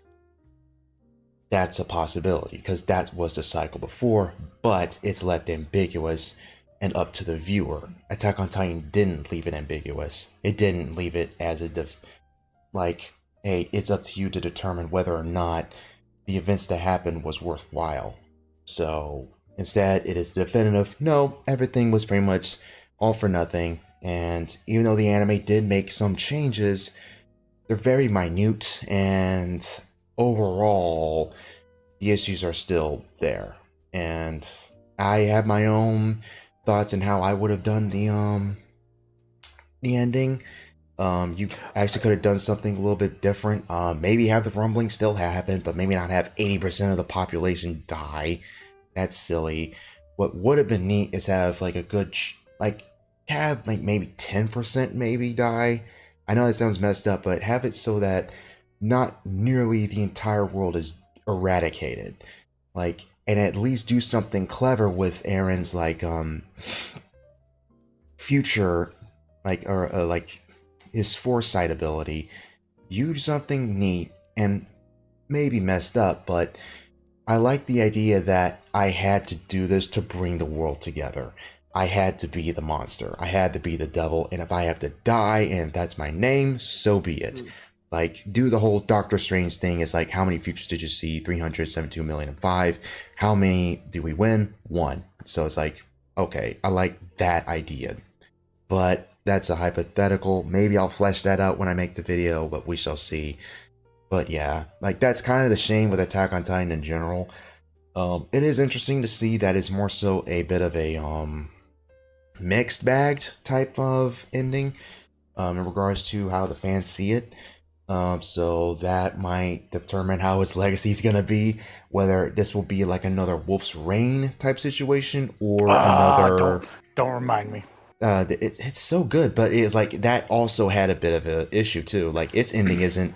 that's a possibility because that was the cycle before, but it's left ambiguous and up to the viewer. Attack on Titan didn't leave it ambiguous. It didn't leave it as like, hey, it's up to you to determine whether or not the events that happened was worthwhile. So instead, it is definitive. No, everything was pretty much all for nothing. And even though the anime did make some changes, they're very minute, and overall, the issues are still there. And I have my own thoughts on how I would have done the ending. You actually could have done something a little bit different. Maybe have the rumbling still happen, but maybe not have 80% of the population die. That's silly. What would have been neat is have like a good have like maybe 10% maybe die. I know that sounds messed up, but have it so that not nearly the entire world is eradicated. Like, and at least do something clever with Eren's like future, like, or like his foresight ability. Use something neat and maybe messed up, but I like the idea that I had to do this to bring the world together. I had to be the monster. I had to be the devil, and if I have to die and that's my name, so be it. Like, do the whole Doctor Strange thing. It's like, how many futures did you see? 372,000,005. How many do we win? 1. So it's like, okay, I like that idea. But that's a hypothetical. Maybe I'll flesh that out when I make the video, but we shall see. But yeah, like, that's kind of the shame with Attack on Titan in general. It is interesting to see that it's more so a bit of a mixed bagged type of ending in regards to how the fans see it. So that might determine how its legacy is gonna be. Whether this will be like another Wolf's Reign type situation or another. Don't remind me. It's so good, but it's like that also had a bit of an issue too. Like its ending isn't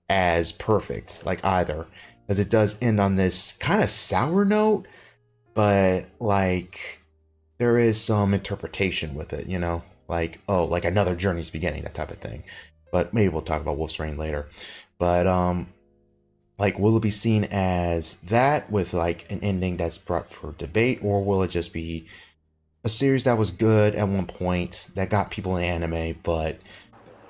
as perfect, like either, because it does end on this kind of sour note, but like there is some interpretation with it, you know, like oh, like another journey's beginning, that type of thing. But maybe we'll talk about Wolf's Reign later. But like will it be seen as that with like an ending that's brought for debate, or will it just be a series that was good at one point that got people in anime, but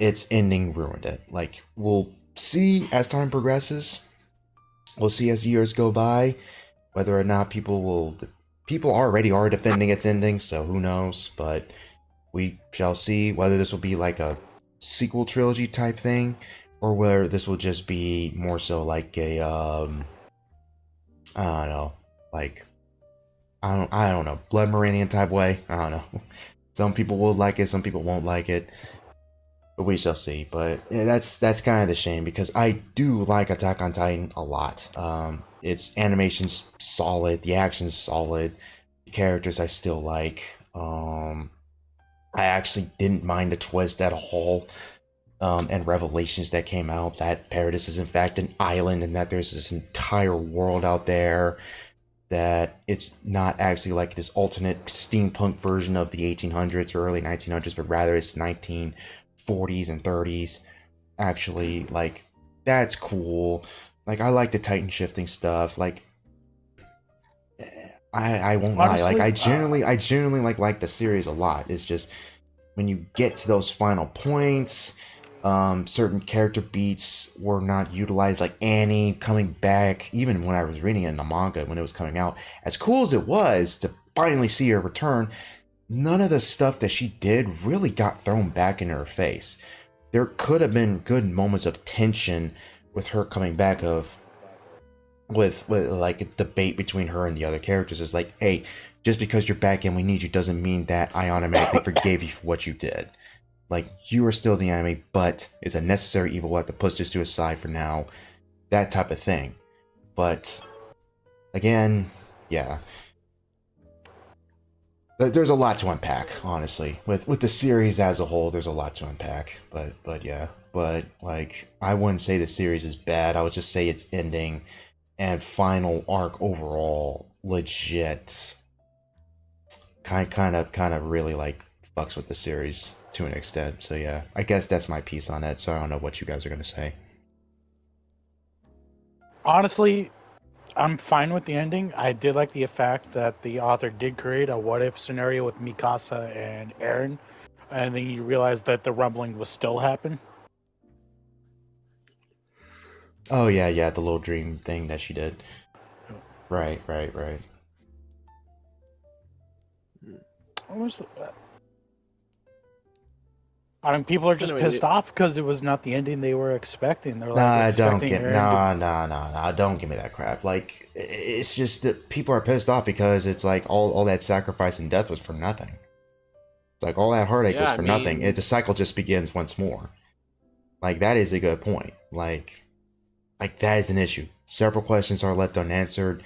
its ending ruined it? Like we'll see as time progresses. We'll see as years go by whether or not people already are defending its ending, so who knows, but we shall see whether this will be like a sequel trilogy type thing or whether this will just be more so like a I don't know, like I don't know, Blood Meridian type way. I don't know. Some people will like it, some people won't like it, but we shall see. But yeah, that's kind of the shame because I do like Attack on Titan a lot. Its animation's solid, the action's solid, the characters I still like. I actually didn't mind the twist at all. And revelations that came out that Paradis is in fact an island and that there's this entire world out there, that it's not actually like this alternate steampunk version of the 1800s or early 1900s, but rather it's 1940s and 30s. Actually, like that's cool. Like I like the Titan shifting stuff. Like I won't lie. Like I genuinely like the series a lot. It's just when you get to those final points, certain character beats were not utilized, like Annie coming back. Even when I was reading it in the manga when it was coming out, as cool as it was to finally see her return, none of the stuff that she did really got thrown back in her face. There could have been good moments of tension with her coming back, with like a debate between her and the other characters. Is like, hey, just because you're back and we need you doesn't mean that I automatically forgave you for what you did. Like, you are still the enemy, but it's a necessary evil. We'll have to push this to a side for now. That type of thing. But, again, yeah. There's a lot to unpack, honestly. With the series as a whole, there's a lot to unpack. But yeah. But, like, I wouldn't say the series is bad. I would just say its ending and final arc overall legit kind of really, like, fucks with the series to an extent. So yeah, I guess that's my piece on it. So I don't know what you guys are gonna say. Honestly, I'm fine with the ending. I did like the fact that the author did create a what if scenario with Mikasa and Eren, and then you realize that the rumbling will still happen. Oh yeah, the little dream thing that she did. Right. What was that? I mean, people are just pissed off because it was not the ending they were expecting. They're like, don't give me that crap. Like, it's just that people are pissed off because it's like all that sacrifice and death was for nothing. It's like all that heartache was for nothing. The cycle just begins once more. Like, that is a good point. Like that is an issue. Several questions are left unanswered,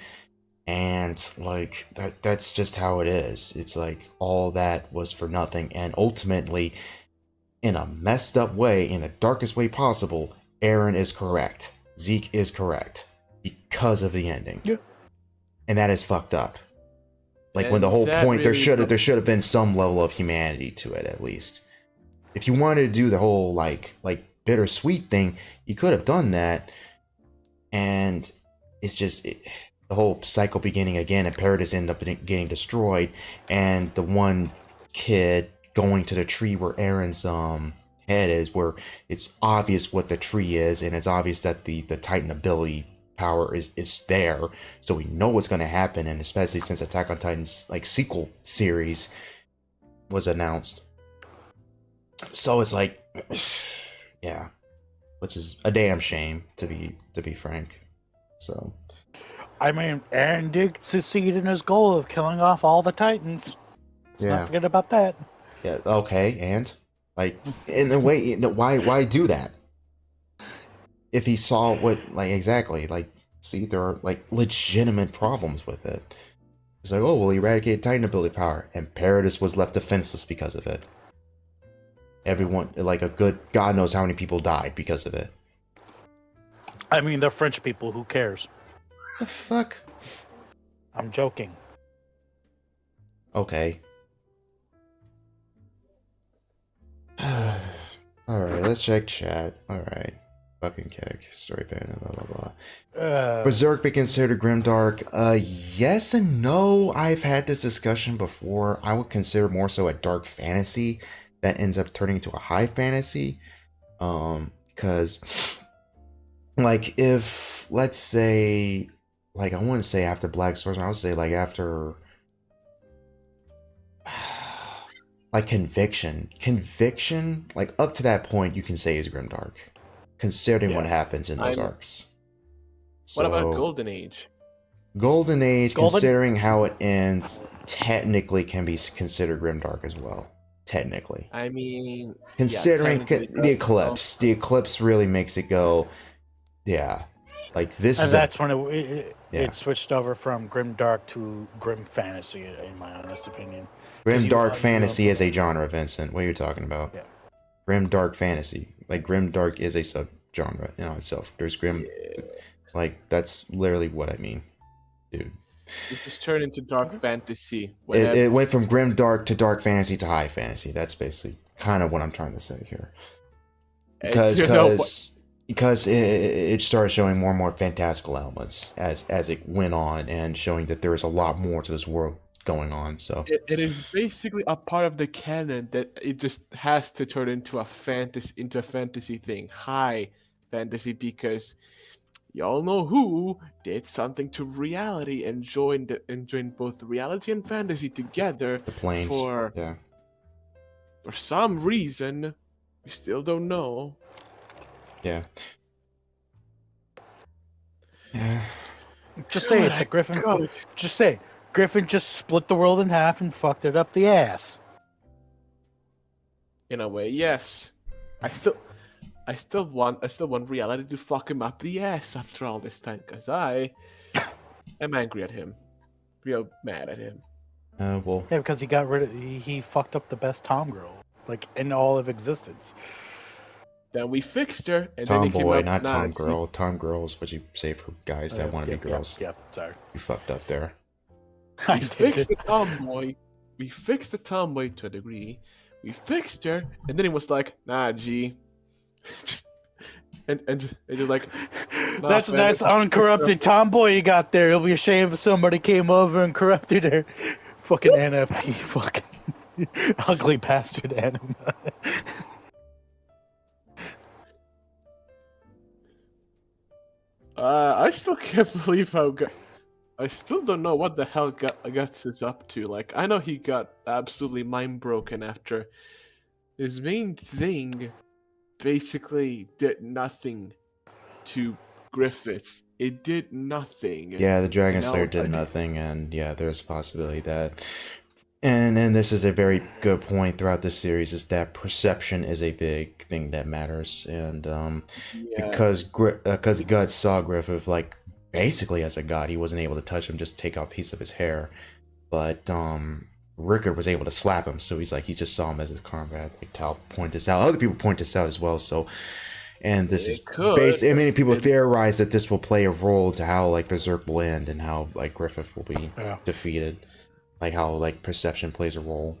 and like that's just how it is. It's like all that was for nothing, and ultimately, in a messed up way, in the darkest way possible, Eren is correct. Zeke is correct because of the ending. Yeah. And that is fucked up. Like, and when the whole point, really there should have been some level of humanity to it, at least. If you wanted to do the whole like bittersweet thing, you could have done that. And it's just the whole cycle beginning again, and Paradis ended up getting destroyed, and the one kid going to the tree where Eren's head is, where it's obvious what the tree is, and it's obvious that the Titan ability power is there, so we know what's going to happen. And especially since Attack on Titan's like sequel series was announced, so it's like, yeah, which is a damn shame to be frank. So, I mean, Eren did succeed in his goal of killing off all the Titans. Let's not forget about that. Yeah, okay, and like in a way, why do that? if he saw what, like, exactly, like, see, there are like legitimate problems with it. It's like, oh, we'll eradicate Titan ability power, and Paradis was left defenseless because of it. Everyone, like, a good God knows how many people died because of it. I mean, they're French people. Who cares? The fuck? I'm joking. Okay. Alright, let's check chat. Alright. Fucking kick. Story ban, blah blah blah. Berserk be considered grimdark? Yes and no. I've had this discussion before. I would consider more so a dark fantasy that ends up turning into a high fantasy. Because like, if, let's say, like, I wouldn't say after Black Swordsman, I would say like after like Conviction, like up to that point you can say is grimdark, considering what happens in those arcs. What about Golden Age? Golden Age, considering how it ends, technically can be considered grimdark as well. Technically, I mean, considering the Eclipse, the Eclipse really makes it go, yeah, like this. And that's when it switched over from grimdark to grim fantasy, in my honest opinion. Grim dark fantasy is a genre, Vincent. What are you talking about? Yeah. Grim dark fantasy, like grim dark is a subgenre in itself. There's grim, like, that's literally what I mean, dude. It just turned into dark fantasy. It went from grim dark to dark fantasy to high fantasy. That's basically kind of what I'm trying to say here. Because it started showing more and more fantastical elements as it went on, and showing that there is a lot more to this world going on. So it is basically a part of the canon that it just has to turn into a fantasy thing, high fantasy, because y'all know who did something to reality and joined both reality and fantasy together. the planes, for some reason we still don't know. Yeah. Just say it, Griffin. Just say Griffin just split the world in half and fucked it up the ass. In a way, yes. I still want reality to fuck him up the ass after all this time, because I am angry at him. Real mad at him. Well. Yeah, because he fucked up the best Tom girl, like, in all of existence. Then we fixed her, and Tom then he boy, came up, not Tom girl. Tom girl is what you say for guys that want to be girls. Yep, sorry. You fucked up there. We fixed the tomboy. We fixed the tomboy to a degree. We fixed her, and then he was like, "Nah, G." just and just like, nah, that's man, nice uncorrupted tomboy you got there. It'll be a shame if somebody came over and corrupted her. Fucking NFT, fucking ugly bastard anime. I still can't believe how I still don't know what the hell Guts is up to. Like, I know he got absolutely mind broken after his main thing basically did nothing to Griffith. It did nothing. Yeah, the Dragon Slayer did nothing, and yeah, there's a possibility that. And this is a very good point throughout this series, is that perception is a big thing that matters, and because Guts saw Griffith like basically as a god, he wasn't able to touch him, just take out a piece of his hair, but Rickard was able to slap him, so he just saw him as his comrade. Like, Tal point this out, other people point this out as well. So, and this is based. Many people theorize that this will play a role to how like Berserk will end and how like Griffith will be defeated. Like how like perception plays a role,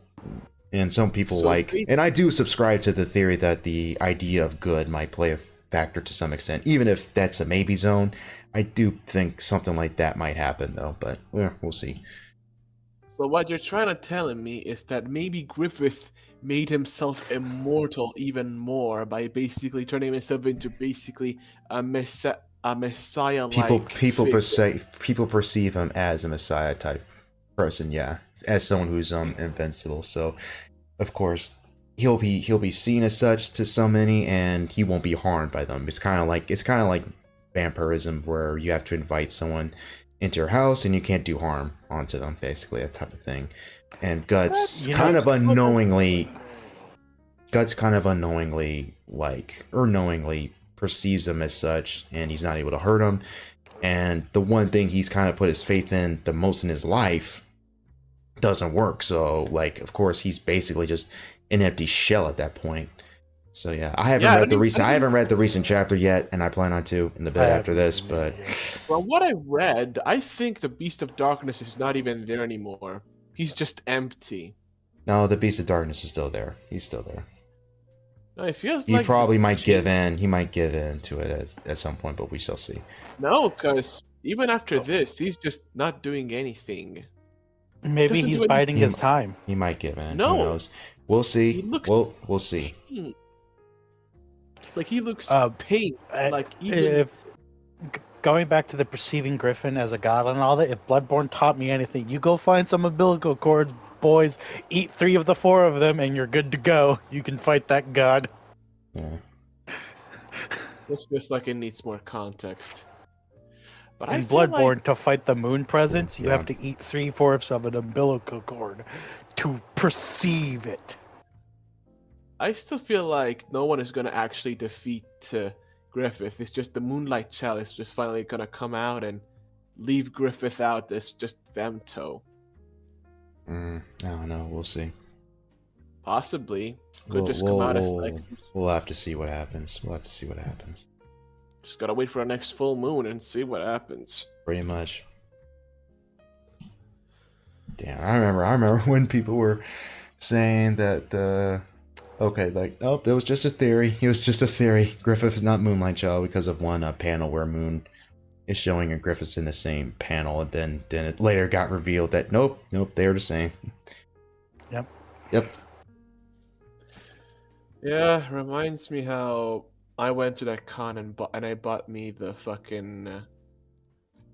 and some people and I do subscribe to the theory that the idea of good might play a factor to some extent, even if that's a maybe zone. I do think something like that might happen though, but we'll see. So what you're trying to tell me is that maybe Griffith made himself immortal even more by basically turning himself into basically a messiah-like people perceive him as a messiah type person, as someone who's invincible. So of course he'll be seen as such to so many, and he won't be harmed by them. It's kind of like vampirism, where you have to invite someone into your house and you can't do harm onto them, basically, that type of thing. And Guts kind of unknowingly knowingly perceives him as such, and he's not able to hurt him. And the one thing he's kind of put his faith in the most in his life doesn't work. So, like, of course, he's basically just an empty shell at that point. So yeah, I haven't read the recent chapter yet, and I plan on to in the bit after this. But from what I read, I think the Beast of Darkness is not even there anymore. He's just empty. no, the Beast of Darkness is still there. He's still there. No, it feels He like probably might give in. He might give in to it at some point, but we shall see. No, because even after this, he's just not doing anything. Maybe Doesn't he's do biding anything. his time. He might give in. No. Who knows? We'll see. He looks We'll see. Like he looks pained. I- Like even If going back to the perceiving Griffin as a god and all that, if Bloodborne taught me anything, you go find some umbilical cords, boys, eat 3 of the 4 of them, and you're good to go. You can fight that god. Yeah. looks just like it needs more context. But I In feel Bloodborne, like to fight the moon presence, you Yeah. have to eat 3/4 of an umbilical cord to perceive it. I still feel like no one is gonna actually defeat Griffith. It's just the Moonlight Chalice just finally gonna come out and leave Griffith out as just Femto. I don't know. We'll see. Possibly could just come out as like We'll have to see what happens. We'll have to see what happens. just gotta wait for the next full moon and see what happens. Pretty much. Damn, I remember when people were saying that okay, like, oh, that was just a theory. It was just a theory. Griffith is not Moonlight Child because of one panel where Moon is showing and Griffith's in the same panel, and then it later got revealed that nope, they're the same. Yep. Yeah, reminds me how I went to that con and I bought me the fucking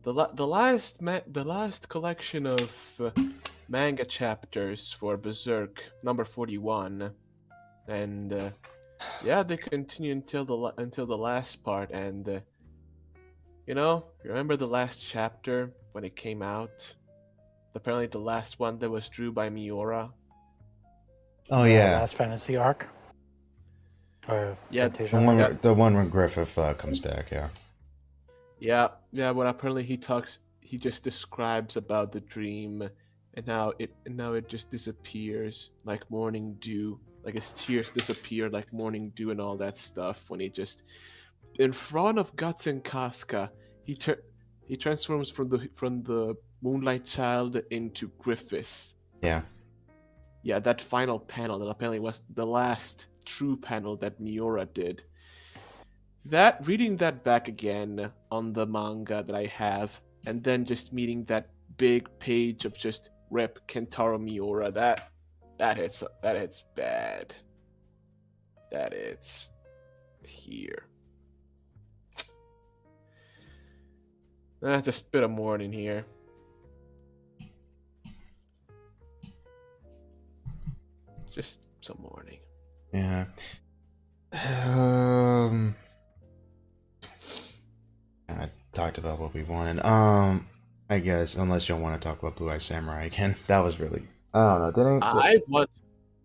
the last collection of manga chapters for Berserk number 41, and yeah, they continue until the last part, and you know, remember the last chapter when it came out? Apparently, the last one that was drew by Miura. Oh yeah, Last Fantasy arc. Or Yeah, Fantasia. the one when Griffith comes back. Yeah. Yeah. When apparently he just describes about the dream and how it just disappears like morning dew, like his tears disappear like morning dew and all that stuff. When he just in front of Guts and Casca, he transforms from the Moonlight Child into Griffith. Yeah. Yeah, that final panel that apparently was the last true panel that Miura did. Reading that back again on the manga that I have, and then just meeting that big page of just Rep Kentaro Miura, that hits bad. That hits here. That's just a bit of mourning here. Just some mourning. Yeah. I talked about what we wanted. I guess unless you don't want to talk about Blue Eye Samurai again, that was really I don't know.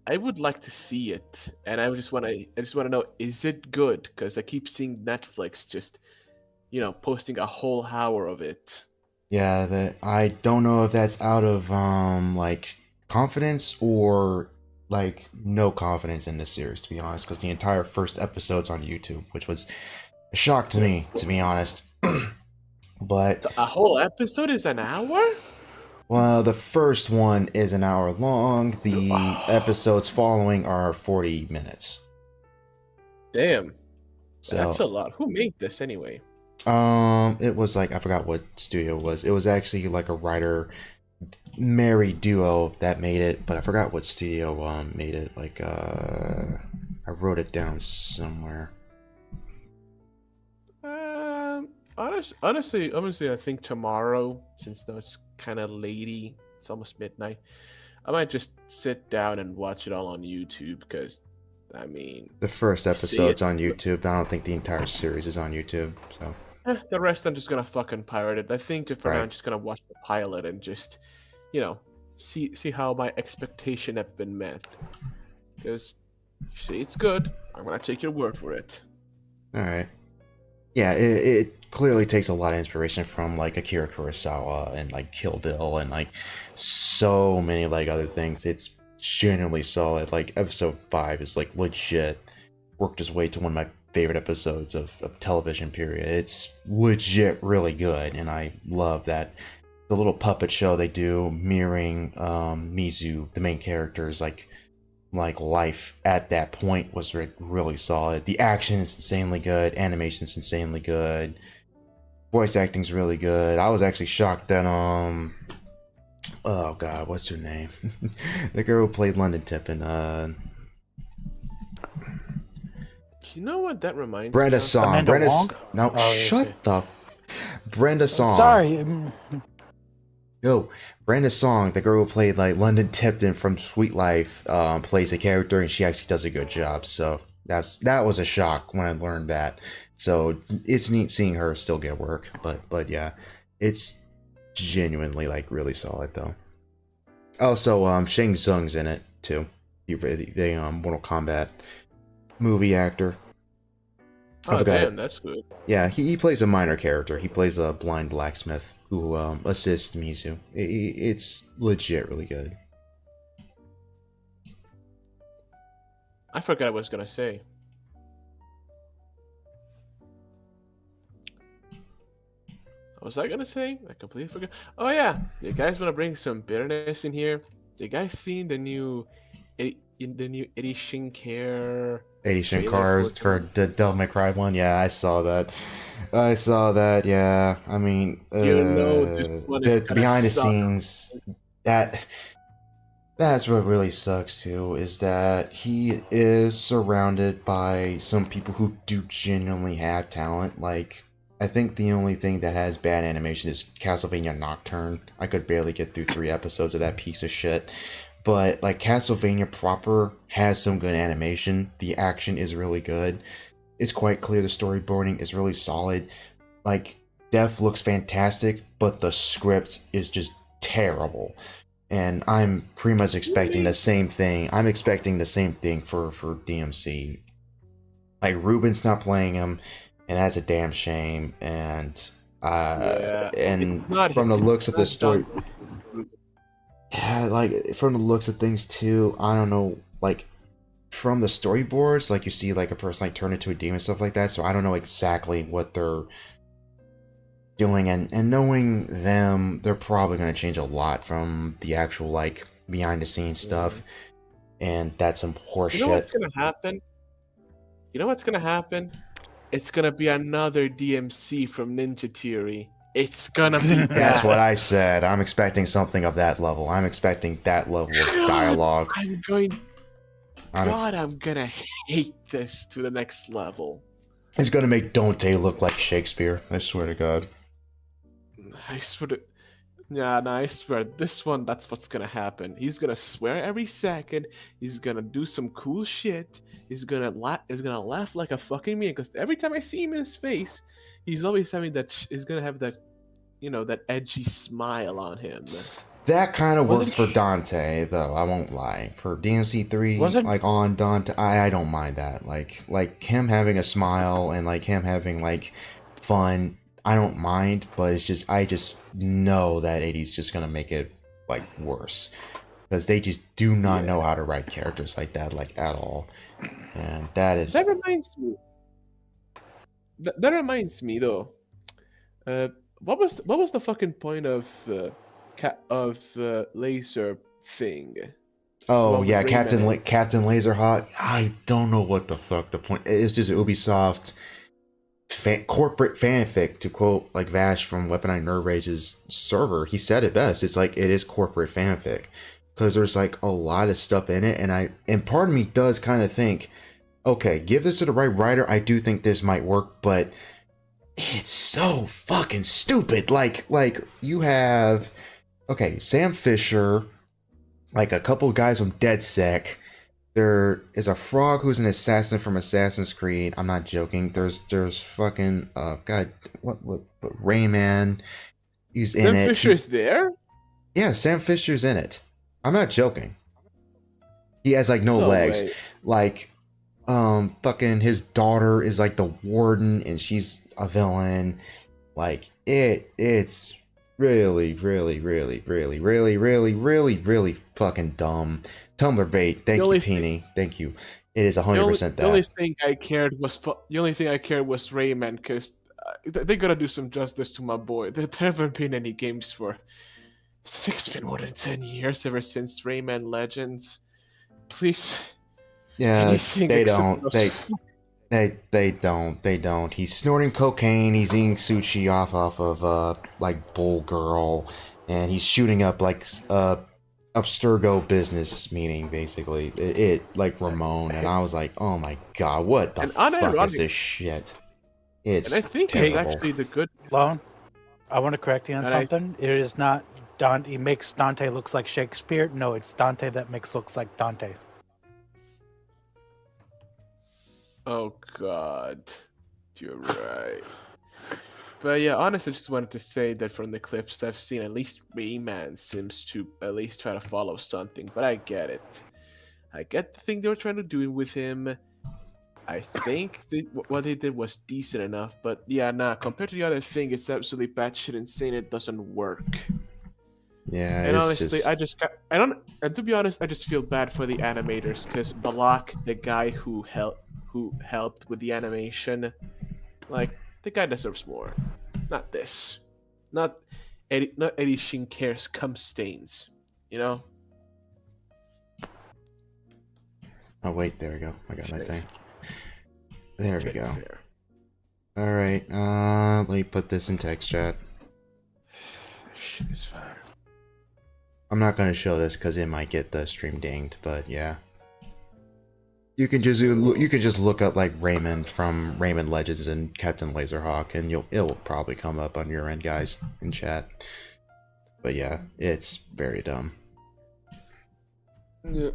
I would like to see it, and I just want to know, is it good? Because I keep seeing Netflix just, posting a whole hour of it. Yeah, I don't know if that's out of like confidence or like no confidence in this series, to be honest, because the entire first episode's on YouTube, which was a shock to me, to be honest. But a whole episode is an hour? Well, the first one is an hour long. The episodes following are 40 minutes. Damn. So that's a lot. Who made this anyway? It was like, I forgot what studio it was. It was actually like a writer married duo that made it, but I forgot what studio made it. Like I wrote it down somewhere. Honestly, I think tomorrow, since now it's kind of latey, it's almost midnight, I might just sit down and watch it all on YouTube, because, I mean... The first episode's on YouTube. I don't think the entire series is on YouTube, so... The rest I'm just gonna fucking pirate it. I think for now I'm just gonna watch the pilot and just, see how my expectation have been met. Because, you see, it's good. I'm gonna take your word for it. Alright. yeah, it clearly takes a lot of inspiration from like Akira Kurosawa and like Kill Bill and like so many like other things. It's genuinely solid. Like episode 5 is like legit worked its way to one of my favorite episodes of television period. It's legit really good, and I love that the little puppet show they do mirroring Mizu, the main character's like life at that point was really solid. The action is insanely good, animation's insanely good, voice acting's really good. I was actually shocked that oh god, what's her name? The girl who played London Tippin, You know what that reminds me Brenda of? Song. Amanda Brenda Wong? No, Oh, yeah, shut okay. the Brenda Song. Sorry. Yo, Brenda Song, the girl who played like London Tipton from Sweet Life, plays a character, and she actually does a good job. So that was a shock when I learned that. So it's neat seeing her still get work, but yeah, it's genuinely like really solid though. Also, Shang Tsung's in it too. The Mortal Kombat movie actor. I Oh forgot. damn, that's good. Yeah, he plays a minor character. He plays a blind blacksmith who assists Mizu. It's legit really good. I forgot what I was gonna say. What was I gonna say? I completely forgot. Oh yeah, you guys wanna bring some bitterness in here? You guys seen the new Eddie Shinker 80 trailer Shinkars for the Devil May Cry one. Yeah, I saw that. I saw that. Yeah, I mean, You know this one is the gonna behind the suck. scenes that's what really sucks too, is that he is surrounded by some people who do genuinely have talent. Like, I think the only thing that has bad animation is Castlevania Nocturne. I could barely get through 3 episodes of that piece of shit. But like Castlevania proper has some good animation. The action is really good. It's quite clear the storyboarding is really solid. Like, Death looks fantastic, but the script is just terrible. And I'm pretty much expecting the same thing. I'm expecting the same thing for DMC. Like, Ruben's not playing him, and that's a damn shame. And Yeah, and it's not from the him. looks of the It's story, not done. yeah, like from the looks of things too, I don't know, like from the storyboards, like you see like a person like turn into a demon, stuff like that. So I don't know exactly what they're doing, and knowing them, they're probably going to change a lot from the actual like behind the scenes stuff, and that's some horse You know what's shit. gonna happen? You know what's gonna happen? It's gonna be another DMC from Ninja Theory. It's gonna be That's that. what I said. I'm expecting something of that level. I'm expecting that level of dialogue. I'm going. I'm God, I'm gonna hate this to the next level. It's going to make Dante look like Shakespeare. I swear to God. I swear to. Yeah, no, I swear, this one, that's what's gonna happen. He's gonna swear every second. He's gonna do some cool shit. He's gonna laugh like a fucking man. Because every time I see him in his face, he's always having that. He's gonna have that, that edgy smile on him. That kind of Wasn't works for sh- Dante, though. I won't lie. For DMC3, Wasn't- like on Dante, I don't mind that. Like him having a smile and like him having like fun, I don't mind. But it's just I just know that 80's just gonna make it like worse, because they just do not know how to write characters like that, like at all. And that is That reminds me. That reminds me though. What was the fucking point of laser thing? oh one with yeah, Rayman. Captain Laserhawk. I don't know what the fuck the point. It's just Ubisoft corporate fanfic, to quote like Vash from Weaponite Nerve Rage's server. He said it best. It's like it is corporate fanfic, because there's like a lot of stuff in it, and part of me does kind of think, okay, give this to the right writer. I do think this might work, but it's so fucking stupid. Like you have, okay, Sam Fisher, like a couple guys from DedSec. There is a frog who's an assassin from Assassin's Creed. I'm not joking. There's fucking God, what Rayman. He's in Sam it. Fisher's there? Yeah, Sam Fisher's in it. I'm not joking. He has like no No legs. way. Like Fucking his daughter is like the warden, and she's a villain. Like it's really, really, really, really, really, really, really, really fucking dumb. Tumblr bait. Thank you, Teeny. Thank you. It is 100% that. The only thing I cared was Rayman, because they gotta do some justice to my boy. There haven't been any games for. I think it's been more than 10 years ever since Rayman Legends. Please. Yeah, anything they except don't. those- They don't. They don't. He's snorting cocaine. He's eating sushi off of like Bull Girl, and he's shooting up like Abstergo business meeting basically. It like Ramon, and I was like, oh my god, what the And fuck is unironic- this shit? It's And I think terrible. he's actually the good. Lone, I want to correct you on And I- something. It is not Dante. He makes Dante looks like Shakespeare. No, it's Dante that makes looks like Dante. Oh god, you're right. But yeah, honestly, I just wanted to say that from the clips I've seen, at least Rayman seems to at least try to follow something. But I get it. I get the thing they were trying to do with him. I think what they did was decent enough. But yeah, nah, compared to the other thing, it's absolutely batshit insane. It doesn't work. Yeah, And it's honestly, just... and to be honest, I just feel bad for the animators, because Balak, the guy who helped with the animation, like, the guy deserves more. Not this. Not Eddie Shinkare's cum stains. You know? Oh wait, there we go. I got my thing. There we go. Fair. All right. Let me put this in text chat. Shit is fine. I'm not gonna show this because it might get the stream dinged, but yeah. You can just look up like Raymond from Rayman Legends and Captain Laserhawk, and it'll probably come up on your end, guys, in chat. But yeah, it's very dumb. Yeah.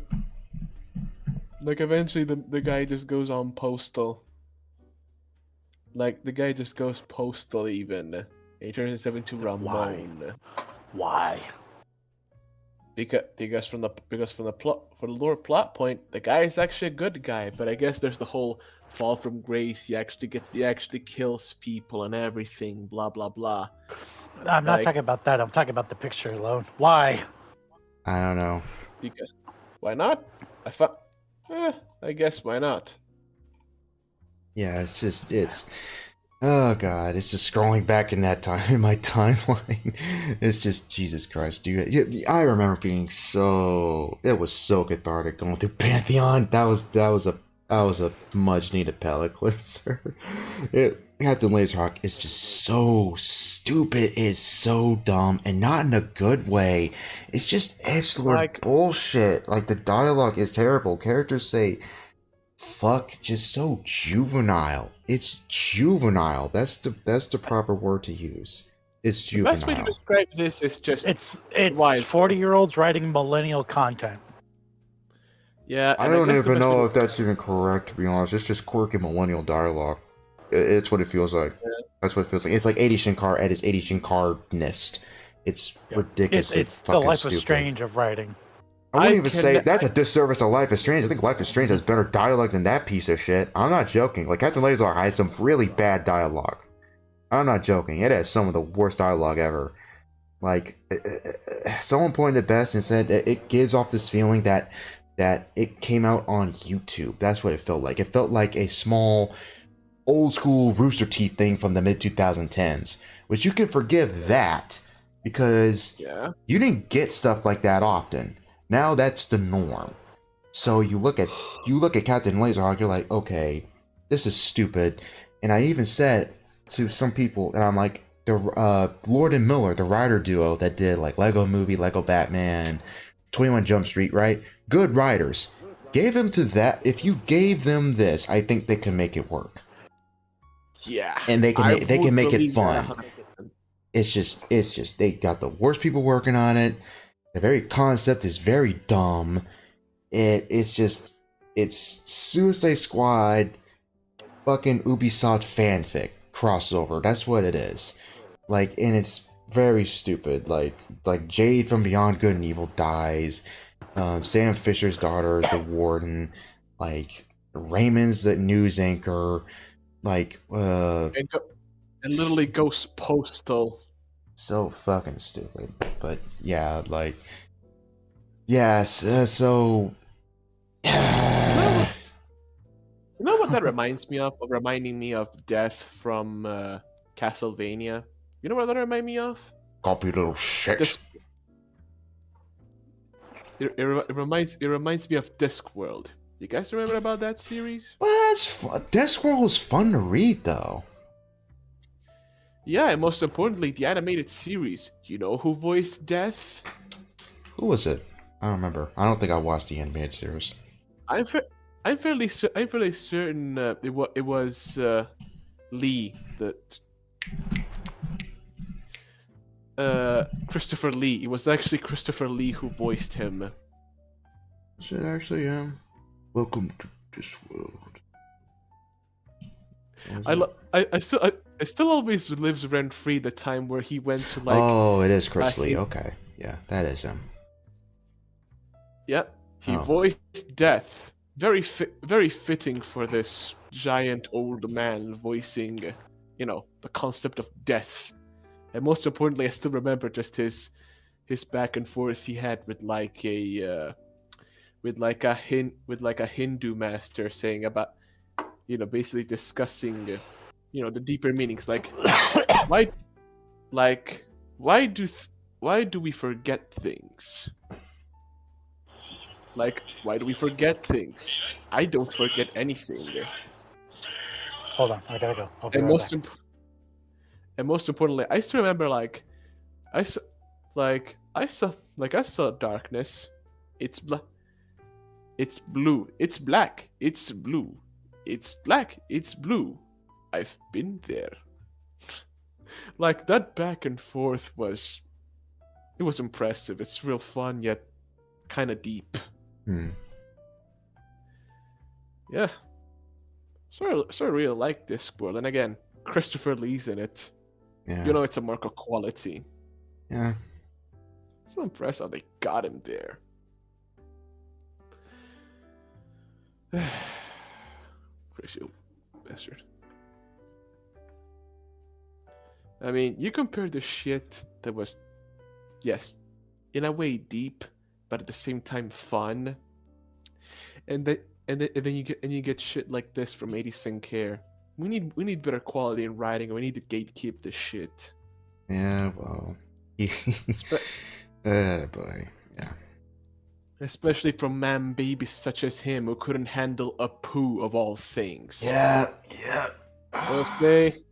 Like, eventually the guy just goes on postal. Like, the guy just goes postal even. He turns himself into Ramon. Why? Because from the lore plot point, the guy is actually a good guy, but I guess there's the whole fall from grace. He actually kills people and everything. Blah blah blah. I'm not Like- talking about that. I'm talking about the picture alone. Why? I don't know. Because why not? I guess why not? Yeah, it's oh god, it's just scrolling back in that time in my timeline. It's just Jesus Christ, dude. I remember being it was so cathartic going through Pantheon. That was a much needed palate cleanser. Captain Laserhawk is just so stupid. It's so dumb, and not in a good way. It's just edgelord bullshit. Like, the dialogue is terrible. Characters say fuck just so juvenile. It's juvenile. That's the proper word to use. It's The best way to juvenile. describe this is just It's Why? 40-year-olds writing millennial content. yeah. I and don't guess the even best way know to- if that's even correct, to be honest. It's just quirky millennial dialogue. It's what it feels like. That's what it feels like. It's like 80 Shinkar at his 80 Shinkar-ness. It's ridiculous. It's the fucking Life stupid. of Strange of writing. I wouldn't I even can- say that's a disservice of Life is Strange. I think Life is Strange has better dialogue than that piece of shit. I'm not joking. Like, Captain Laserhawk has some really bad dialogue. I'm not joking. It has some of the worst dialogue ever. Like, someone pointed it best and said it gives off this feeling that it came out on YouTube. That's what it felt like. It felt like a small, old school Rooster Teeth thing from the mid 2010s, which you can forgive that because Yeah. you didn't get stuff like that often. Now that's the norm. So you look at Captain Laserhawk, you're like, okay, this is stupid. And I even said to some people, and I'm like, the Lord and Miller, the writer duo that did like Lego Movie, Lego Batman, 21 Jump Street, right? Good writers. Gave them to that. If you gave them this, I think they can make it work. Yeah. And they I can would make it believe that fun. 100%. It's just they got the worst people working on it. The very concept is very dumb. It's Suicide Squad fucking Ubisoft fanfic crossover. That's what it is. Like, and it's very stupid. Like Jade from Beyond Good and Evil dies. Sam Fisher's daughter is a warden. Like, Raymond's the news anchor. Like, And literally goes postal. so fucking stupid. But yeah, like, yes. So, You know what that reminds me of? Reminding me of Death from Castlevania. You know what that reminds me of? copy little shit. This. It reminds me of Discworld. You guys remember about that series? Well, that's fun. Discworld was fun to read, though. Yeah, and most importantly, the animated series. You know who voiced Death? Who was it? I don't remember. I don't think I watched the animated series. I'm fairly certain it was Lee that Christopher Lee. It was actually Christopher Lee who voiced him. Is it actually Welcome to Discworld. I still always lives rent free the time where he went to like. Oh, it is Chris Lee. Okay, yeah, that is him. Yep, he Oh. voiced Death. Very fitting for this giant old man voicing, the concept of death. And most importantly, I still remember just his back and forth he had with like a Hindu master saying about, basically discussing, the deeper meanings, like why do we forget things? Like, why do we forget things? I don't forget anything. Hold on, I gotta go. I'll be And right back. most importantly, I still remember I saw darkness. It's blue. It's black. It's blue. It's black. It's blue. I've been there. Like that back and forth was impressive. It's real fun yet kind of deep. Yeah. So I really like Discworld. And again, Christopher Lee's in it. Yeah. It's a mark of quality. Yeah. So impressed how they got him there. Crazy old bastard. I mean, you compare the shit that was, yes, in a way deep, but at the same time fun, and then you get shit like this from 80 Sinclair. We need better quality in writing, and we need to gatekeep this shit. Yeah, well. Boy. Yeah. Especially from man babies such as him who couldn't handle a poo of all things. Yeah. Pussy.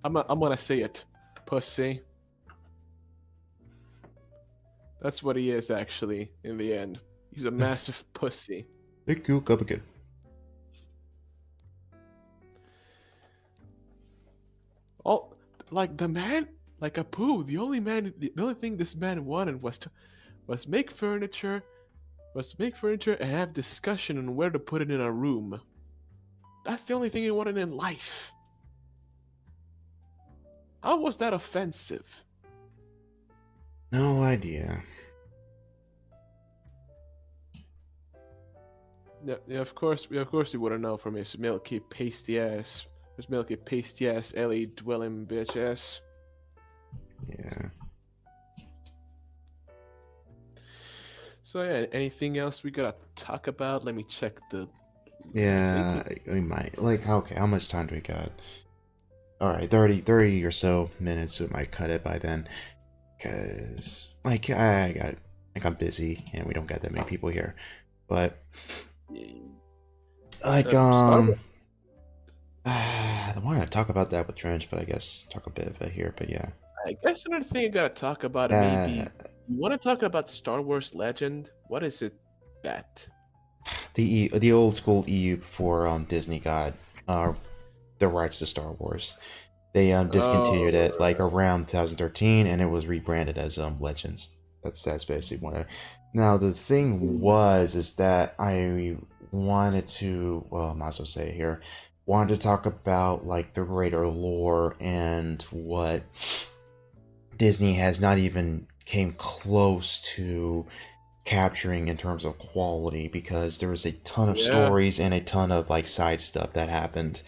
I'm gonna say it. Pussy. That's what he is actually, in the end. He's a massive pussy. Thank you, come again. All like the man, like Apu. The only thing this man wanted was make furniture, and have discussion on where to put it in a room. That's the only thing he wanted in life. How was that offensive? No idea. Yeah, of course you wouldn't know from his milky pasty ass LA dwelling bitch ass. Yeah. So yeah, anything else we gotta talk about? Let me check the. Yeah, we might. Like, okay, how much time do we got? Alright, 30 or so minutes, we might cut it by then. Because, like, I got busy, and we don't got that many people here. But, like, I wanted to talk about that with Trench, but I guess talk a bit of it here, but yeah. I guess another thing I gotta talk about maybe. You want to talk about Star Wars Legend? What is it that? The old school EU before Disney got the rights to Star Wars. They discontinued it like around 2013, and it was rebranded as Legends. That's basically what. Now the thing is that I wanted to, well, I might as well say it here, wanted to talk about like the greater lore and what Disney has not even came close to capturing in terms of quality, because there was a ton of Yeah. stories and a ton of like side stuff that happened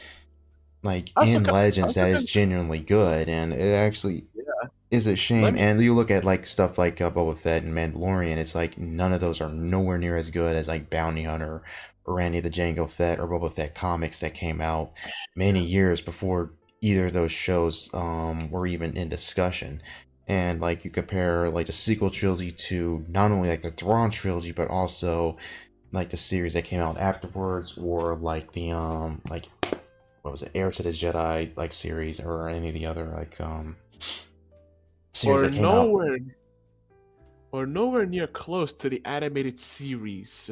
like I also, in I Legends also that is can, genuinely good, and it actually yeah. is a Let shame. me. And you look at like stuff like Boba Fett and Mandalorian, it's like none of those are nowhere near as good as like Bounty Hunter or any of the Jango Fett or Boba Fett comics that came out many years before either of those shows were even in discussion. And like you compare like the sequel trilogy to not only like the Thrawn trilogy, but also like the series that came out afterwards, or like the like what was it, Heir to the Jedi like series, or any of the other like series Or that came out. nowhere, or nowhere near close to the animated series.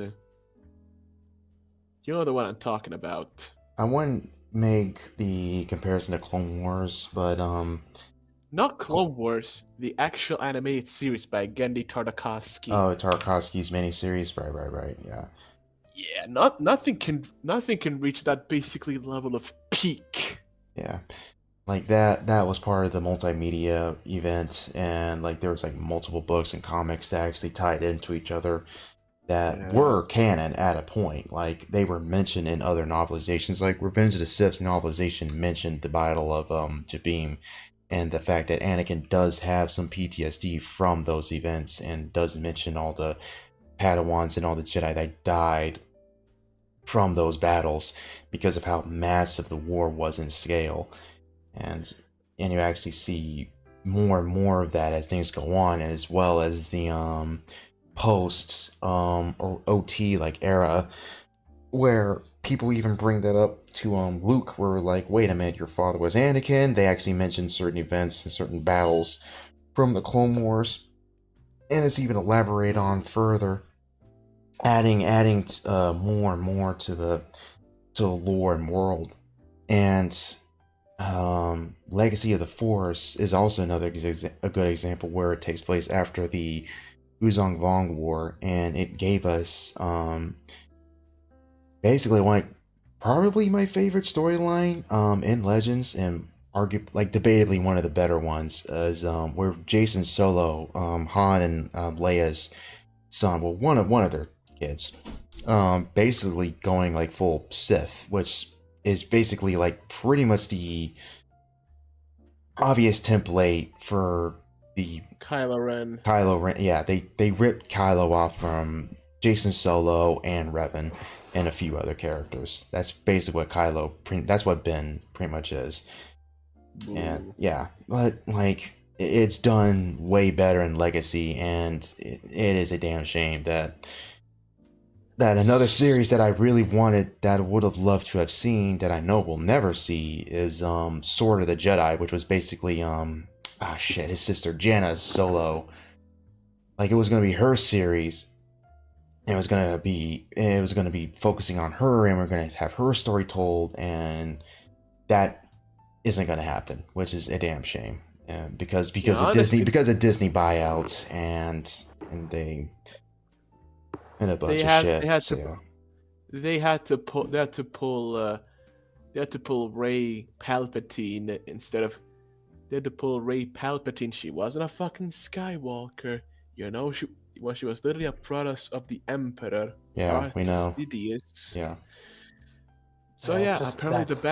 You know the one I'm talking about. I wouldn't make the comparison to Clone Wars, but Not Clone Wars, the actual animated series by Genndy Tartakovsky. oh, Tarkovsky's miniseries, right, yeah, Yeah, nothing can reach that basically level of peak. yeah. Like that was part of the multimedia event, and like there was like multiple books and comics that actually tied into each other that Yeah. were canon at a point. Like they were mentioned in other novelizations. Like Revenge of the Sith's novelization mentioned the Battle of Jabim, and the fact that Anakin does have some PTSD from those events, and does mention all the Padawans and all the Jedi that died from those battles because of how massive the war was in scale. And you actually see more and more of that as things go on, as well as the post or OT like era, where people even bring that up to Luke, where like, wait a minute, your father was Anakin. They actually mention certain events and certain battles from the Clone Wars, and it's even elaborated on further, adding more and more to the lore and world. And Legacy of the Force is also another a good example, where it takes place after the Uzong Vong War, and it gave us basically probably my favorite storyline in Legends, and like debatably one of the better ones, is where Jason Solo, Han and Leia's son, well, one of their kids, basically going like full Sith, which is basically like pretty much the obvious template for the Kylo Ren. Kylo Ren. Yeah, they ripped Kylo off from Jason Solo and Revan and a few other characters. That's basically what that's what Ben pretty much is. And yeah, but like it's done way better in Legacy, and it is a damn shame that another series that I really wanted, that I would have loved to have seen, that I know we'll never see, is Sword of the Jedi, which was basically his sister Janna's Solo. Like it was gonna be her series. And it was gonna be focusing on her, and we're gonna have her story told, and that isn't gonna happen, which is a damn shame. Because Yeah, of honestly, Disney buyouts and they and a bunch of shit. they had to pull Ray Palpatine instead of they had to pull Ray Palpatine. She wasn't a fucking Skywalker, you know. She was literally a product of the Emperor, Yeah, Darth we know. Sidious. Yeah. So Yeah, yeah, just apparently that's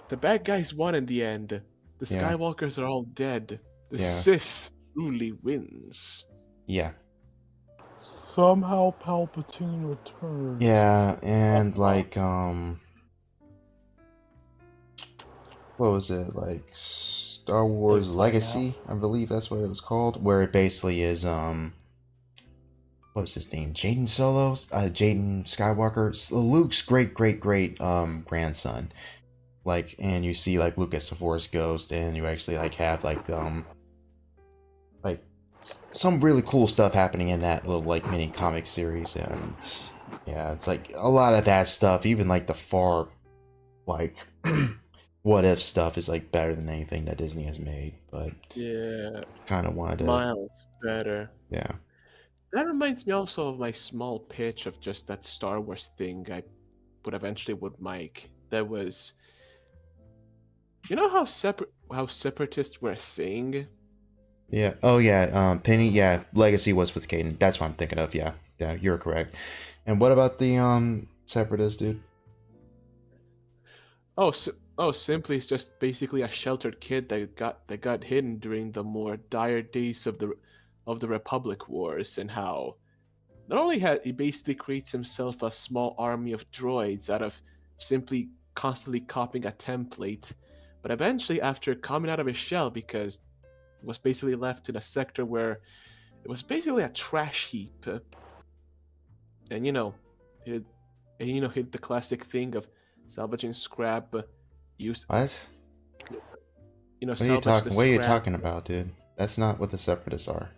the bad guys won in the end. The Yeah. Skywalkers are all dead. The Yeah. Sith truly wins. Yeah. Somehow Palpatine returns. Yeah, and like what was it, like Star Wars Legacy, I believe that's what it was called, where it basically is what was his name, Jaden Skywalker, Luke's great grandson, like, and you see like Luke as the Force Ghost, and you actually like have like some really cool stuff happening in that little like mini comic series. And yeah, it's like a lot of that stuff, even like the far like what if stuff, is like better than anything that Disney has made. But Yeah, kind of wanted to, miles better. yeah. That reminds me also of my small pitch of just that Star Wars thing I would make. That was, you know how separatists were a thing. Yeah. Oh yeah. Penny. Yeah. Legacy was with Caden. That's what I'm thinking of. Yeah. Yeah. You're correct. And what about the separatist dude? Oh, simply it's just basically a sheltered kid that got hidden during the more dire days of the Republic Wars, and how not only had he basically creates himself a small army of droids out of simply constantly copying a template, but eventually after coming out of his shell, because it was basically left in a sector where it was basically a trash heap, and he hit the classic thing of salvaging scrap, use What? What are you salvage the talking? What are you scrap. talking about, dude? That's not what the separatists are.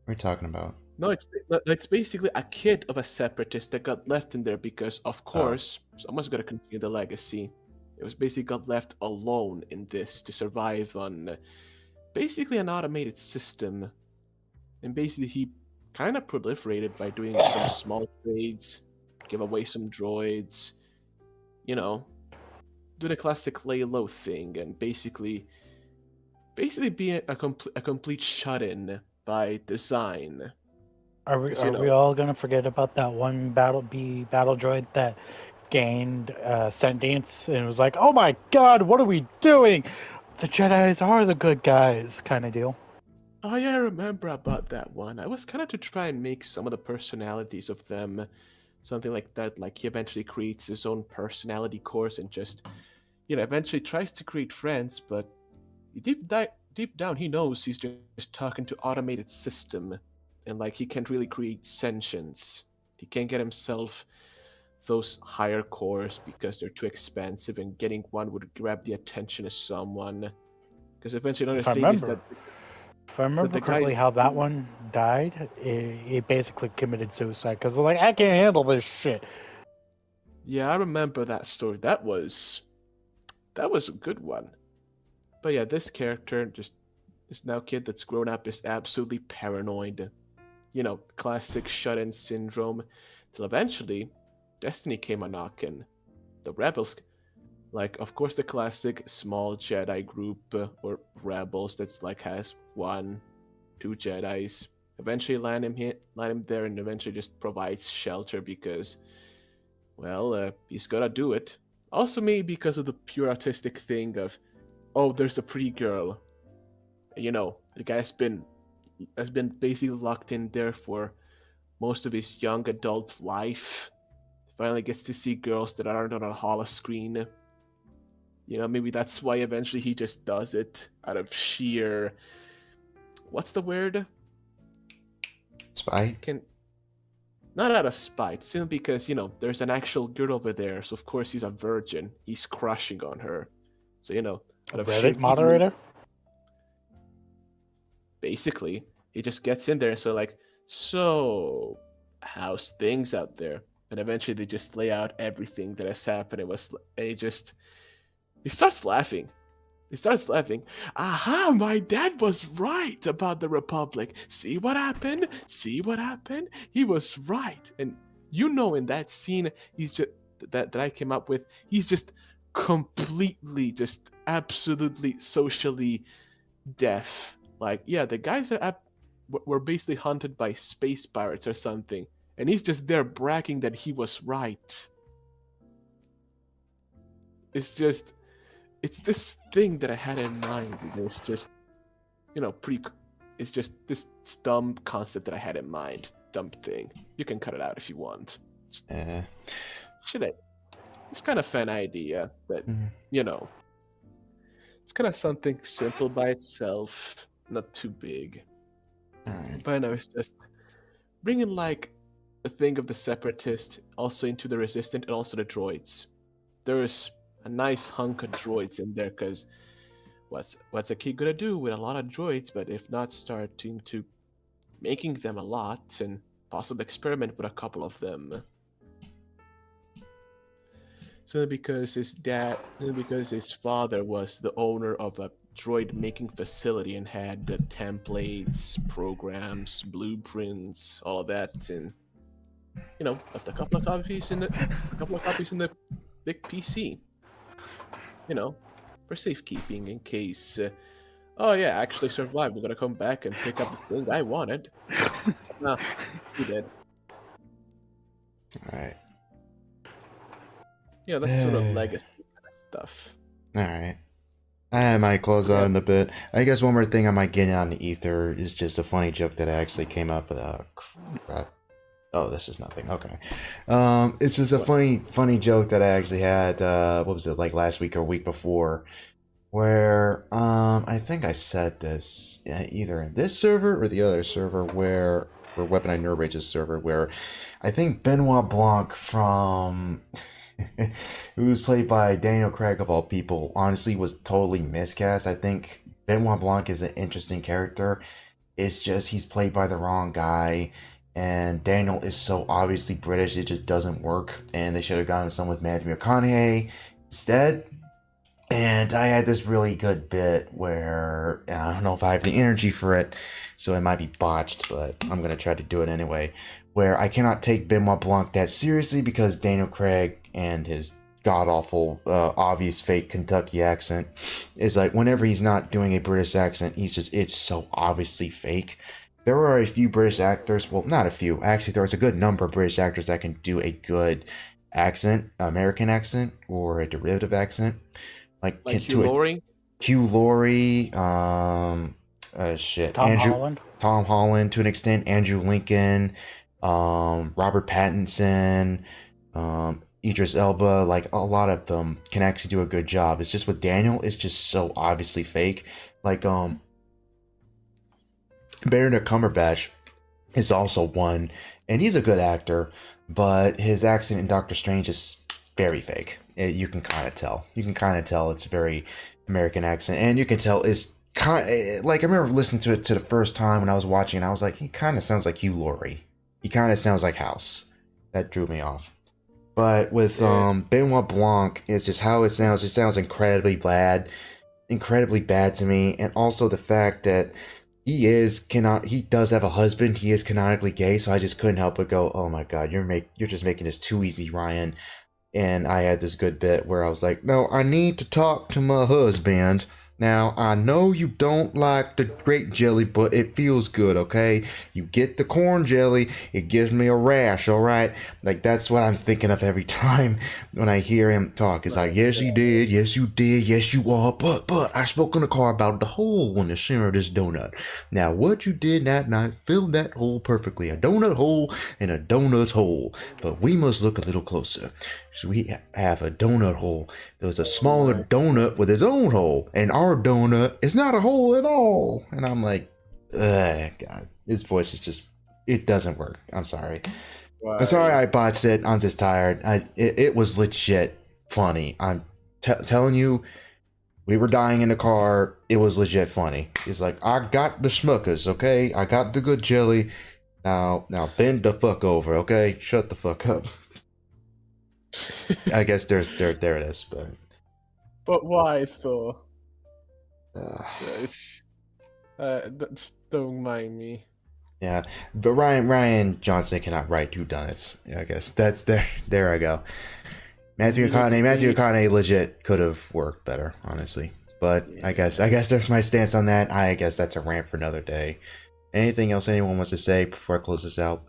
What are you talking about? No, it's basically a kid of a separatist that got left in there because, of Oh. course, someone's got to continue the legacy. It was basically got left alone in this to survive on basically an automated system, and basically he kind of proliferated by doing some small trades, give away some droids, you know, do the classic lay low thing, and basically be a complete shut-in by design. Are we 'Cause, are we all gonna forget about that one battle droid that gained sentience and was like, "Oh my God, what are we doing? The Jedi's are the good guys," kind of deal. Oh yeah, I remember about that one. I was kind of to try and make some of the personalities of them something like that. Like he eventually creates his own personality course and just, eventually tries to create friends, but deep down he knows he's just talking to automated system, and like he can't really create sentience. He can't get himself those higher cores because they're too expensive, and getting one would grab the attention of someone. Because eventually another If I thing is remember, that if I remember the guys. correctly, how that one died, it basically committed suicide because they're like, "I can't handle this shit." Yeah, I remember that story. That was a good one. But yeah, this character, just this now kid that's grown up, is absolutely paranoid. Classic shut-in syndrome. Till eventually, Destiny came a knockin'. The rebels, like of course the classic small Jedi group or rebels that's like has 1, 2 Jedis. Eventually land him there, and eventually just provides shelter because, well, he's gotta do it. Also, maybe because of the pure artistic thing of, oh, there's a pretty girl. The guy has been basically locked in there for most of his young adult life. Finally gets to see girls that aren't on a holo screen. Maybe that's why eventually he just does it out of sheer, what's the word? Spy? Not out of spite, simply because, there's an actual girl over there, so of course he's a virgin. He's crushing on her. So, out of sheer Reddit moderator. basically, he just gets in there and so like, so how's things out there? And eventually they just lay out everything that has happened. He starts laughing. He starts laughing. Aha, my dad was right about the Republic. See what happened? See what happened? He was right. And in that scene, he's just that I came up with, he's just completely, just absolutely socially deaf. Like, yeah, the guys were basically hunted by space pirates or something, and he's just there bragging that he was right. It's this thing that I had in mind. It's just, it's just this dumb concept that I had in mind. Dumb thing. You can cut it out if you want. Should I? It's kind of fun idea, but it's kind of something simple by itself, not too big. Alright. But I know it's just bringing like the thing of the separatist also into the resistant and also the droids. There's a nice hunk of droids in there because what's a kid gonna do with a lot of droids? But if not starting to making them a lot and possibly experiment with a couple of them. So because his father was the owner of a droid making facility and had the templates, programs, blueprints, all of that, and left a couple of copies in the big PC. For safekeeping in case Oh yeah, I actually survived. I'm gonna come back and pick up the thing I wanted. No, he did. All right. You know, that's sort of legacy kind of stuff. All right. I might close out in a bit. I guess one more thing I might get on the ether is just a funny joke that I actually came up with. Crap. Oh, this is nothing. Okay. It's just a funny joke that I actually had. What was it, like last week or week before? Where I think I said this either in this server or the other server where or Weapon Eye Nerd Rage's server where I think Benoit Blanc from who was played by Daniel Craig of all people honestly was totally miscast. I think Benoit Blanc is an interesting character. It's just he's played by the wrong guy. And Daniel is so obviously British, it just doesn't work. And they should have gotten someone with Matthew McConaughey instead. And I had this really good bit where I don't know if I have the energy for it, so it might be botched, but I'm going to try to do it anyway. Where I cannot take Benoit Blanc that seriously because Daniel Craig and his god-awful, obvious fake Kentucky accent is like whenever he's not doing a British accent, it's so obviously fake. There are a few British actors, well, not a few, actually there's a good number of British actors that can do a good accent, American accent, or a derivative accent. Like Hugh Laurie? Hugh Laurie, shit. Tom Holland to an extent, Andrew Lincoln, Robert Pattinson, Idris Elba, like a lot of them can actually do a good job. It's just with Daniel, it's just so obviously fake. Like, Benedict Cumberbatch is also one, and he's a good actor, but his accent in Doctor Strange is very fake. You can kind of tell. You can kind of tell it's a very American accent, and you can tell it's kind of, like I remember listening to it to the first time when I was watching, and I was like, he kind of sounds like Hugh Laurie. He kind of sounds like House. That drew me off. But with Benoit Blanc, it's just how it sounds. It sounds incredibly bad to me, and also the fact that he does have a husband. He is canonically gay, so I just couldn't help but go, "Oh my god, you're just making this too easy, Ryan." And I had this good bit where I was like, "No, I need to talk to my husband. Now, I know you don't like the grape jelly, but it feels good, okay? You get the corn jelly, it gives me a rash, alright?" Like, that's what I'm thinking of every time when I hear him talk. It's like, yes, you did, yes, you are, but I spoke in the car about the hole in the center of this donut. Now, what you did that night filled that hole perfectly. A donut hole and a donut hole. But we must look a little closer. So we have a donut hole. There's a smaller donut with its own hole, and our donut is not a hole at all. And I'm like, God, his voice is just, it doesn't work. I'm sorry. Right. I'm sorry I botched it. I'm just tired. It was legit funny. I'm telling you, we were dying in the car. It was legit funny. It's like, I got the Smuckers, okay? I got the good jelly. Now bend the fuck over, okay? Shut the fuck up. I guess there it is, but why so? Don't mind me. Yeah, but Ryan Johnson cannot write whodunits. Yeah, I guess that's there I go. Matthew McConaughey legit could have worked better, honestly. But yeah. I guess that's my stance on that. I guess that's a rant for another day. Anything else anyone wants to say before I close this out?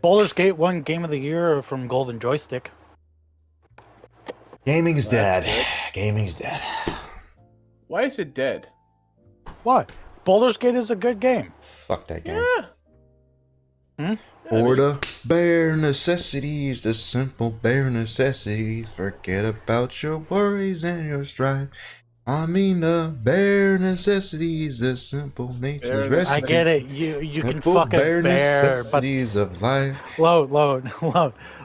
Baldur's Gate won Game of the Year from Golden Joystick. Gaming's dead. Gaming's dead. Why is it dead? Why? Baldur's Gate is a good game. Fuck that game. Yeah. For the bare necessities, the simple bare necessities. Forget about your worries and your strife. I mean the bare necessities, the simple nature's recipes. I get it. You can fuck a bear, necessities but of life. Load.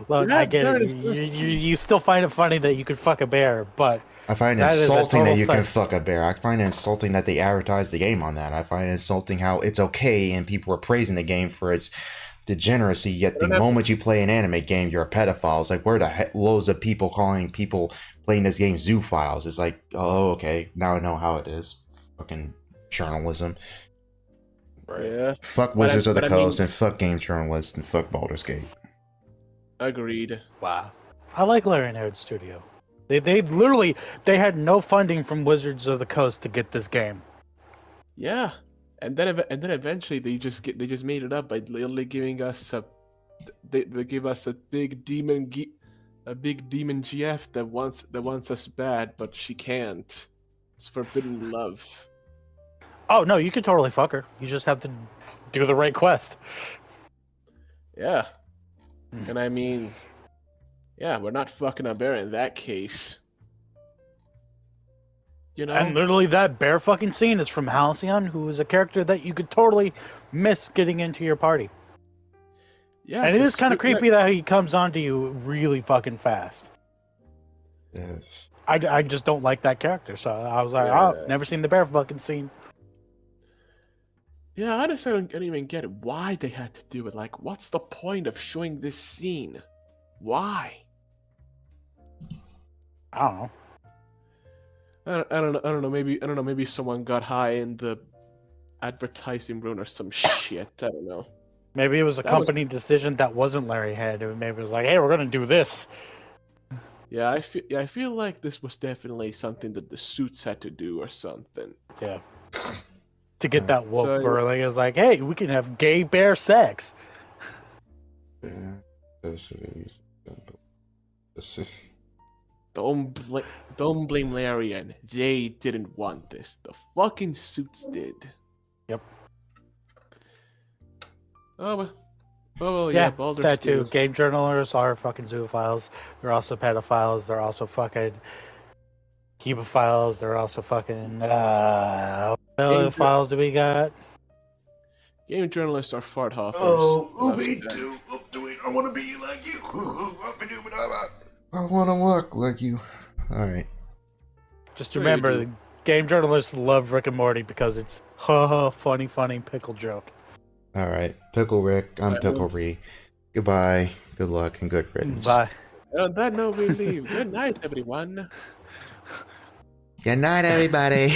I get it. You still find it funny that you could fuck a bear, but I find it insulting that you can fuck a bear. I find it insulting that they advertise the game on that. I find it insulting how it's okay and people are praising the game for its degeneracy, yet the moment you play an anime game, you're a pedophile. It's like, where the heck loads of people calling people playing this game zoophiles? It's like, oh, okay, now I know how it is. Fucking journalism. Yeah. Fuck Wizards of the Coast and fuck game journalists and fuck Baldur's Gate. Agreed. Wow. I like Larry Nerd Studio. They literally they had no funding from Wizards of the Coast to get this game. Yeah, and then eventually they just made it up by literally giving us they give us a big demon GF that wants us bad, but she can't. It's forbidden love. Oh no, you can totally fuck her. You just have to do the right quest. Yeah, and I mean, yeah, we're not fucking a bear in that case. You know, And literally that bear fucking scene is from Halcyon, who is a character that you could totally miss getting into your party. yeah, And it is kind of because- creepy that he comes onto you really fucking fast. Yes. I just don't like that character, so I was like, Yeah. oh, never seen the bear fucking scene. Yeah, I don't even get why they had to do it. Like, what's the point of showing this scene? Why? I don't know. I don't know. Maybe someone got high in the advertising room or some shit. I don't know. Maybe it was a That was- company decision that wasn't Larry Head. Maybe it was like, hey, we're gonna do this. Yeah, I feel like this was definitely something that the suits had to do or something. Yeah. To get that woke So- burling, it's like, hey, we can have gay bear sex. Yeah. This is- Don't blame Larian. They didn't want this. The fucking suits did. Yep. Oh well, Yeah, Baldur's that Gate too. is- Game journalists are fucking zoophiles. They're also pedophiles. They're also fucking hebophiles. They're also fucking what other files do we got? Game journalists are fart hoffers. me too. I want to be like you. I want to walk like you. All right. Just Sure you remember, do. the game journalists love Rick and Morty because it's funny pickle joke. All right. Pickle Rick. I'm Pickle Ree. Goodbye. Good luck and good riddance. Bye. On that note, we leave. Good night, everyone. Good night, everybody.